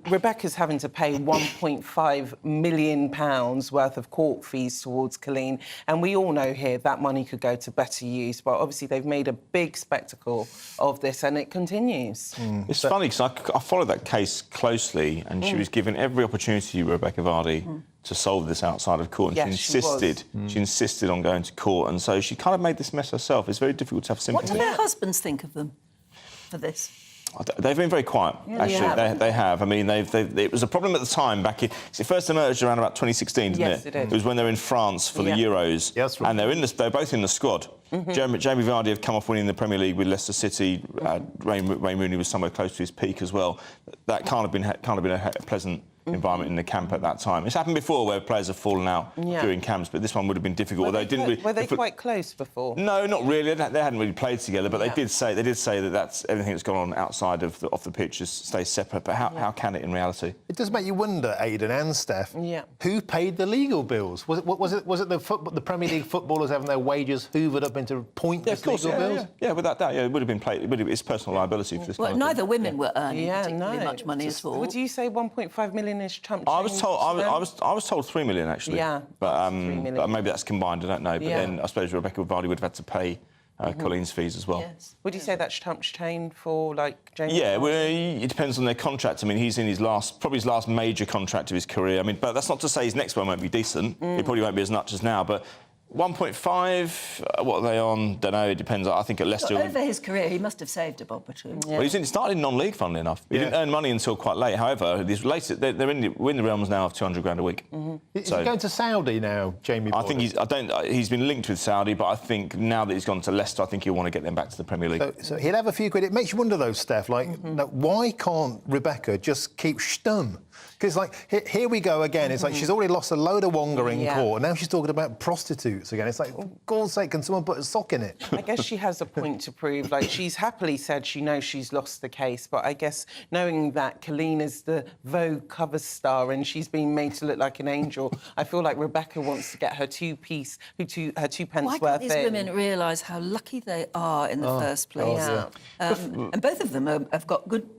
Rebecca's having to pay £1.5 million worth of court fees towards Colleen, and we all know here that money could go to better use, but obviously they've made a big spectacle of this and it continues. It's funny because I followed that case closely, and she was given every opportunity, Rebecca Vardy, to solve this outside of court, and she insisted on going to court, and so she kind of made this mess herself. It's very difficult to have sympathy. What do their husbands think of them for this? They've been very quiet, actually. They have. I mean, it was a problem at the time back in... It first emerged around about 2016, didn't it? Yes, it did. It was when they were in France for the Euros. Yes, right. And they're both in the squad. Jamie Vardy had come off winning the Premier League with Leicester City. Wayne Rooney was somewhere close to his peak as well. That can't have been a pleasant environment in the camp at that time. It's happened before where players have fallen out during camps, but this one would have been difficult. Were they quite close before? No, not really. They hadn't really played together, but they did say that that's everything that's gone on outside of the pitch just stays separate. But how can it in reality? It does make you wonder, Aidan and Steph, who paid the legal bills? Was it the Premier League footballers having their wages hoovered up into pointless legal bills? Yeah, without doubt, it would have been played. It's personal liability for this. Well, neither women were earning particularly much money at all. Would you say 1.5 million is chump change? I was told 3 million actually. Yeah, but 3 million. But maybe that's combined. I don't know. But then I suppose Rebecca Vardy would have had to pay Colleen's fees as well. Yes. Would you say that's chump change for James? Yeah, well, it depends on their contract. I mean, he's in his last major contract of his career. I mean, but that's not to say his next one won't be decent. It probably won't be as much as now, but. 1.5, what are they on? Don't know, it depends. I think at Leicester... Over his career, he must have saved a bob or two. Well, he started in non-league, funnily enough. He didn't earn money until quite late. However, they're in the realms now of 200 grand a week. Is he going to Saudi now, Jamie? I think he's been linked with Saudi, but I think now that he's gone to Leicester, I think he'll want to get them back to the Premier League. So he'll have a few quid. It makes you wonder, though, Steph, why can't Rebecca just keep stum? Because, here we go again. It's like she's already lost a load of wonga in court, and now she's talking about prostitutes again. It's like, for God's sake, can someone put a sock in it? I guess she has a point to prove. She's happily said she knows she's lost the case, but I guess knowing that Colleen is the Vogue cover star and she's been made to look like an angel, I feel like Rebecca wants to get her two pence worth in. Why can't these women realise how lucky they are in the first place? And both of them have got good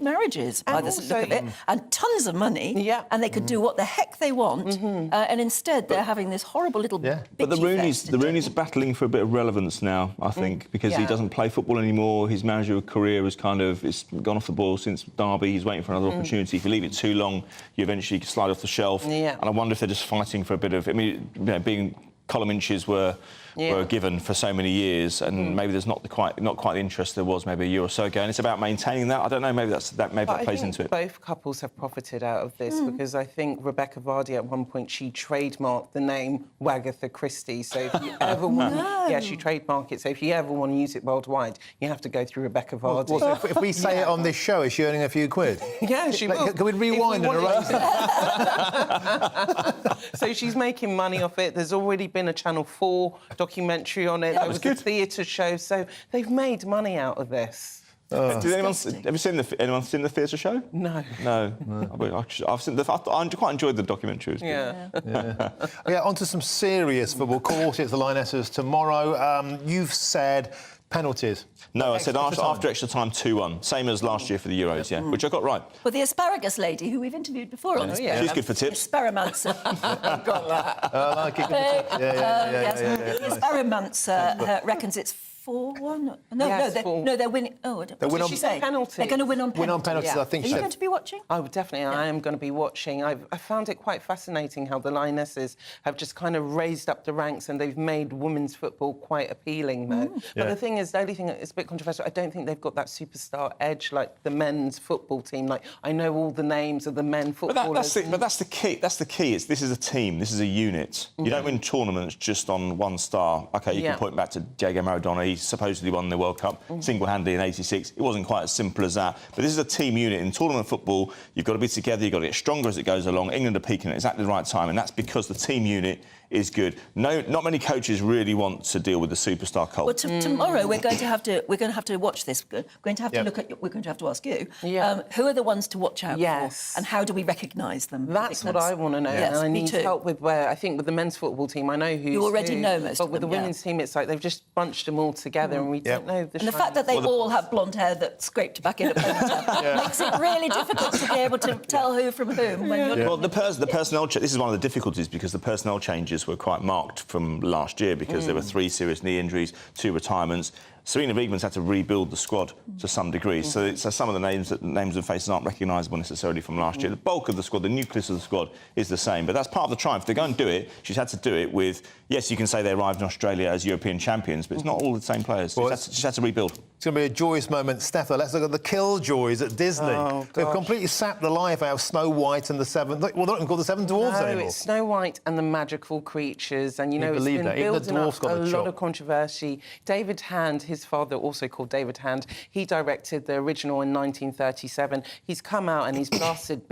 marriages by the look of it, and tons of money, and they could do what the heck they want, and instead they're having this horrible little But the Rooneys are battling for a bit of relevance now, I think, because he doesn't play football anymore. His managerial career has it's gone off the boil since Derby. He's waiting for another opportunity. If you leave it too long, you eventually slide off the shelf. And I wonder if they're just fighting for a bit of... I mean, being column inches were given for so many years, and maybe there's not quite the interest there was maybe a year or so ago, and it's about maintaining that. I don't know, maybe that plays into it. Both couples have profited out of this because I think Rebecca Vardy at one point she trademarked the name Wagatha Christie. So if you ever want, she trademarked it. So if you ever want to use it worldwide, you have to go through Rebecca Vardy. Well, if we say it on this show, is she earning a few quid? Yeah, she will. Can we rewind and erase it? So she's making money off it. There's already been a Channel 4 documentary on it. There was a theatre show, so they've made money out of this. Have anyone seen the theatre show? No. I quite enjoyed the documentary. On to some serious football. Of course, it's the Lionesses tomorrow. You've said penalties. No, I said after extra time 2-1, same as last year for the Euros, which I got right. Well, the asparagus lady, who we've interviewed before on this program, she's good for tips. Asparamancer. Got that. I like it. The Asparamancer reckons it's 4-1. No, they're winning. Oh, what did she say? Penalties. They're going to win on penalties. Win on penalties, I think. Are you going to be watching? Oh, definitely. I am going to be watching. I found it quite fascinating how the Lionesses have just kind of raised up the ranks and they've made women's football quite appealing, though. But the thing is, the only thing that's a bit controversial, I don't think they've got that superstar edge like the men's football team. I know all the names of the men footballers. But that's the key. That's the key. This is a team. This is a unit. You don't win tournaments just on one star. OK, you can point back to Diego Maradona. He supposedly won the World Cup single-handedly in '86. It wasn't quite as simple as that. But this is a team unit. In tournament football, you've got to be together, you've got to get stronger as it goes along. England are peaking at exactly the right time, and that's because the team unit is good. No, not many coaches really want to deal with the superstar cult. Well, tomorrow we're going to have to watch this. We're going to have to look at. We're going to have to ask you. Who are the ones to watch out for, and how do we recognise them? That's what I want to know, Yes, and I me need too. help with where. I think with the men's football team, I know who. You already know most but of with them, the women's team, it's like they've just bunched them all together, and we don't know the. And the fact that they all have blonde hair that's scraped back in a ponytail makes it really difficult to be able to tell who from whom. When you're Well, the personnel. This is one of the difficulties because the personnel changes were quite marked from last year because there were 3 serious knee injuries, 2 retirements. Serena Wiegman's had to rebuild the squad to some degree, so some of the names and faces aren't recognisable necessarily from last year. The bulk of the squad, the nucleus of the squad, is the same, but that's part of the triumph. If they go and do it, she's had to do it with. Yes, you can say they arrived in Australia as European champions, but it's not all the same players. Well, she's had to rebuild. It's going to be a joyous moment. Steffa, let's look at the killjoys at Disney. They've completely sapped the life out of Snow White and the Seven... Well, they're not even called the Seven Dwarfs anymore. No, it's Snow White and the magical creatures, and, you know, it's believe been that. Even the building dwarfs up got a the lot chop. of controversy. David Hand, his father, also called David Hand, he directed the original in 1937. He's come out and he's blasted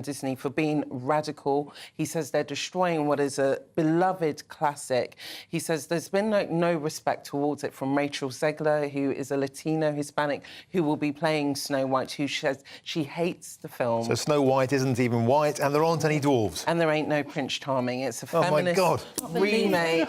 Disney for being radical. He says they're destroying what is a beloved classic. He says there's been no respect towards it from Rachel Zegler, who is a Latino Hispanic, who will be playing Snow White, who says she hates the film. So Snow White isn't even white, and there aren't any dwarves. And there ain't no Prince Charming. It's a Oh, my feminist God. remake.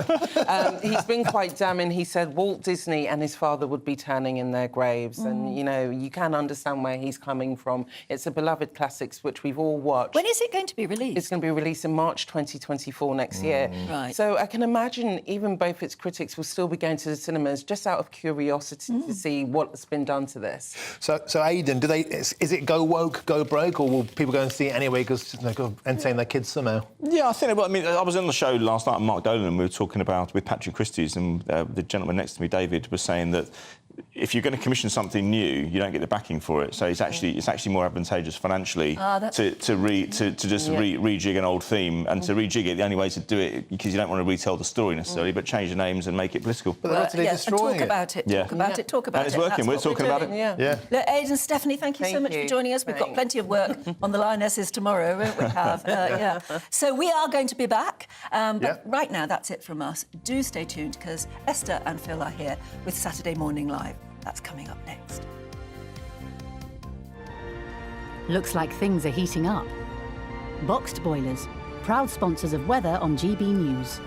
He's been quite damning. He said Walt Disney and his father would be turning in their graves. And, you know, you can understand where he's coming from. It's a beloved classics, which we've all watched. When is it going to be released? It's going to be released in March 2024 next year. Right. So I can imagine even both its critics will still be going to the cinemas just out of curiosity to see what's been done to this. So Aidan, is it go woke, go broke, or will people go and see it anyway because they've got to entertain their kids somehow? Yeah, I think. Well, I mean, I was on the show last night with Mark Dolan, and we were talking about with Patrick Christie's, and the gentleman next to me, David, was saying that if you're going to commission something new, you don't get the backing for it. So it's actually more advantageous financially to just rejig an old theme, and to rejig it. The only way to do it, because you don't want to retell the story necessarily, but change the names and make it political. But they're utterly destroying talk about it. Talk about it. Talk about and it. it's working. We're talking about it. Yeah. Look, Aidan, Stephanie, thank you so much for joining us. We've got plenty of work on the Lionesses tomorrow, won't we have? So we are going to be back. But right now, that's it from us. Do stay tuned, because Esther and Phil are here with Saturday Morning Live. That's coming up next. Looks like things are heating up. Boxed boilers, proud sponsors of weather on GB News.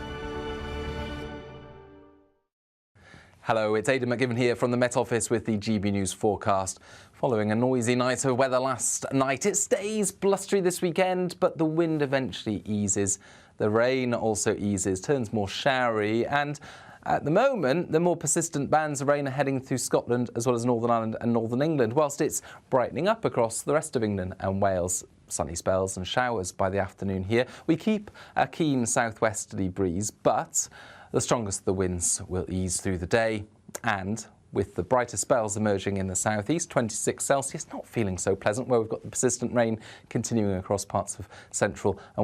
Hello, it's Aidan McGivern here from the Met Office with the GB News forecast. Following a noisy night of weather last night, it stays blustery this weekend, but the wind eventually eases. The rain also eases, turns more showery, and at the moment, the more persistent bands of rain are heading through Scotland as well as Northern Ireland and Northern England, whilst it's brightening up across the rest of England and Wales. Sunny spells and showers by the afternoon here. We keep a keen southwesterly breeze, but the strongest of the winds will ease through the day, and with the brighter spells emerging in the southeast, 26 Celsius, not feeling so pleasant, where we've got the persistent rain continuing across parts of central and